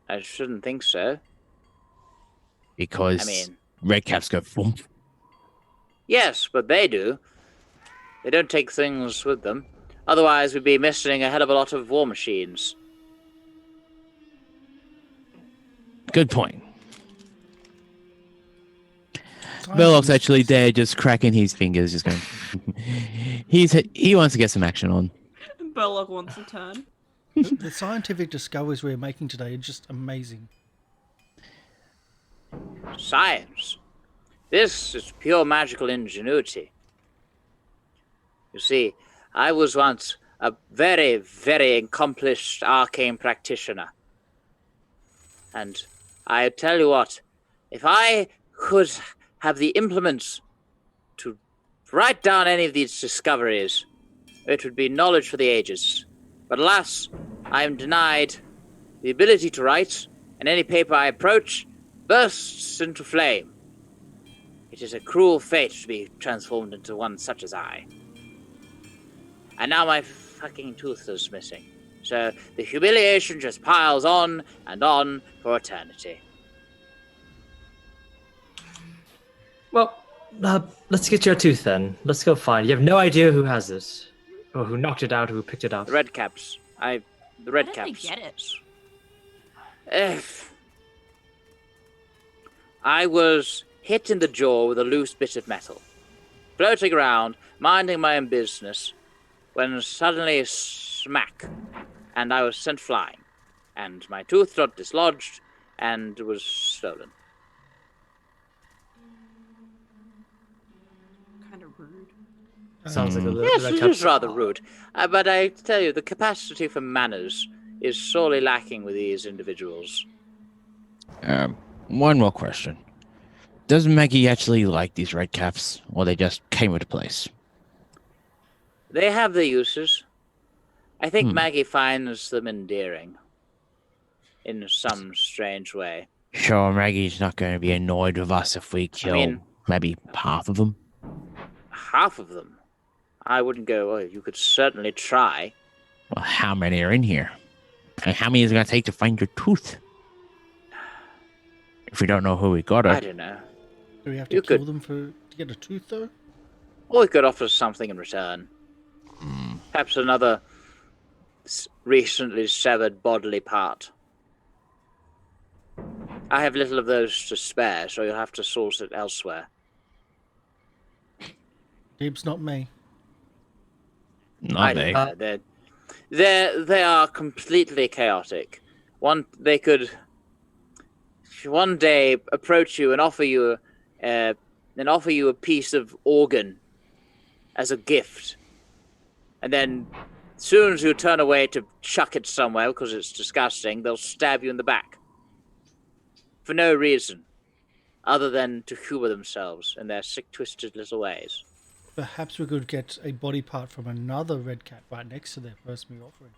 I shouldn't think so. Because I mean, red caps go thump. yes, but they do. They don't take things with them. Otherwise, we'd be missing a hell of a lot of war machines. Good point. Bellock's actually there, just cracking his fingers, just going. He wants to get some action on. Burlock wants a turn. The scientific discoveries we're making today are just amazing. Science. This is pure magical ingenuity. You see, I was once a very, very accomplished arcane practitioner. And I tell you what, if I could have the implements to write down any of these discoveries, it would be knowledge for the ages. But alas, I am denied the ability to write, and any paper I approach bursts into flame. It is a cruel fate to be transformed into one such as I. And now my fucking tooth is missing. So the humiliation just piles on and on for eternity. Well, let's get your tooth then. Let's go find. You have no idea who has this, or who knocked it out, or who picked it up. The red caps. The red How did caps. they get it? I was hit in the jaw with a loose bit of metal, floating around, minding my own business, when suddenly smack, and I was sent flying, and my tooth got dislodged and was stolen. Kind of rude. Sounds like a little. Yes, red it cap- is rather rude, but I tell you, the capacity for manners is sorely lacking with these individuals. One more question. Does Maggie actually like these red caps, or they just came into place? They have their uses. I think Maggie finds them endearing. In some strange way. Sure, Maggie's not going to be annoyed with us if we kill maybe half of them. Half of them? I wouldn't go, oh, you could certainly try. Well, how many are in here? And how many is it going to take to find your tooth? If we don't know who we got I it. don't know. Do we have to You kill could- them to get a tooth, though? Or we could offer something in return. Perhaps another recently severed bodily part. I have little of those to spare, so you'll have to source it elsewhere. Dibs, not me. I Not don't me. know. They are completely chaotic. They could one day approach you and offer you a piece of organ as a gift. And then, as soon as you turn away to chuck it somewhere because it's disgusting, they'll stab you in the back. For no reason, other than to humor themselves in their sick, twisted little ways. Perhaps we could get a body part from another red cat right next to their person we're offering.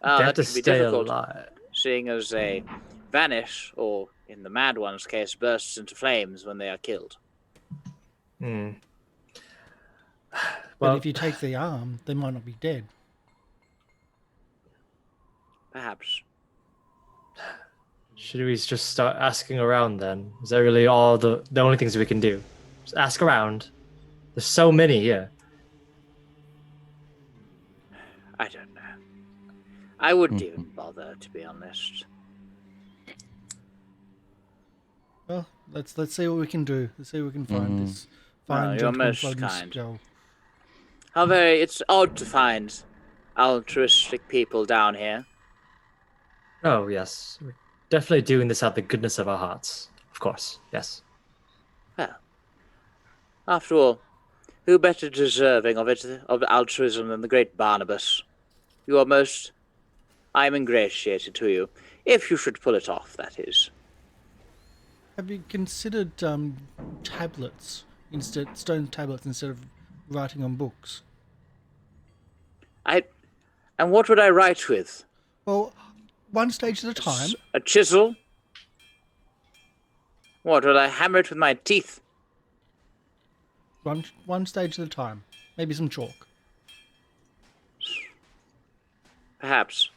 Oh, They have that to could be stay difficult, alive. seeing as they vanish, or in the Mad One's case, bursts into flames when they are killed. Hmm. But Well, if you take the arm, they might not be dead. Perhaps. should we just start asking around then? Is that really all the only things we can do? Just ask around. There's so many here. I don't know. I wouldn't even bother, to be honest. Well, let's see what we can do. Let's see what we can find this Well, fine you're gentleman most floating kind. skull. How very... It's odd to find altruistic people down here. Oh, yes. We're definitely doing this out of the goodness of our hearts. Of course, yes. Well, after all, who better deserving of it, of altruism than the great Barnabas? You are most... I am ingratiated to you, if you should pull it off, that is. Have you considered tablets instead, stone tablets instead of writing on books? And what would I write with? Well, one stage at a time. A chisel? What, would I hammer it with my teeth? One stage at a time. Maybe some chalk. Perhaps.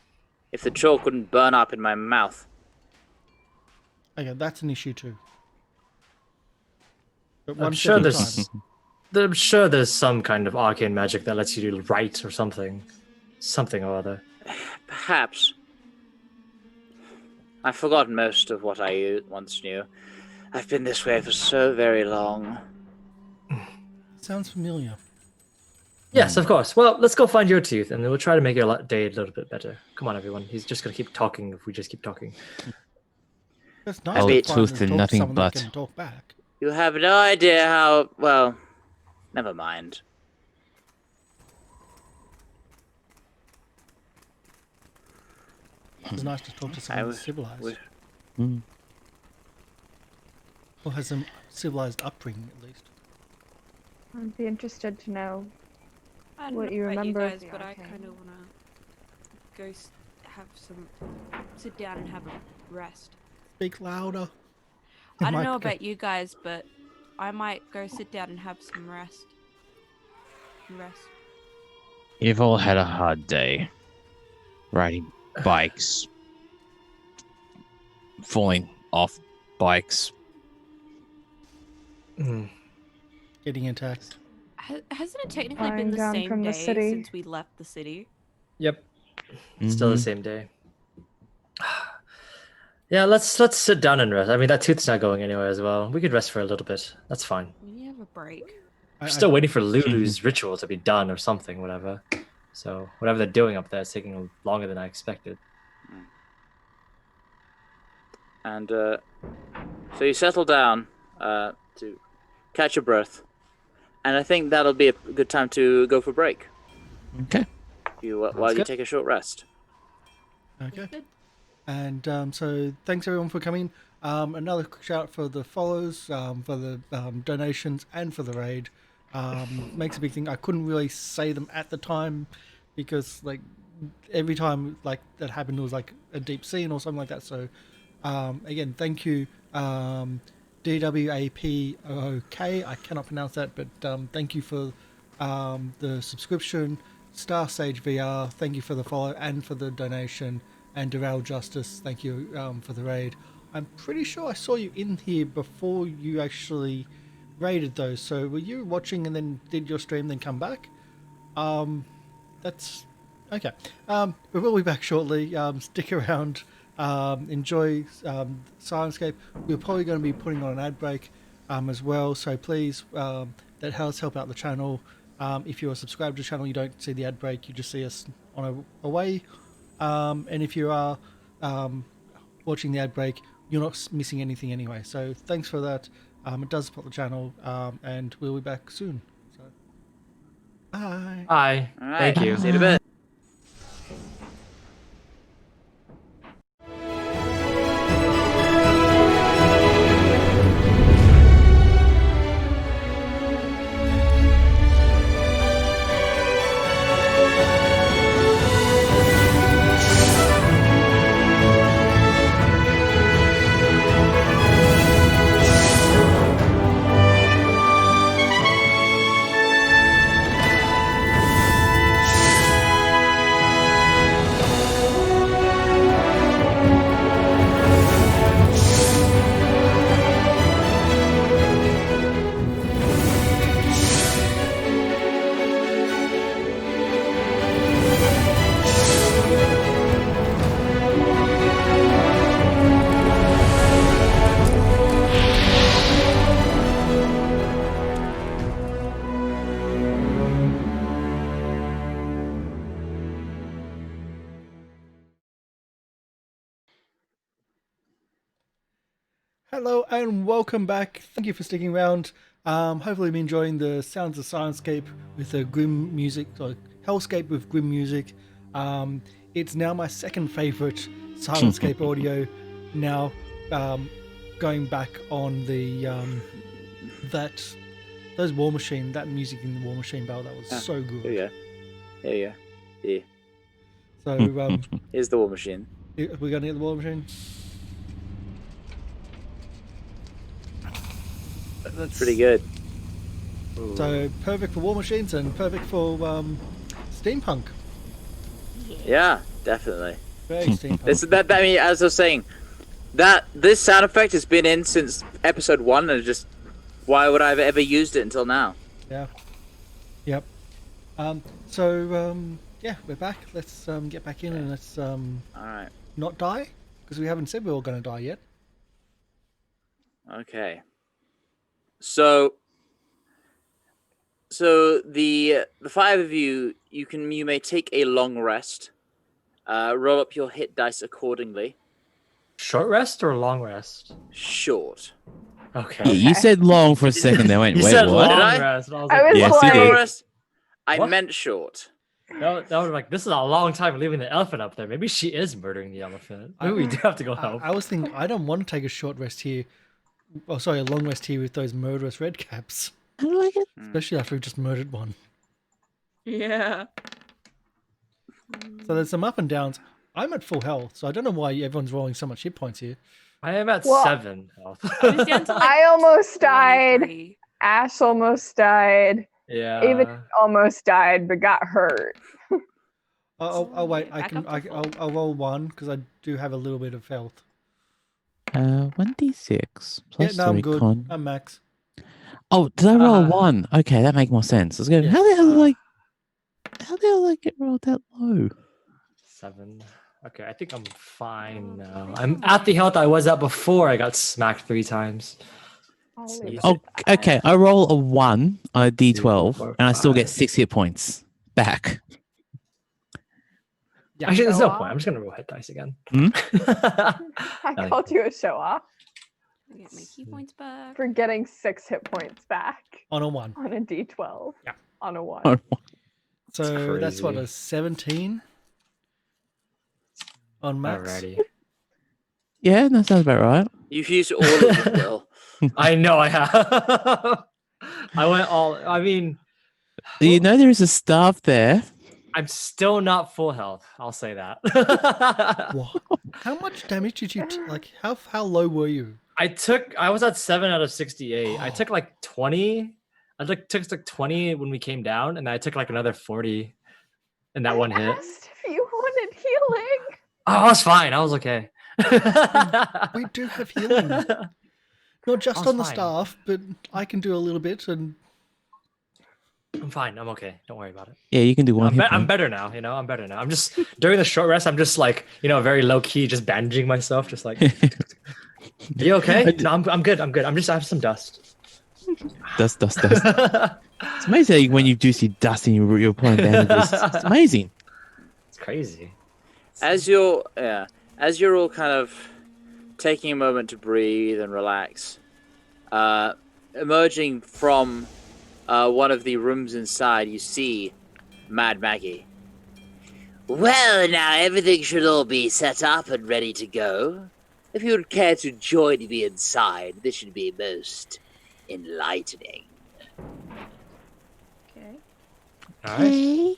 If the chalk wouldn't burn up in my mouth. Okay, that's an issue too. But I'm one sure step at a there's, time. I'm sure there's some kind of arcane magic that lets you write or something. Something or other. Perhaps. I've forgotten most of what I once knew. I've been this way for so very long. Sounds familiar. Yes, of course. Well, let's go find your tooth, and then we'll try to make your day a little bit better. Come on, everyone. He's just going to keep talking if we just keep talking. That's nice All to truth finally and talk to nothing someone that but. can talk back. You have no idea how... Well, never mind. It's nice to talk to someone that's civilized. Mm. Or has some civilized upbringing, at least. I'd be interested to know. I don't What know you about remember of guys, the but I arcane. kind of want to go sit down and have a rest. Speak louder. I don't know Mike, about you guys, but I might go sit down and have some rest. You've all had a hard day. Riding bikes. Falling off bikes. Getting attacked. Hasn't it technically Flying been the down same from the day city. since we left the city? Yep. Still the Mhm. same day. Yeah, let's sit down and rest. I mean, that tooth's not going anywhere as well. We could rest for a little bit. That's fine. We have a break. We're still waiting for Lulu's ritual to be done or something, whatever. So whatever they're doing up there is taking longer than I expected. And so you settle down to catch your breath. And I think that'll be a good time to go for a break. Okay. While you good. take a short rest. Okay. And so thanks everyone for coming. Another quick shout out for the follows, for the donations, and for the raid. Makes a big thing. I couldn't really say them at the time because like every time like that happened, it was like a deep scene or something like that. So again, thank you, DWAPOK. I cannot pronounce that, but thank you for the subscription. Star Sage VR, thank you for the follow and for the donation. And Doral Justice, thank you for the raid. I'm pretty sure I saw you in here before you actually raided those. So were you watching and then did your stream then come back? That's okay. We will be back shortly. Stick around. Enjoy Syrinscape. We're probably going to be putting on an ad break as well. So please, that helps help out the channel. If you're subscribed to the channel, you don't see the ad break. You just see us on a way. And if you are watching the ad break, you're not missing anything anyway. So thanks for that. It does support the channel, and we'll be back soon. So Bye. Bye. All right. Thank you. See you in a bit. Hello and welcome back. Thank you for sticking around. Hopefully, you've been enjoying the sounds of Syrinscape with the grim music, or Hellscape with grim music. It's now my second favorite Syrinscape audio. Now, going back on the those War Machine, that music in the War Machine battle, that was so good. Here you go. Yeah. So, Here's the War Machine. we're gonna get the War Machine. That's pretty good. So perfect for War Machines and perfect for steampunk. Yeah, definitely. Very steampunk. I mean, as I was saying, this sound effect has been in since episode 1, and just why would I have ever used it until now? Yeah. Yep. Yeah, we're back. Let's get back in and let's All right. not die, because we haven't said we're all going to die yet. Okay. So the 5 of you, you may take a long rest. Roll up your hit dice accordingly. Short rest or long rest? Short. Okay. Yeah, you said long for a second there. Wait, You wait, said what? long Did I? rest. And I was I like, was Yes, like, you did. Rest. I What? meant short. that would like, this is a long time leaving the elephant up there. Maybe she is murdering the elephant. Maybe we do have to go help. I was thinking, I don't want to take a short rest here. Oh, sorry, a long rest here with those murderous red caps. I don't like it. Especially after we just murdered one. Yeah. So there's some up and downs. I'm at full health, so I don't know why everyone's rolling so much hit points here. I am at Well, 7 health. I was down to like I almost died. 23. Ash almost died. Yeah. Even almost died, but got hurt. Oh wait, Back up to full. I'll roll 1 because I do have a little bit of health. 1d6 Yeah, plus no, I'm 3 good. con. I'm max. Oh, did I roll a 1? Okay, that makes more sense. I was going, Yeah. how the hell did I get rolled that low? 7. Okay, I think I'm fine now. I'm at the health I was at before I got smacked 3 times. I'll So leave you it said- at that. Okay, I roll a 1 on a d12, 4, and I still get 5. 6 hit points back. Yeah. Actually, there's Show no off. point. I'm just gonna roll hit dice again. Hmm? I called you a show off I get my key points back. for getting 6 hit points back On a 1. on a d12. Yeah. On a 1. Oh, So that's what, crazy. a 17 on max. Alrighty. Yeah, that sounds about right. You've used all of it, Will. I know I have. I went all. I mean, You know there is a staff there. I'm still not full health. I'll say that. What? How much damage did you like? How low were you? I was at 7 out of 68. I took like 20. Took like 20 when we came down, and I took like another 40 in that one I hit. asked if you wanted healing. Oh, I was fine. I was okay. We do have healing, not just was on the fine. staff, but I can do a little bit. And I'm fine. I'm okay. Don't worry about it. Yeah, you can do one hit I'm point. better now. I'm better now. I'm just during the short rest. I'm just like very low key, just bandaging myself. Just like, are you okay? No, I'm good. I have some dust. Dust. It's amazing when you do see dust and you're applying bandages. It's amazing. It's crazy. As you're all kind of taking a moment to breathe and relax, emerging from one of the rooms inside, you see Mad Maggie. Well, now everything should all be set up and ready to go. If you would care to join me inside, this should be most enlightening. Okay. All right.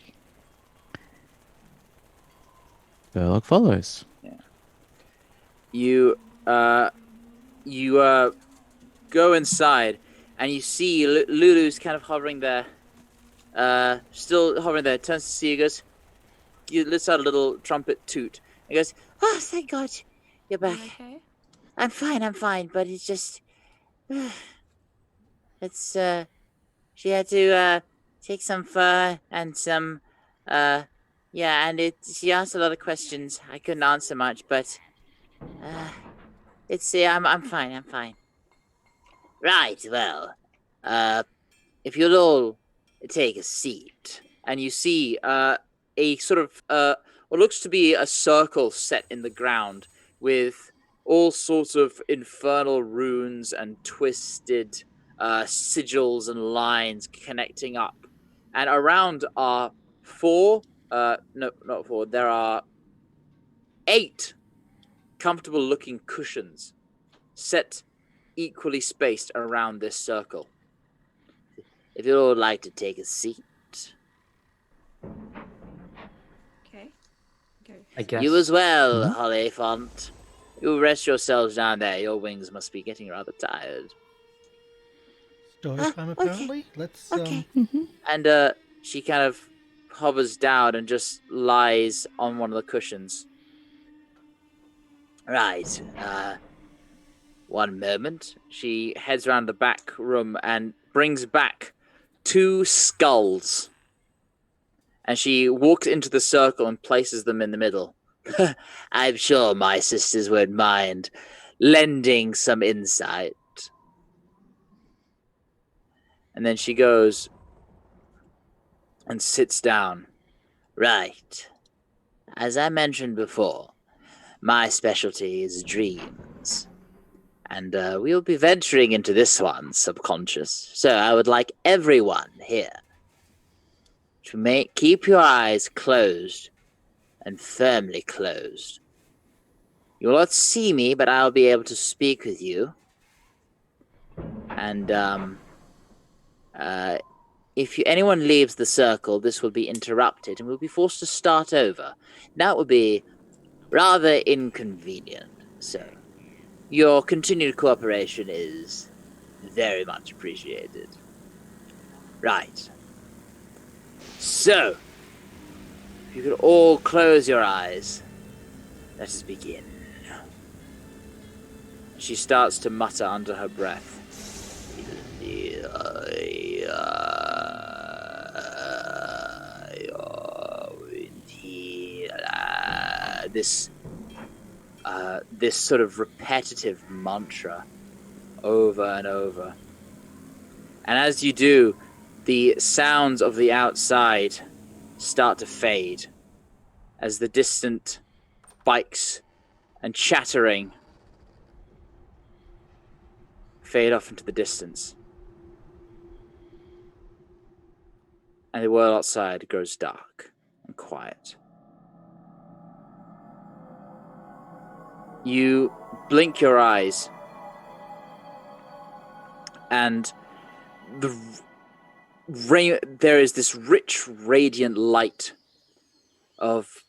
Burlock follows. You go inside, and you see Lulu's kind of hovering there, still hovering there. Turns to see you, goes. You lets out a little trumpet toot. He goes, "Oh, thank God, you're back. Okay. I'm fine, but it's just, it's she had to take some fur and some, yeah, and she asked a lot of questions. I couldn't answer much, but I'm fine. Right, well, if you'll all take a seat. And you see a sort of what looks to be a circle set in the ground with all sorts of infernal runes and twisted sigils and lines connecting up. And around are not four. There are 8 comfortable-looking cushions set equally spaced around this circle. If you'd all like to take a seat. Okay. I guess. You as well, Holly Font. You rest yourselves down there. Your wings must be getting rather tired. Story time, apparently. Let's. And she kind of hovers down and just lies on one of the cushions. Right. One moment. She heads around the back room and brings back 2 skulls. And she walks into the circle and places them in the middle. I'm sure my sisters won't mind lending some insight. And then she goes and sits down. Right. As I mentioned before, my specialty is dreams. And we'll be venturing into this one, subconscious. So I would like everyone here to keep your eyes closed and firmly closed. You will not see me, but I'll be able to speak with you. And if anyone leaves the circle, this will be interrupted and we'll be forced to start over. That would be rather inconvenient. So your continued cooperation is very much appreciated. Right. So, if you could all close your eyes, let us begin. She starts to mutter under her breath. This sort of repetitive mantra over and over. And as you do, the sounds of the outside start to fade as the distant bikes and chattering fade off into the distance. And the world outside grows dark and quiet. You blink your eyes, and there is this rich, radiant light of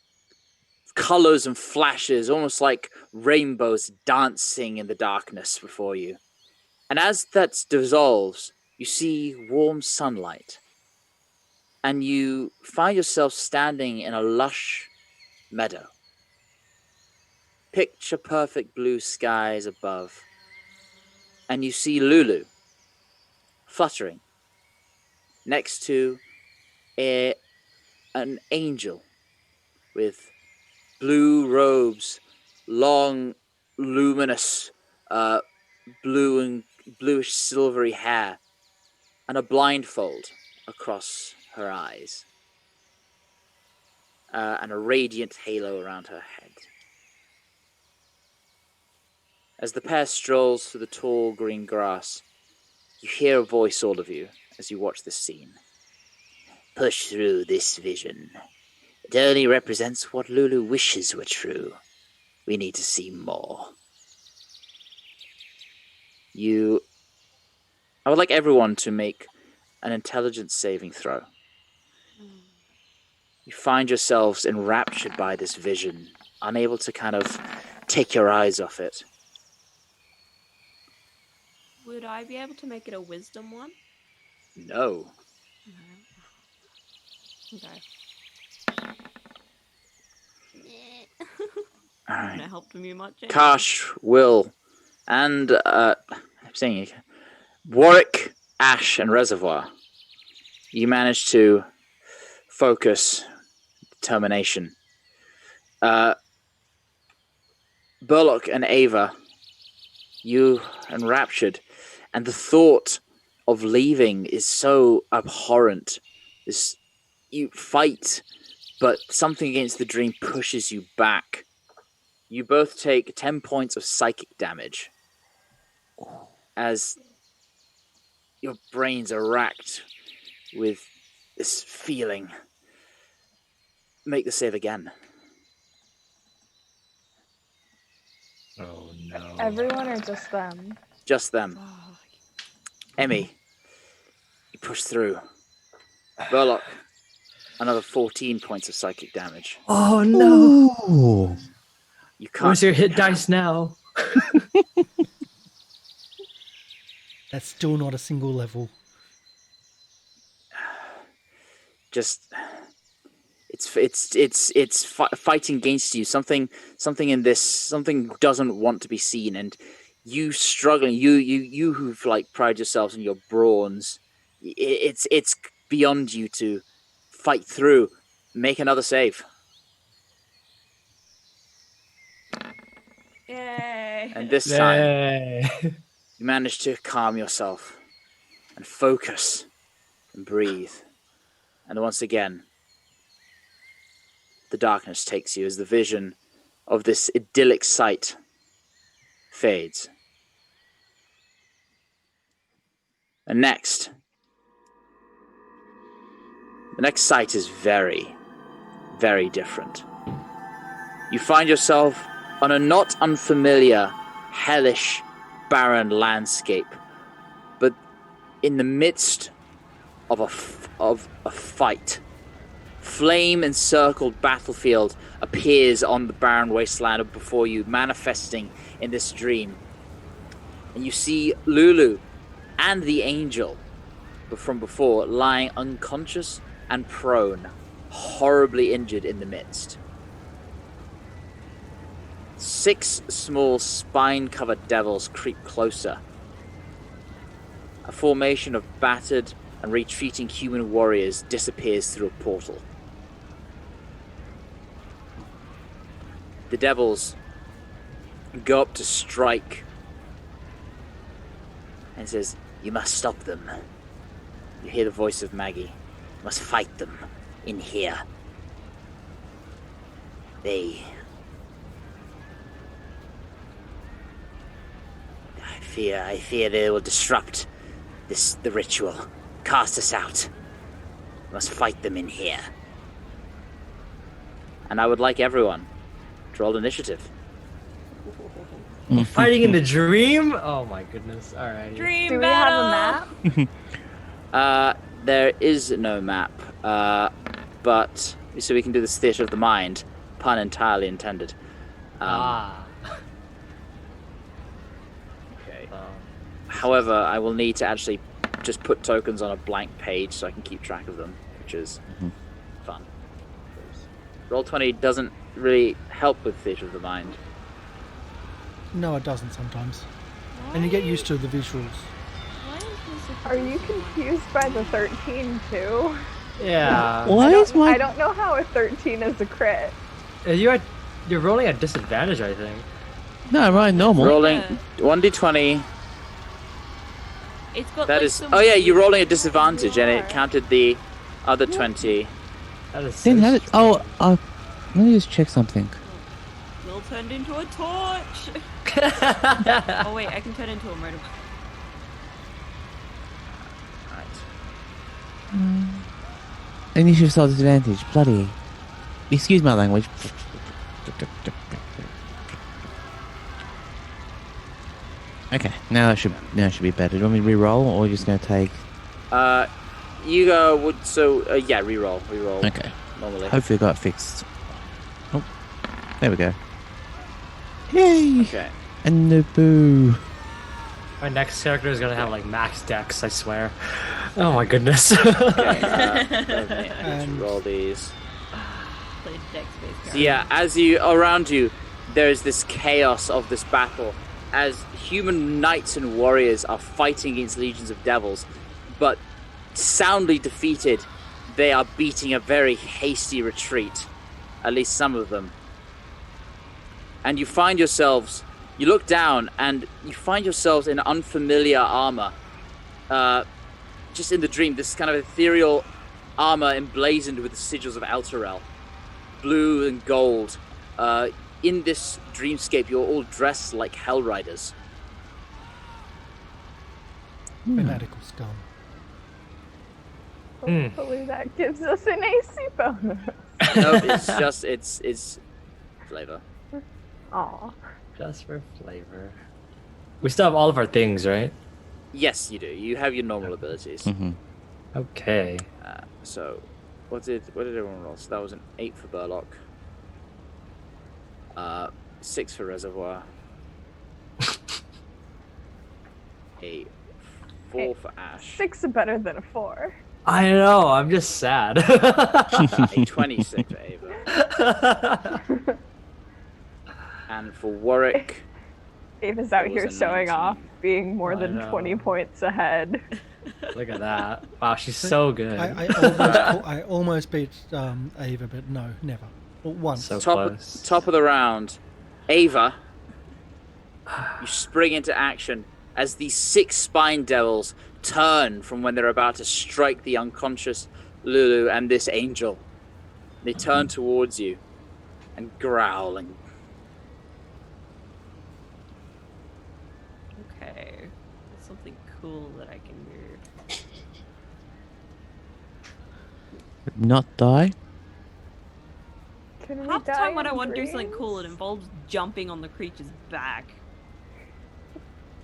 colors and flashes, almost like rainbows dancing in the darkness before you. And as that dissolves, you see warm sunlight, and you find yourself standing in a lush meadow. Picture perfect blue skies above, and you see Lulu fluttering next to an angel with blue robes, long, luminous, blue and bluish silvery hair, and a blindfold across her eyes, and a radiant halo around her head. As the pair strolls through the tall green grass, you hear a voice, all of you, as you watch this scene. Push through this vision. It only represents what Lulu wishes were true. We need to see more. I would like everyone to make an intelligence saving throw. You find yourselves enraptured by this vision, unable to kind of take your eyes off it. Would I be able to make it a wisdom one? No. Okay. All right. Not helped me much. Karsh, Will, and I'm saying Warwick, Ash, and Reservoir. You managed to focus, determination. Burlock and Ava, you enraptured, and the thought of leaving is so abhorrent. You fight, but something against the dream pushes you back. You both take 10 points of psychic damage as your brains are racked with this feeling. Make the save again. Oh no. Everyone or just them? Just them. Emmy, you push through. Burlock, another 14 points of psychic damage. Oh no. Ooh. You can't. Where's your hit dice now? That's still not a single level. Just it's fighting against you. Something in this, something doesn't want to be seen, and you struggling. You who've like pride yourselves in your brawns. It's beyond you to fight through. Make another save. Yay! And this time Yay. you manage to calm yourself and focus and breathe. And once again, the darkness takes you as the vision of this idyllic sight fades. And next, the next sight is very, very different. You find yourself on a not unfamiliar, hellish, barren landscape, but in the midst of a fight. Flame-encircled battlefield appears on the barren wasteland before you, manifesting in this dream. And you see Lulu and the angel from before lying unconscious and prone, horribly injured in the midst. 6 small spine-covered devils creep closer. A formation of battered and retreating human warriors disappears through a portal. The devils go up to strike and says, "You must stop them." You hear the voice of Maggie. "You must fight them in here. I fear they will disrupt the ritual. Cast us out. You must fight them in here." And I would like everyone to roll initiative. Fighting in the dream? Oh my goodness. Alright. Dream Do we have battle. a map? There is no map, but so we can do this theater of the mind, pun entirely intended. Okay. However, I will need to actually just put tokens on a blank page so I can keep track of them, which is fun. Roll20 doesn't really help with theater of the mind. No, it doesn't sometimes. And you get used to the visuals. Why is this a Are you confused by the 13 too? Yeah. Why is my I don't know how a 13 is a crit. You're rolling at disadvantage, I think. no? I'm right normal. Rolling 1d20. It's got That like is. some Oh yeah, you're rolling at weird disadvantage, and it QR. counted the other 20. That is so Didn't have it. strange. Oh, let me just check something. Will turned into a torch. Oh wait, I can turn into a motorbike. Right. Initiative side disadvantage. Bloody. Excuse my language. Okay, now that should be better. Do you want me to re-roll, or are you just going to take? You go. Yeah, re-roll. Okay. Normally. Hopefully, I got it fixed. Oh, there we go. Yay! Okay. And the boo. My next character is gonna have like max dex, I swear. Oh my goodness. Okay. Let's roll these. Play dex-based So yeah, as you around you, there is this chaos of this battle, as human knights and warriors are fighting against legions of devils, but soundly defeated, they are beating a very hasty retreat. At least some of them. And you find yourselves. You look down and you find yourselves in unfamiliar armor. Just in the dream, this kind of ethereal armor emblazoned with the sigils of Elturel. Blue and gold. In this dreamscape, you're all dressed like Hell Riders. Fanatical scum. Hopefully that gives us an AC bonus. No, it's flavor. Aw. Just for flavor. We still have all of our things, right? Yes, you do. You have your normal abilities. Mm-hmm. Okay. So, what did everyone roll? So that was an 8 for Burlock. 6 for Reservoir. A 4 for Ash. 6 is better than a 4. I know, I'm just sad. A 26 for Ava. And for Warwick, Ava's out It here was a showing 19. off, being more I than know. 20 points ahead. Look at that. Wow, she's so good. I almost beat Ava, but no, never. Well, once. So top of the round, Ava, you spring into action as these 6 spine devils turn from when they're about to strike the unconscious Lulu and this angel. They turn towards you and growl and Okay. That's something cool that I can do. Not die. Can we Half the die time when I in want to do something dreams? cool, it involves jumping on the creature's back.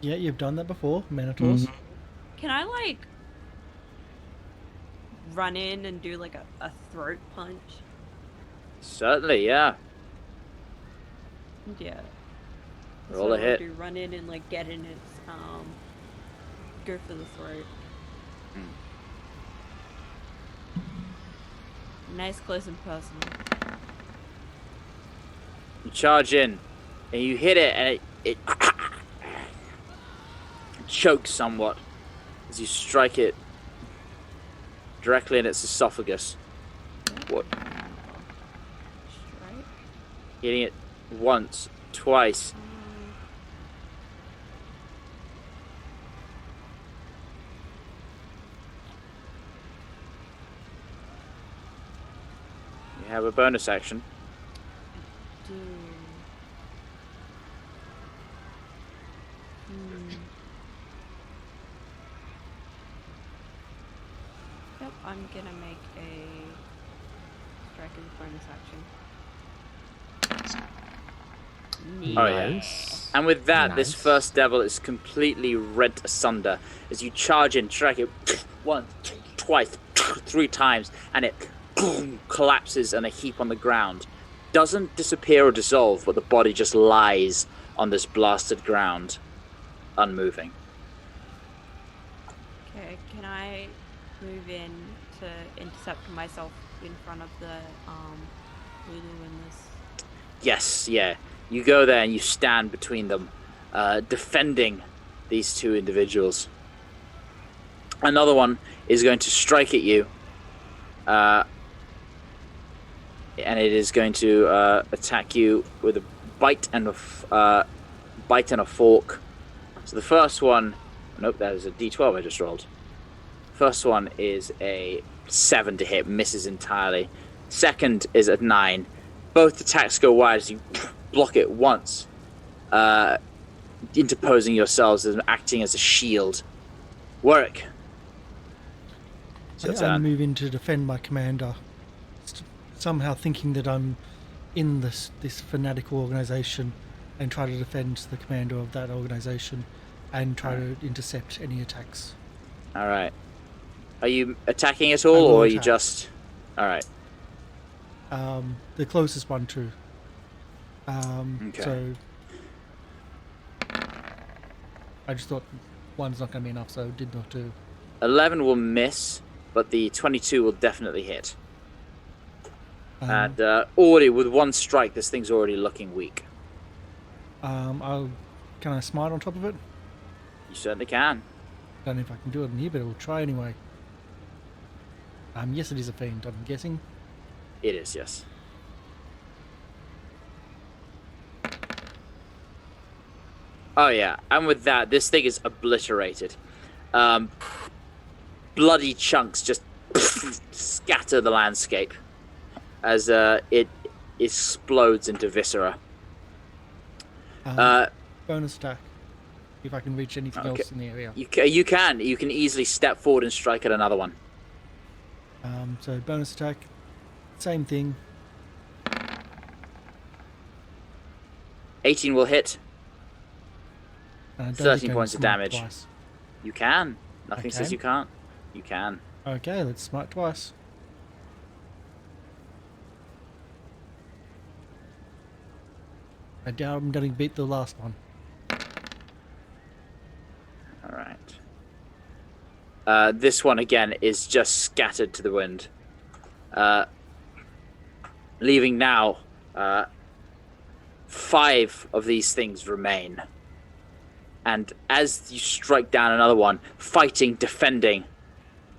Yeah, you've done that before, Minotaurs. Can I, like, run in and do, like, a throat punch? certainly, yeah. Yeah. Roll So a hit. Do run in and, like, get in its, go for the throat. Nice, close, and personal. You charge in and you hit it and it chokes somewhat as you strike it directly in its esophagus. What? Strike. Hitting it once, twice. You have a bonus action. Do. Yep, I'm gonna make a strike as a bonus action. Oh, yeah. Nice. And with that, this Nice. first devil is completely rent asunder as you charge in, strike it once, twice, 3 times, and it collapses in a heap on the ground. Doesn't disappear or dissolve, but the body just lies on this blasted ground, unmoving. Okay, can I move in to intercept myself in front of the Lulu in this? Yes, yeah. You go there and you stand between them, defending these 2 individuals. Another one is going to strike at you, and it is going to attack you with a bite and a fork. So the first one, nope, that is a D12 I just rolled. First one is a 7 to hit, misses entirely. Second is a 9. Both attacks go wide as you block it once, interposing yourselves and acting as a shield. Warwick. It's your I turn. move in to defend my commander, somehow thinking that I'm in this fanatical organization, and try to defend the commander of that organization, and try to intercept any attacks. All right. Are you attacking at I all, will or are you attack. just? All right. The closest one too. Okay. So I just thought one's not going to be enough, so did not do. 11 will miss, but the 22 will definitely hit. And already with one strike, this thing's already looking weak. Can I smite on top of it? You certainly can. Don't know if I can do it in here, but we'll try anyway. Yes, it is a fiend, I'm guessing. It is, yes. Oh yeah, and with that, this thing is obliterated. Bloody chunks just scatter the landscape as it explodes into viscera. Bonus attack. If I can reach anything else in the area. You can easily step forward and strike at another one. So bonus attack, same thing. 18 will hit. 13 Don't points of smite damage. Twice. You can. Nothing I says can? you can't. You can. Okay, let's smite twice. I doubt I'm going to beat the last one. All right. This one again is just scattered to the wind, leaving now 5 of these things remain. And as you strike down another one, fighting, defending,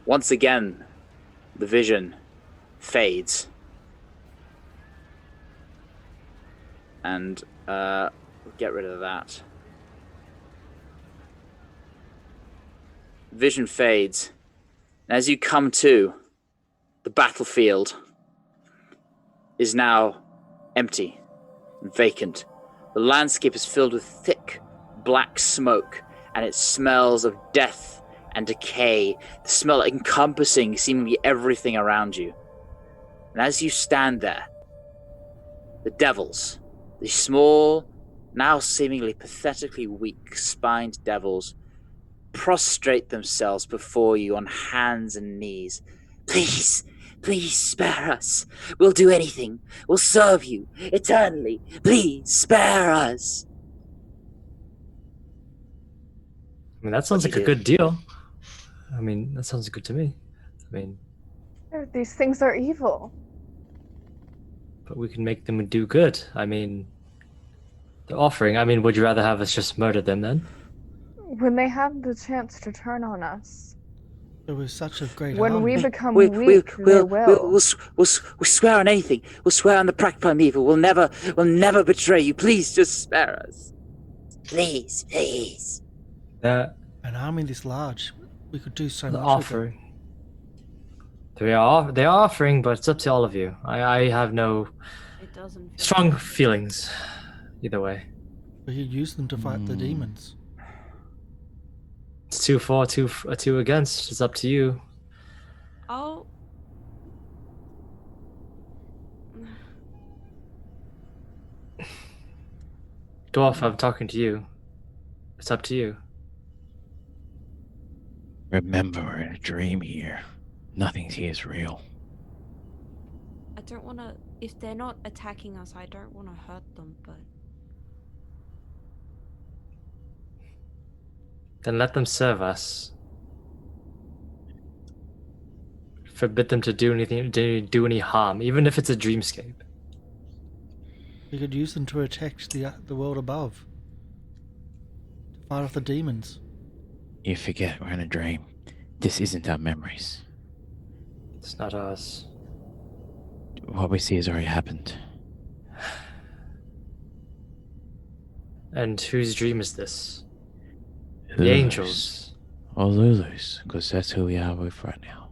once again, the vision fades. And we'll get rid of that. Vision fades. And as you come to, the battlefield is now empty and vacant. The landscape is filled with thick black smoke, and it smells of death and decay, the smell encompassing seemingly everything around you. And as you stand there, the devils, the small, now seemingly pathetically weak spined devils, prostrate themselves before you on hands and knees. Please, please spare us. We'll do anything. We'll serve you eternally. Please spare us. I mean, that sounds like a good deal. I mean, that sounds good to me. I mean, These things are evil. but we can make them do good. I mean, they're offering. I mean, would you rather have us just murder them then? When they have the chance to turn on us, It was such a great when army. we become weak, they will. We'll swear on anything. We'll swear on the breaktime evil. We'll never betray you. Please just spare us. Please, please. They're An army this large, we could do so much with it. offering. They're offering, but it's up to all of you. I have no It doesn't feel strong good. feelings either way. We could use them to fight the demons. It's 2 for, 2 against. It's up to you. Oh. Dwarf, I'm talking to you. It's up to you. Remember, we're in a dream here. Nothing here is real. I don't want to. If they're not attacking us, I don't want to hurt them, but. Then let them serve us. Forbid them to do anything, to do any harm, even if it's a dreamscape. We could use them to attack the world above. To fight off the demons. You forget we're in a dream. This isn't our memories. It's not us. What we see has already happened. And whose dream is this? The Lulu's. angels. Or Lulu's, because that's who we are with right now.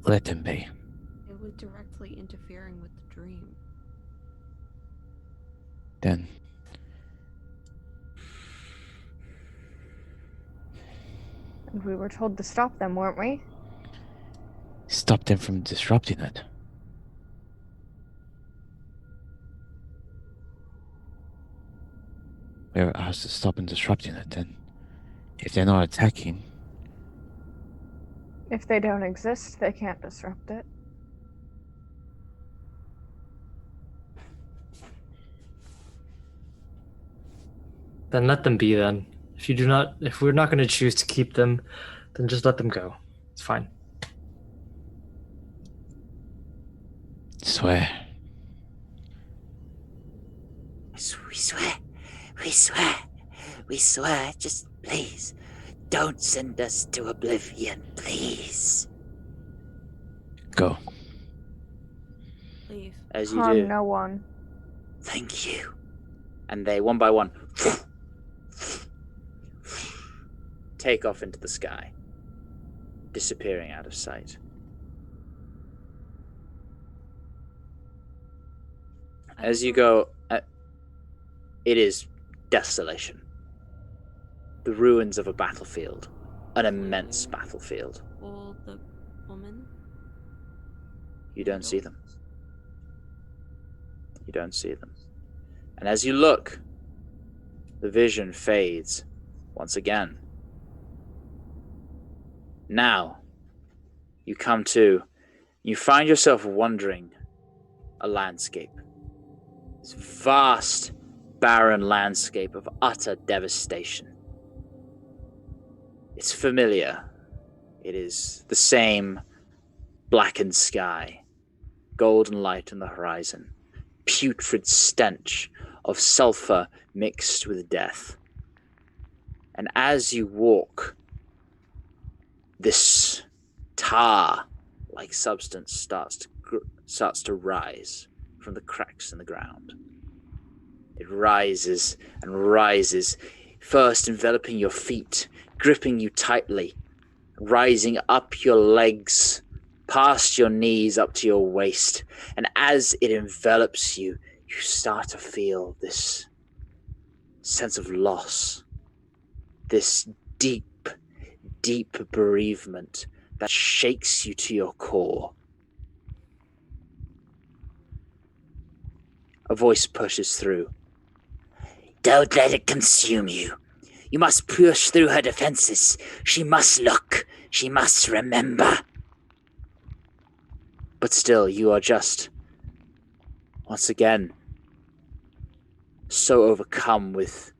Let them be. It was directly interfering with the dream. Then We were told to stop them, weren't we? Stop them from disrupting it. We're asked to stop and disrupting it, then. If they're not attacking, If they don't exist, they can't disrupt it. Then let them be then. If we're not going to choose to keep them, then just let them go. It's fine. swear. We swear. We swear. We swear. Just please, don't send us to oblivion, please. Go. Please. As you Harm do. no one. Thank you. And they, one by one, take off into the sky, disappearing out of sight. As you go, it is desolation. The ruins of a battlefield, an immense battlefield. Or the woman. You don't see them. You don't see them. And as you look, the vision fades once again. Now, you come to, you find yourself wandering a landscape. This vast, barren landscape of utter devastation. It's familiar. It is the same blackened sky, golden light on the horizon, putrid stench of sulfur mixed with death. And as you walk, this tar-like substance starts to rise from the cracks in the ground. It rises and rises, first enveloping your feet, gripping you tightly, rising up your legs, past your knees up to your waist. And as it envelops you, you start to feel this sense of loss, this deep, deep bereavement that shakes you to your core. A voice pushes through. Don't let it consume you. You must push through her defenses. She must look. She must remember. But still, you are just, once again, so overcome with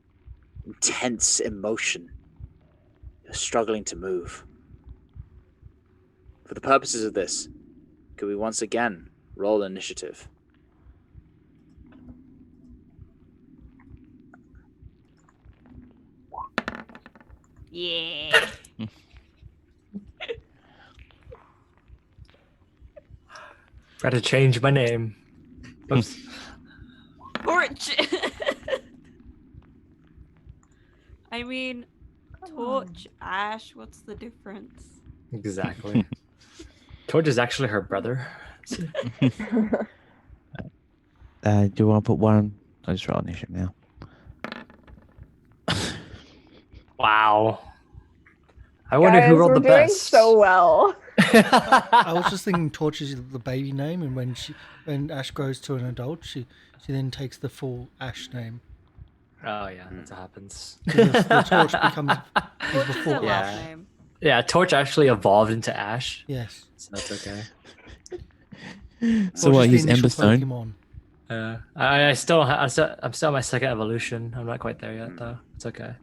intense emotion. You're struggling to move. For the purposes of this, could we once again roll initiative? Yeah. Gotta change my name. Oops. Torch. I mean, Torch, Ash, what's the difference? Exactly. Torch is actually her brother. Do you want to put one? I'll just roll initiative now. Wow. I wonder who Guys, rolled we're the doing best. so well. I was just thinking Torch is the baby name, and when Ash grows to an adult, she then takes the full Ash name. Oh yeah, that's what happens. The Torch becomes Torch is her before Yeah. last Ash. name. Yeah, Torch actually evolved into Ash, Yes. so that's okay. So Torch what? is the He's initial Emberstone. Pokemon. I'm still on my second evolution. I'm not quite there yet, though. It's okay.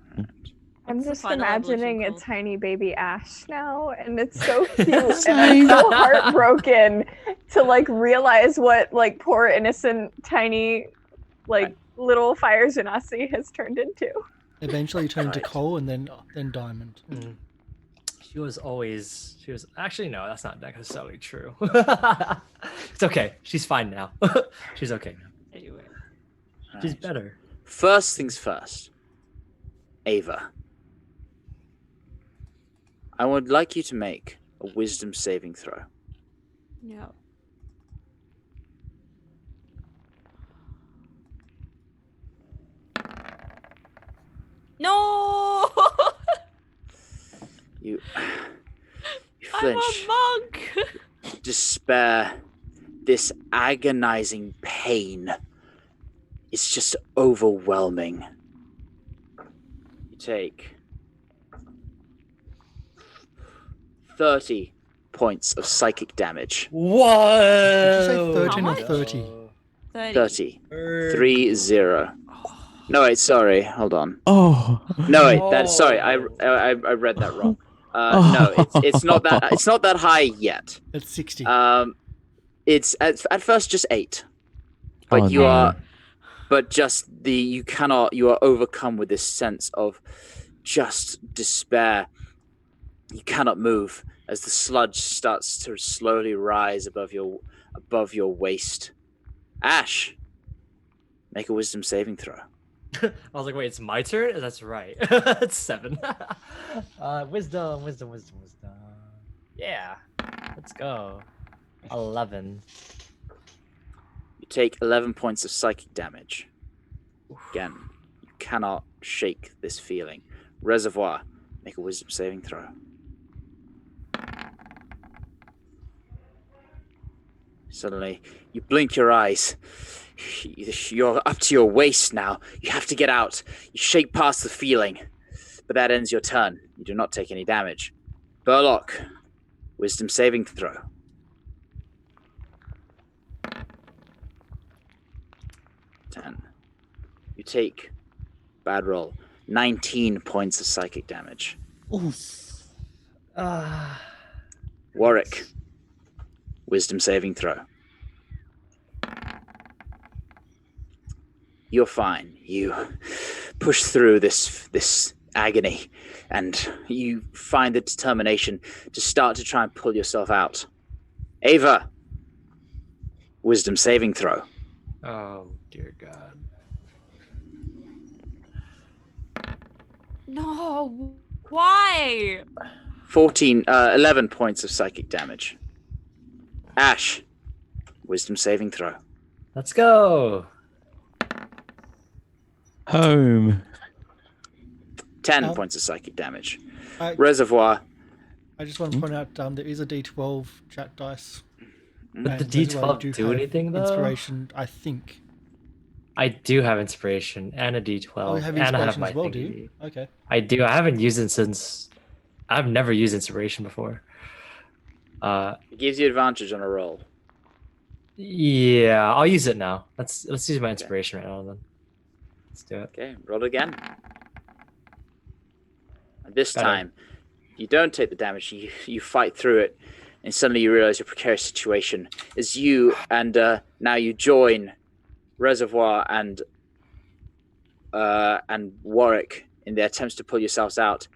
I'm What's the just final evolution imagining a called? tiny baby Ash now, and it's so cute, and I'm so heartbroken to like realize what like poor innocent tiny like little fire genasi has turned into. Eventually turned to Right. Coal and then Diamond. She was actually, no, that's not necessarily true. It's okay. She's fine now. She's okay now. Anyway. She's Right. better. First things first. Ava. I would like you to make a wisdom saving throw. Yeah. No. You flinch. I'm a monk. Despair, this agonizing pain, it's just overwhelming. You take 30 points of psychic damage. Whoa! Did you say 13 or much? 30? 30. 3-0. No, wait, sorry. Hold on. Oh. No, wait, sorry. I read that wrong. No, it's not that high yet. It's 60. It's at first just 8. But Oh, you no. are you are overcome with this sense of just despair. You cannot move as the sludge starts to slowly rise above your waist. Ash, make a wisdom saving throw. I was like, wait, it's my turn? That's right. It's 7. Wisdom. Yeah. Let's go. 11. You take 11 points of psychic damage. Again, you cannot shake this feeling. Reservoir, make a wisdom saving throw. Suddenly, you blink your eyes. You're up to your waist now. You have to get out. You shake past the feeling. But that ends your turn. You do not take any damage. Burlock, wisdom saving throw. 10. You take, bad roll, 19 points of psychic damage. Oof. Warwick, wisdom saving throw. You're fine. You push through this agony, and you find the determination to start to try and pull yourself out. Ava, wisdom saving throw. Oh, dear God. No, why? 11 points of psychic damage. Ash, wisdom saving throw. Let's go. Home. 10 points of psychic damage. I, Reservoir. I just want to point out there is a D12 chat dice. But the And Reservoir, D12 you do have anything, though? Inspiration, I think. I do have inspiration and a D12. Oh, you have and I have inspiration my as well, thingy. do you? Okay. I do. I haven't used it since... I've never used inspiration before. It gives you advantage on a roll. Yeah, I'll use it now. Let's use my inspiration right now then. Let's do it. Okay, roll again. And this Better. time, you don't take the damage. You fight through it, and suddenly you realize your precarious situation as you and now you join Reservoir and Warwick in their attempts to pull yourselves out.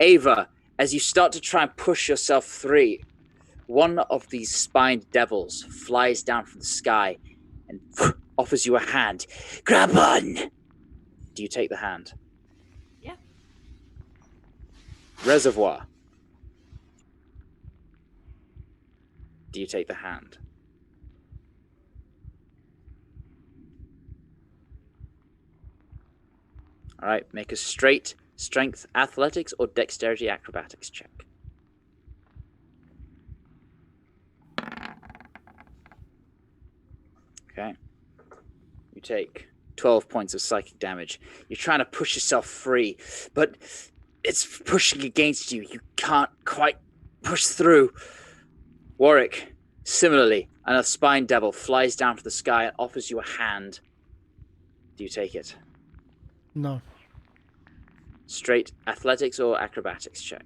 Ava, as you start to try and push yourself free, one of these spined devils flies down from the sky and offers you a hand. Grab on! Do you take the hand? Yeah. Reservoir. Do you take the hand? All right, make a straight strength athletics or dexterity acrobatics check. Okay. You take 12 points of psychic damage. You're trying to push yourself free, but it's pushing against you. You can't quite push through. Warwick, similarly, a spine devil flies down to the sky and offers you a hand. Do you take it? No. Straight athletics or acrobatics check.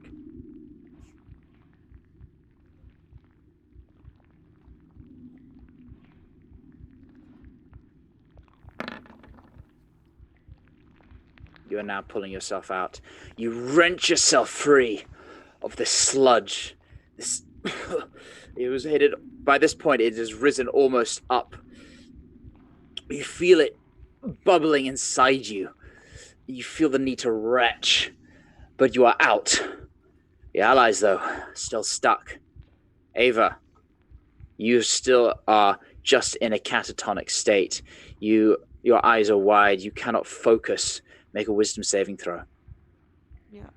You are now pulling yourself out. You wrench yourself free of this sludge. This it was hit. By this point, it has risen almost up. You feel it bubbling inside you. You feel the need to retch, but you are out. The allies, though, still stuck. Ava, you still are just in a catatonic state. Your eyes are wide. You cannot focus. Make a wisdom saving throw. Yeah.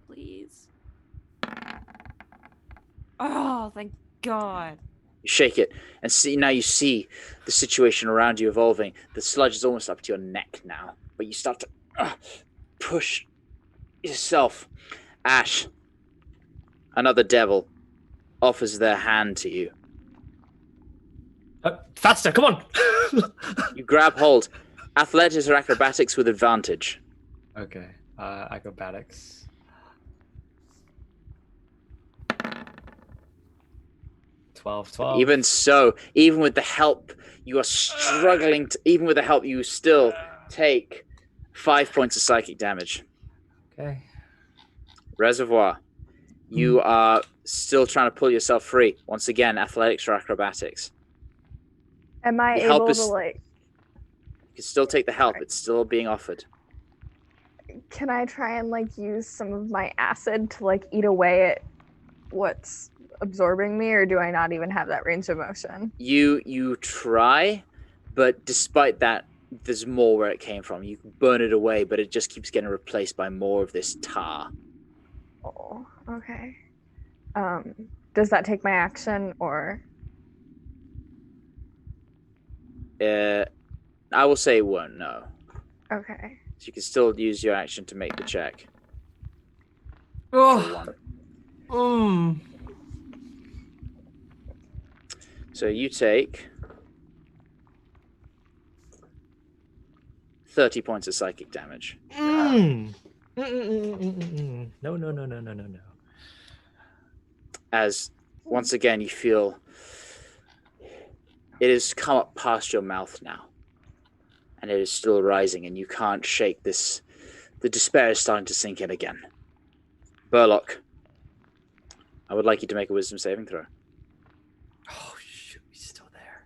Please. Oh, thank God. You shake it, and you see the situation around you evolving. The sludge is almost up to your neck now, but you start to push yourself. Ash, another devil, offers their hand to you. Faster, come on! You grab hold. Athletics or acrobatics with advantage. Okay, acrobatics. 12. Even so, even with the help, you are struggling to. Even with the help, you still take 5 points of psychic damage. Okay. Reservoir, you are still trying to pull yourself free. Once again, athletics or acrobatics. Am I The help able is- to like? You can still take the help. It's still being offered. Can I try and like use some of my acid to like eat away at what's absorbing me, or do I not even have that range of motion? You try, but despite that, there's more where it came from. You can burn it away, but it just keeps getting replaced by more of this tar. Oh, okay. Does that take my action or? I will say it won't, no. Okay. So you can still use your action to make the check. Oh. For one. So you take 30 points of psychic damage. No. As once again you feel it has come up past your mouth now. And it is still rising, and you can't shake this. The despair is starting to sink in again. Burlock, I would like you to make a wisdom saving throw. Oh shoot, he's still there.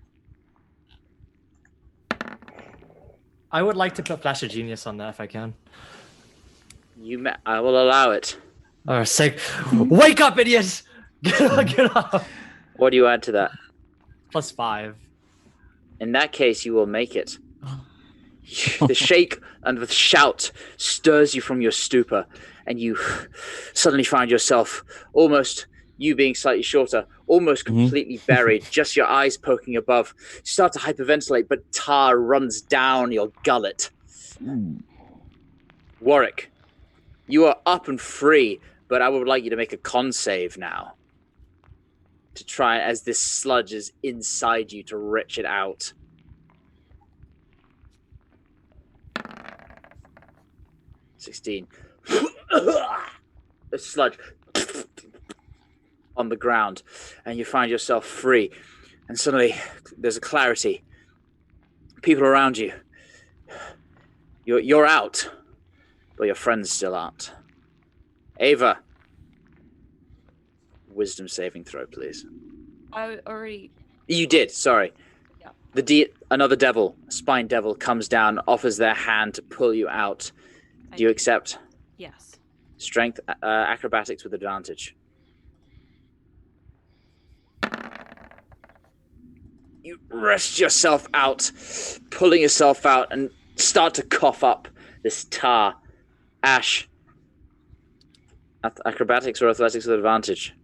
I would like to put Flash of Genius on that if I can. I will allow it. Oh, sick. Wake up, idiot! Get up! What do you add to that? +5. In that case, you will make it. The shake and the shout stirs you from your stupor, and you suddenly find yourself almost, you being slightly shorter, almost completely buried, just your eyes poking above. You start to hyperventilate, but tar runs down your gullet. Warwick, you are up and free, but I would like you to make a con save now. To try, as this sludge is inside you, to retch it out. 16. The sludge on the ground, and you find yourself free. And suddenly, there's a clarity. People around you. You're out, but your friends still aren't. Ava, wisdom saving throw, please. I already. You did. Sorry. Yeah. Another devil, a spine devil, comes down, offers their hand to pull you out. Do you accept? Yes. Strength, acrobatics with advantage. You wrest yourself out, pulling yourself out, and start to cough up this tar. Ash, acrobatics or athletics with advantage?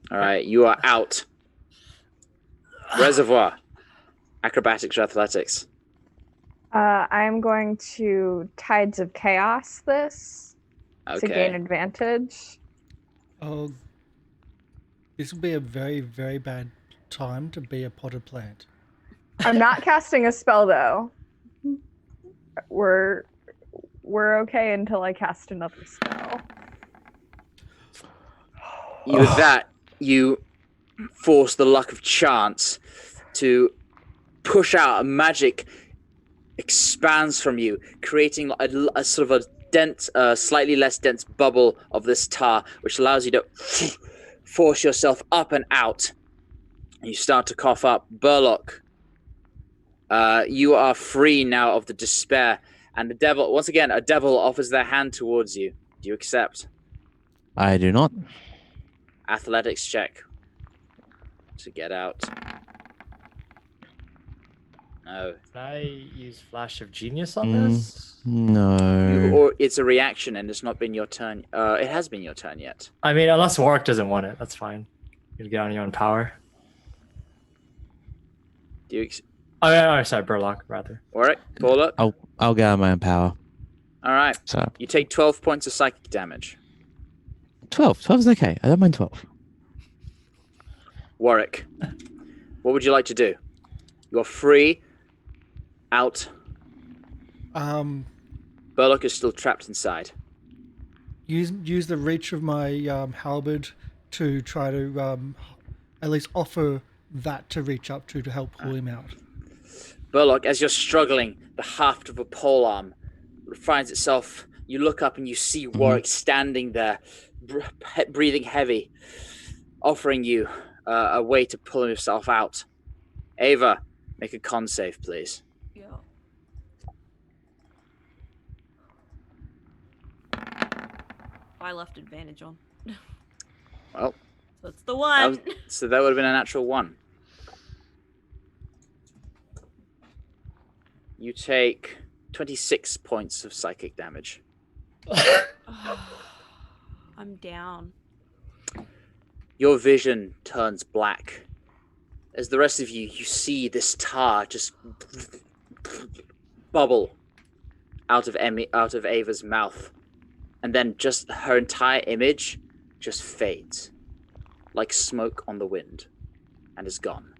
All right, you are out. Reservoir, acrobatics or athletics? I'm going to Tides of Chaos this to gain Okay. advantage. Oh, this would be a very, very bad time to be a potted plant. I'm not casting a spell though. We're okay until I cast another spell. With that, you force the luck of chance to push out a magic expands from you, creating a sort of a dense, slightly less dense bubble of this tar, which allows you to force yourself up and out. You start to cough up. Burlock, you are free now of the despair, and the devil, once again, a devil offers their hand towards you. Do you accept? I do not. Athletics check to get out. No. Can I use Flash of Genius on Mm. this? No. Or it's a reaction and it's not been your turn. It has been your turn yet. I mean, unless Warwick doesn't want it, that's fine. You get on your own power. Do you Sorry, Burlock, rather. Warwick, Bullock? I'll get out my own power. All right. So You take 12 points of psychic damage. 12. 12 is okay. I don't mind 12. Warwick, what would you like to do? You're free. Out. Burlock is still trapped inside. Use the reach of my halberd to try to at least offer that to reach up to help pull him out. Burlock, as you're struggling, the haft of a polearm finds itself. You look up and you see Warwick standing there, breathing heavy, offering you a way to pull himself out. Ava, make a con save, please. Yeah. I left advantage on. Well, That's the one. so that would have been a natural 1. You take 26 points of psychic damage. I'm down. Your vision turns black. As the rest of you see this tar just bubble out of Ava's mouth. And then just her entire image just fades. Like smoke on the wind. And is gone.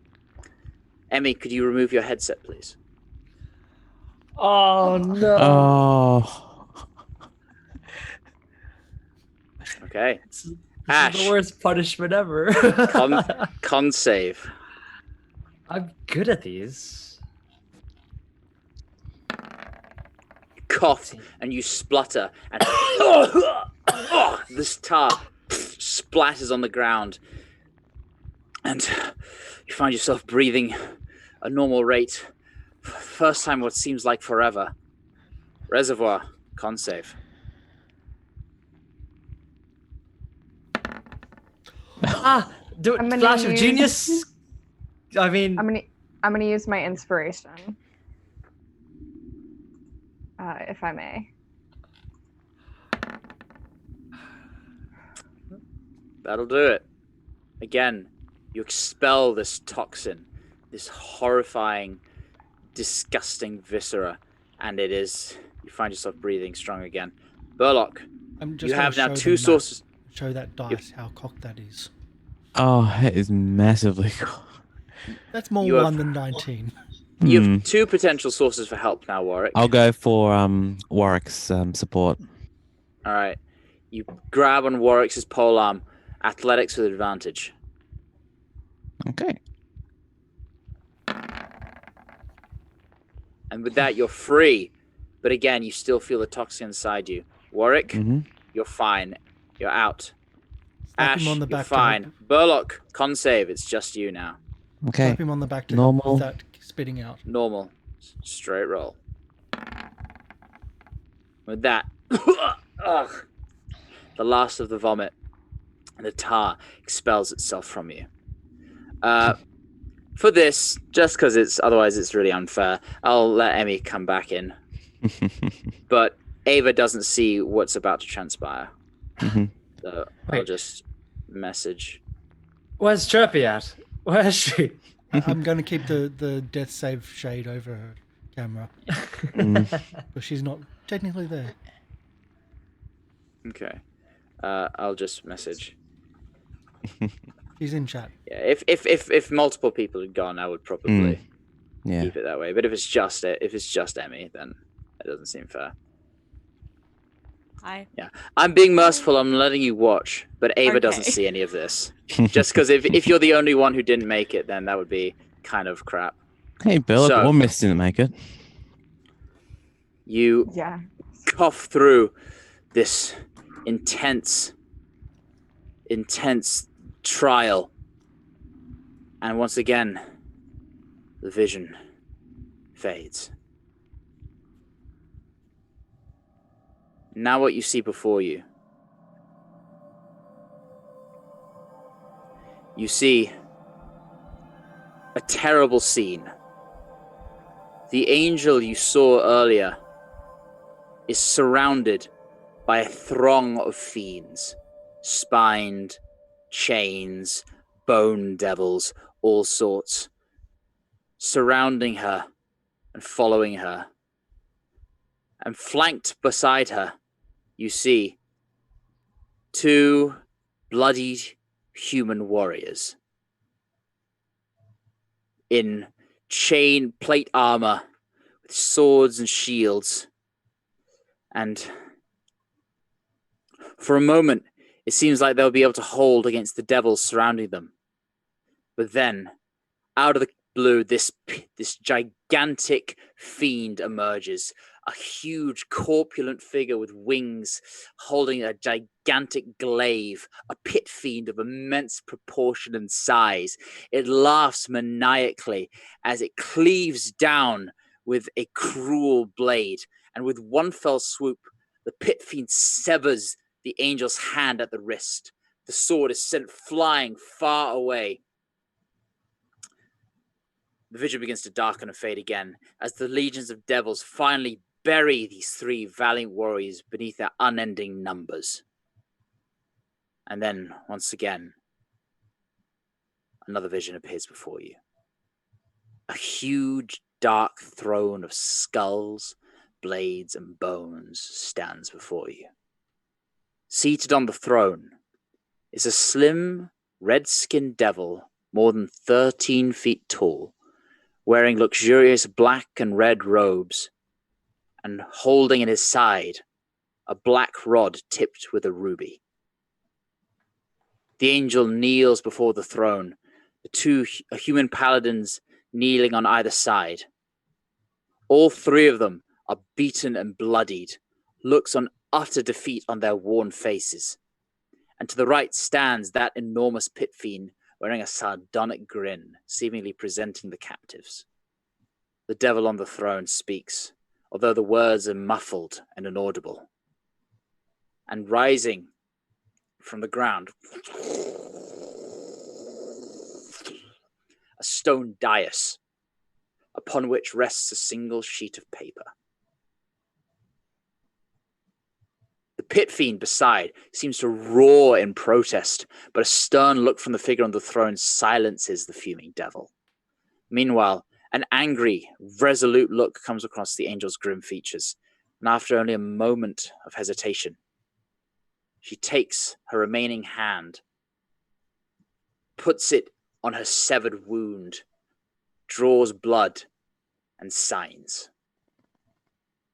Emmy, could you remove your headset, please? Oh no! Oh. Okay. This is Ash, the worst punishment ever. con save. I'm good at these. Cough and you splutter and this tar splatters on the ground and you find yourself breathing a normal rate. First time what seems like forever. Reservoir, con save. Do I'm gonna Flash of use- Genius. I mean, I'm gonna use my inspiration. If I may. That'll do it. Again, you expel this toxin, this horrifying, disgusting viscera, and you find yourself breathing strong again. Burlock, I'm just you gonna have now show 2 them sources. Show that dice how cocked that is. Oh, that is massively cool. That's more You have- 1 than 19. You have 2 potential sources for help now, Warwick. I'll go for Warwick's support. All right. You grab on Warwick's polearm. Athletics with advantage. Okay. And with that, you're free. But again, you still feel the toxin inside you. Warwick, Mhm. you're fine. You're out. Slap Ash, him on the you're back. fine. Burlock, con save. It's just you now. Okay. Slap him on the back to help Normal. with that spitting out. Normal. Straight roll. With that, ugh, the last of the vomit and the tar expels itself from you. For this, just because otherwise it's really unfair, I'll let Emmy come back in. But Ava doesn't see what's about to transpire. Mhm. So I'll Wait. just message. where's Chirpy at? Where is she? I'm going to keep the death save shade over her camera, but she's not technically there. Okay. I'll just message. She's in chat. Yeah, if multiple people had gone, I would probably Yeah. keep it that way. But if it's just Emmy, then it doesn't seem fair. Hi. Yeah, I'm being merciful. I'm letting you watch, but Ava doesn't Okay. see any of this. Just because if you're the only one who didn't make it, then that would be kind of crap. Hey, Bill, So- almost didn't make it. You Yeah. cough through this intense trial, and once again, the vision fades. Now what you see before you. You see a terrible scene. The angel you saw earlier is surrounded by a throng of fiends, spined, chains, bone devils, all sorts, surrounding her and following her. And flanked beside her, you see 2 bloodied human warriors in chain plate armor with swords and shields. And for a moment, it seems like they'll be able to hold against the devils surrounding them. But then, out of the blue, this gigantic fiend emerges. A huge corpulent figure with wings holding a gigantic glaive, a pit fiend of immense proportion and size. It laughs maniacally as it cleaves down with a cruel blade, and with one fell swoop, the pit fiend severs the angel's hand at the wrist. The sword is sent flying far away. The vision begins to darken and fade again as the legions of devils finally bury these 3 valiant warriors beneath their unending numbers. And then, once again, another vision appears before you. A huge, dark throne of skulls, blades, and bones stands before you. Seated on the throne is a slim, red-skinned devil more than 13 feet tall, wearing luxurious black and red robes, and holding in his side a black rod tipped with a ruby. The angel kneels before the throne, the 2 human paladins kneeling on either side. All 3 of them are beaten and bloodied, looks on utter defeat on their worn faces. And to the right stands that enormous pit fiend wearing a sardonic grin, seemingly presenting the captives. The devil on the throne speaks, although the words are muffled and inaudible. And rising from the ground, a stone dais, upon which rests a single sheet of paper. The pit fiend beside seems to roar in protest, but a stern look from the figure on the throne silences the fuming devil. Meanwhile, an angry, resolute look comes across the angel's grim features, and after only a moment of hesitation, she takes her remaining hand, puts it on her severed wound, draws blood, and signs.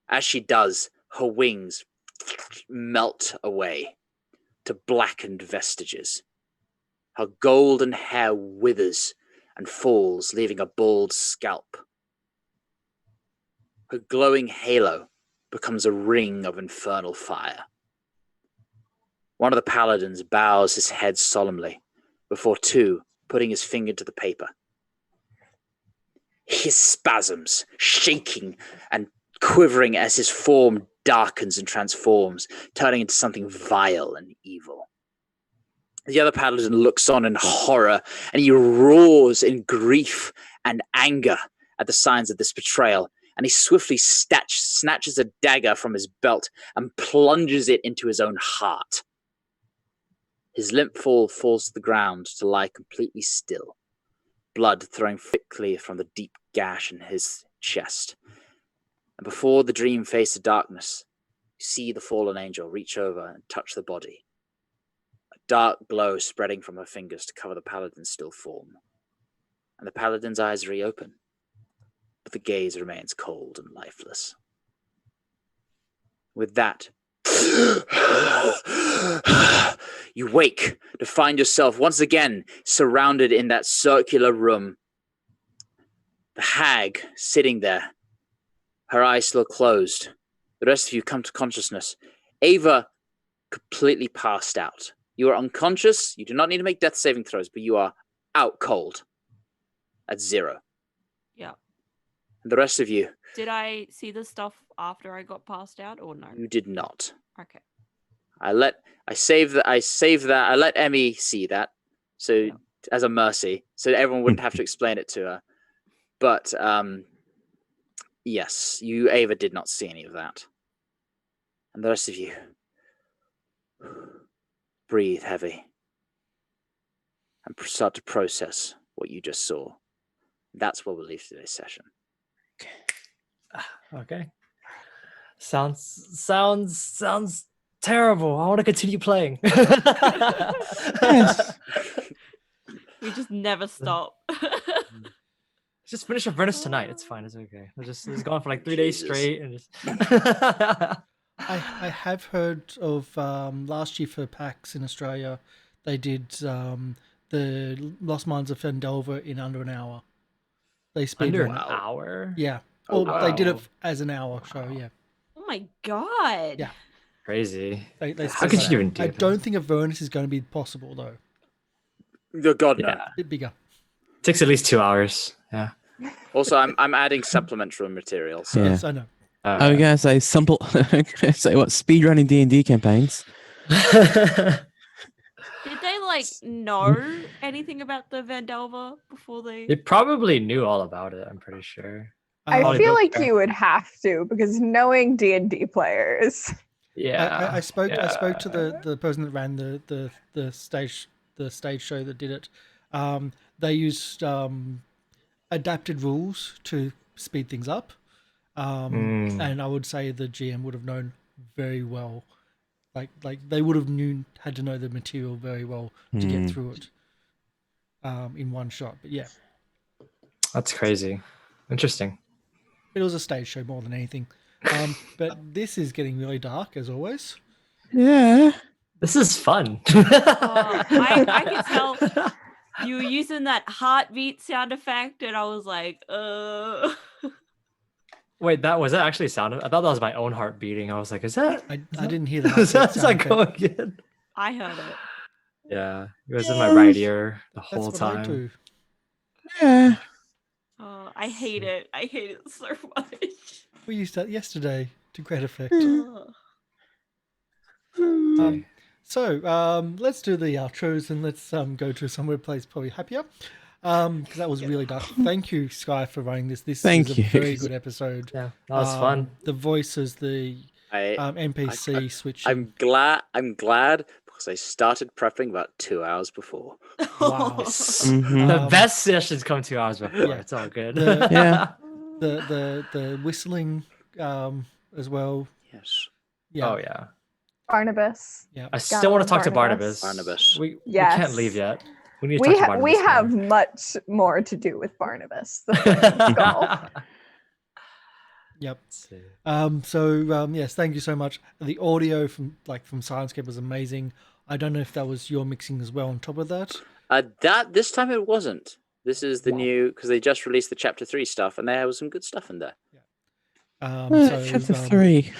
As she does, her wings melt away to blackened vestiges. Her golden hair withers and falls, leaving a bald scalp. Her glowing halo becomes a ring of infernal fire. One of the paladins bows his head solemnly before 2 putting his finger to the paper. His spasms, shaking and quivering as his form darkens and transforms, turning into something vile and evil. The other paladin looks on in horror, and he roars in grief and anger at the signs of this betrayal, and he swiftly snatches a dagger from his belt and plunges it into his own heart. His limp form falls to the ground to lie completely still, blood throwing thickly from the deep gash in his chest. And before the dream fades to darkness, you see the fallen angel reach over and touch the body. A dark glow spreading from her fingers to cover the paladin's still form. And the paladin's eyes reopen, but the gaze remains cold and lifeless. With that, you wake to find yourself once again surrounded in that circular room. The hag sitting there, her eyes still closed. The rest of you come to consciousness. Ava completely passed out. You are unconscious. You do not need to make death saving throws, but you are out cold at 0. Yeah. And the rest of you. Did I see the stuff after I got passed out or no? You did not. Okay. I let Emmy see that. So as a mercy. So everyone wouldn't have to explain it to her. But Yes, you, Ava, did not see any of that. And the rest of you, breathe heavy and start to process what you just saw. That's where we'll leave today's session. Okay. Sounds terrible. I want to continue playing. Yes. We just never stop. Just finish Avernus tonight. It's fine. It's okay. It's gone for like 3 days Jesus. straight and just. I have heard of last year for PAX in Australia, they did the Lost Mines of Fendelver in under an hour. They speed Under ran an it. hour. Yeah. Oh, Well, they did it wow. as an hour show. Yeah. Oh my god. Yeah. Crazy. They How speed could ran you it. even do I that? don't think Avernus is going to be possible though. Oh, God, no. Yeah. A bit bigger. Takes at least 2 hours. Yeah. Also, I'm adding supplementary material. So Yeah. Yes, I know. I was gonna say simple. Say what? Speedrunning D&D campaigns. Did they like know anything about the Vandelver before They they? probably knew all about it. I'm pretty sure. I Probably feel built like there. you would have to, because knowing D&D players. Yeah. I spoke to yeah. the person that ran the stage show that did it. They used adapted rules to speed things up, and I would say the GM would have known very well, like they would have had to know the material very well to get through it in one shot. But yeah, That's crazy. Interesting. it was a stage show more than anything. But this is getting really dark as always. Yeah. This is fun. I could tell you were using that heartbeat sound effect, and I was like, Wait, was that actually sound? I thought that was my own heart beating. I was like, is that? I didn't hear the Is that sound effect. going in? I heard it. Yeah, it was in my right ear the That's whole what I time. do. Yeah. Oh, I hate it. I hate it so much. We used that yesterday to great effect. Ugh. So let's do the outros and let's go to somewhere place probably happier. Because that was really dark. Thank you, Sky, for running this. This Thank was a you. very good episode. Yeah, that was fun. The voices, the NPC switching. I'm glad because I started prepping about 2 hours before. Wow. Mhm. The best sessions come 2 hours before. yeah. It's all good. Yeah. The whistling as well. Yes. Yeah. Oh yeah. Barnabas. Yeah. I still want to talk to Barnabas. Barnabas. We Yes. can't leave yet. We need to talk to Barnabas. We have much more to do with Barnabas. The Flames Skull. Yep. Let's see. Yes, thank you so much. The audio from Syrinscape was amazing. I don't know if that was your mixing as well on top of that. That this time it wasn't. This is the Wow. new because they just released the chapter 3 stuff, and there was some good stuff in there. Chapter 3.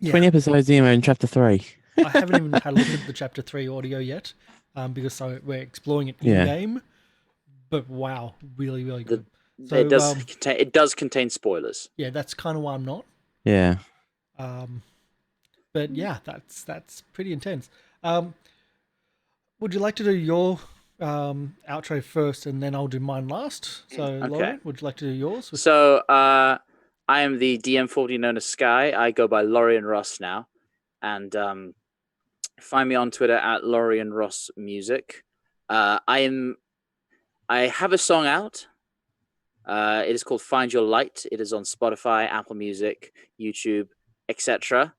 yeah. 20 episodes in, we're in chapter 3. I haven't even had a look at the chapter 3 audio yet, because we're exploring it in Yeah. game. But wow, really, really good. So It does contain spoilers. yeah, that's kind of why I'm not. Yeah. But yeah, that's pretty intense. Would you like to do your outro first, and then I'll do mine last? So, Okay. Lauren, would you like to do yours? So I am the DM formerly known as Sky. I go by Lorian Ross now, and find me on Twitter at Lorian Ross Music. I have a song out. It is called Find Your Light. It is on Spotify, Apple Music, YouTube, etc.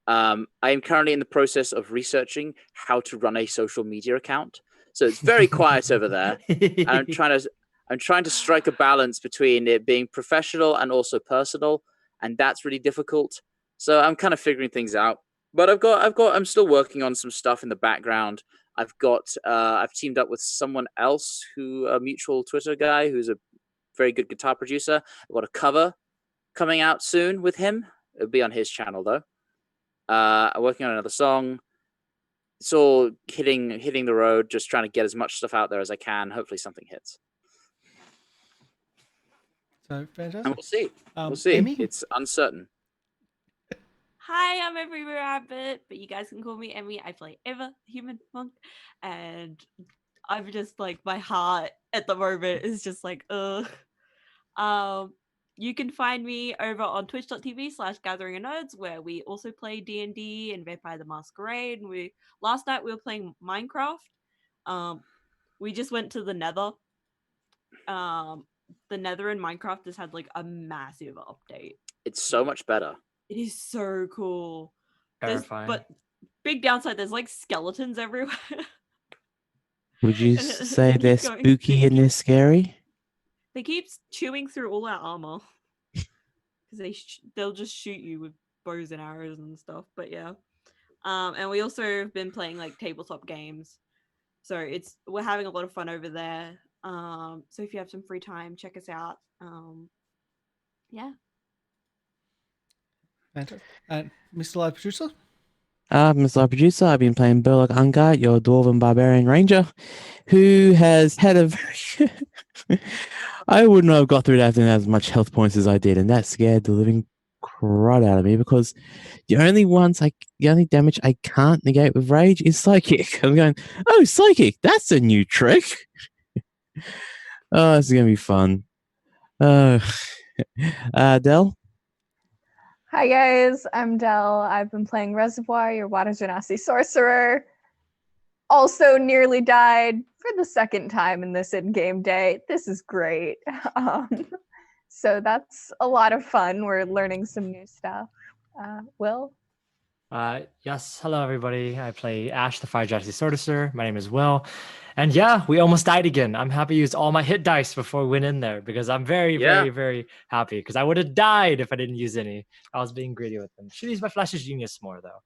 I am currently in the process of researching how to run a social media account. So it's very quiet over there. And I'm trying to strike a balance between it being professional and also personal, and that's really difficult. So I'm kind of figuring things out. But I'm still working on some stuff in the background. I've teamed up with someone else a mutual Twitter guy who's a very good guitar producer. I've got a cover coming out soon with him. It'll be on his channel though. I'm working on another song. It's all hitting the road, just trying to get as much stuff out there as I can. Hopefully something hits. So fantastic. And we'll see. We'll see. Emmy? It's uncertain. Hi, I'm Everywhere Rabbit, but you guys can call me Emmy. I play Eva, the human monk, and I'm just like, my heart at the moment is just like, ugh. You can find me over on twitch.tv/gatheringernerds, where we also play D&D and Vampire the Masquerade. And last night we were playing Minecraft. We just went to the Nether. The Nether in Minecraft has had like a massive update. It's so much better. It is so cool. Terrifying. But big downside, there's like skeletons everywhere. Would you And say keep they're going. spooky and they're scary? They keep chewing through all our armor because they'll just shoot you with bows and arrows and stuff. But yeah, and we also have been playing like tabletop games, so we're having a lot of fun over there. So if you have some free time, check us out. Yeah. Fantastic. And Mr. Live Producer? Mr. Live Producer, I've been playing Burlock Ungar, your Dwarven Barbarian Ranger, who has had a very... I wouldn't have got through that having as much health points as I did, and that scared the living crud out of me because the only damage I can't negate with rage is psychic. I'm going, oh, psychic, that's a new trick. Oh, this is gonna be fun. Del? Hi guys, I'm Del. I've been playing Reservoir, your Water Genasi sorcerer. Also nearly died for the second time in this in-game day. This is great. So that's a lot of fun. We're learning some new stuff. Will? Yes, hello everybody. I play Ash, the Fire Genasi sorcerer. My name is Will. And yeah, we almost died again. I'm happy to use all my hit dice before we went in there because I'm very, very, very happy because I would have died if I didn't use any. I was being greedy with them. Should use my Flash of Genius more though.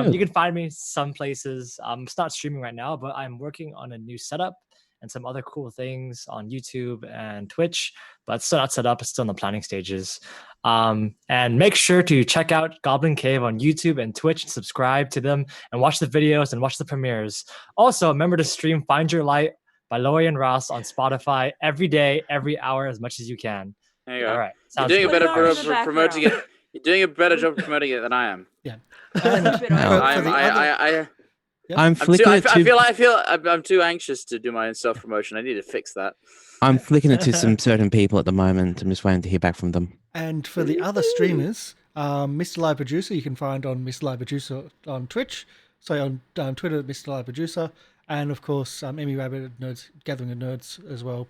You can find me some places. It's not streaming right now, but I'm working on a new setup and some other cool things on YouTube and Twitch, but it's still not set up. It's still in the planning stages. And make sure to check out Goblin Cave on YouTube and Twitch and subscribe to them and watch the videos and watch the premieres. Also, remember to stream Find Your Light by Laurie and Ross on Spotify every day, every hour, as much as you can. There you go. All right. You're doing a better Put it on in job the of promoting it. You're doing a better job of promoting it than I am. Yeah. I'm flicking it to... I feel I'm too anxious to do my own self promotion. I need to fix that. I'm flicking it to some certain people at the moment. I'm just waiting to hear back from them. And for the other streamers, Mr. Live Producer, you can find on Mr. Live Producer on Twitch. Sorry, on Twitter, Mr. Live Producer. And of course, Emmy Rabbit at Nerds, Gathering of Nerds as well.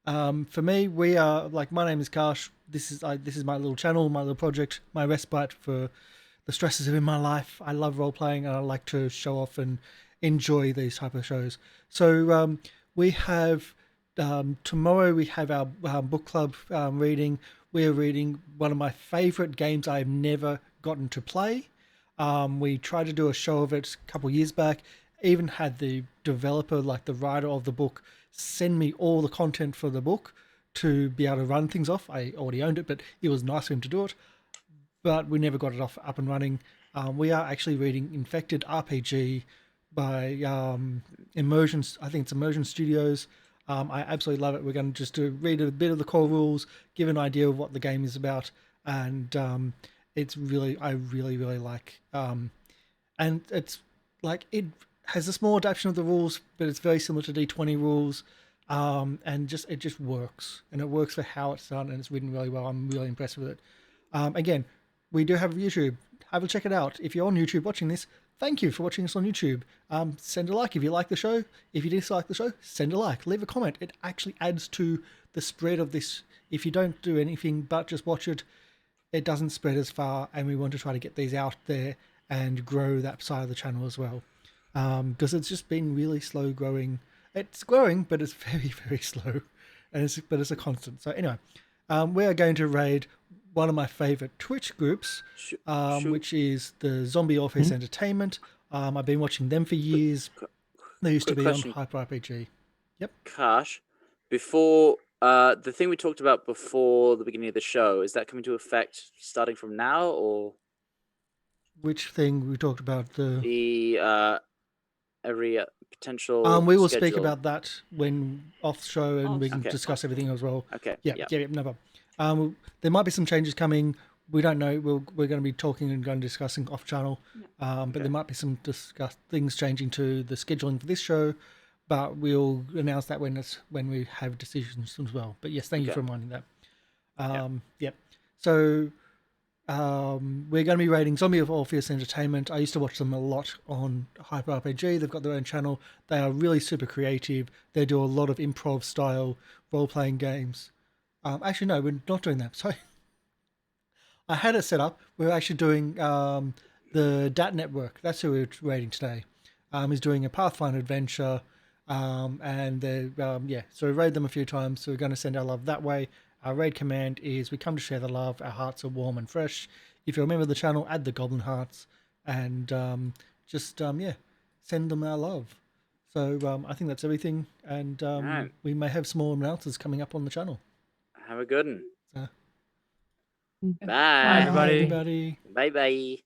For me, we are like, my name is Karsh. This is my little channel, my little project, my respite for the stresses of in my life. I love role playing and I like to show off and enjoy these type of shows. So we have tomorrow we have our book club reading. We're reading one of my favorite games I've never gotten to play. We tried to do a show of it a couple years back. Even had the developer, like the writer of the book, send me all the content for the book to be able to run things off. I already owned it, but it was nice for him to do it. But we never got it up and running. We are actually reading Infected RPG by Immersion. I think it's Immersion Studios. I absolutely love it. We're going to just read a bit of the core rules, give an idea of what the game is about, and it's really, I really, really like. And it's like, it has a small adaptation of the rules, but it's very similar to D20 rules, and it just works, and it works for how it's done, and it's written really well. I'm really impressed with it. Again, we do have YouTube. Have a check it out. If you're on YouTube watching this, thank you for watching us on YouTube. Send a like if you like the show. If you dislike the show, send a like. Leave a comment. It actually adds to the spread of this. If you don't do anything but just watch it, it doesn't spread as far, and we want to try to get these out there and grow that side of the channel as well. Because it's just been really slow growing. It's growing, but it's very, very slow. But it's a constant. So anyway, we are going to raid one of my favorite Twitch groups, which is the Zombie Office Entertainment. I've been watching them for years. They used to be on Hyper RPG. Yep. Karsh, before the thing we talked about before the beginning of the show, is that coming to effect starting from now, or which thing we talked about? The every potential. We will schedule. speak about that when off show, and we can discuss everything as well. Okay. Yeah, no problem. There might be some changes coming. We don't know. We're going to be talking and going to discussing off channel. But there might be some things changing to the scheduling for this show. but we'll announce that when we have decisions as well. But yes, thank you Okay. for reminding that. Yep. So we're going to be rating Zombie of Orpheus Entertainment. I used to watch them a lot on Hyper RPG. They've got their own channel. They are really super creative. They do a lot of improv style role playing games. Actually, no, we're not doing that. Sorry. I had it set up. We're actually doing the DAT Network. That's who we're rating today. He's doing a Pathfinder adventure. And they're, so we raid them a few times. So we're going to send our love that way. Our raid command is we come to share the love. Our hearts are warm and fresh. If you're a member of the channel, add the goblin hearts and send them our love. So I think that's everything. And Right. we may have some more announcements coming up on the channel. Have a good one. So, Bye. Bye, everybody. everybody. Bye bye.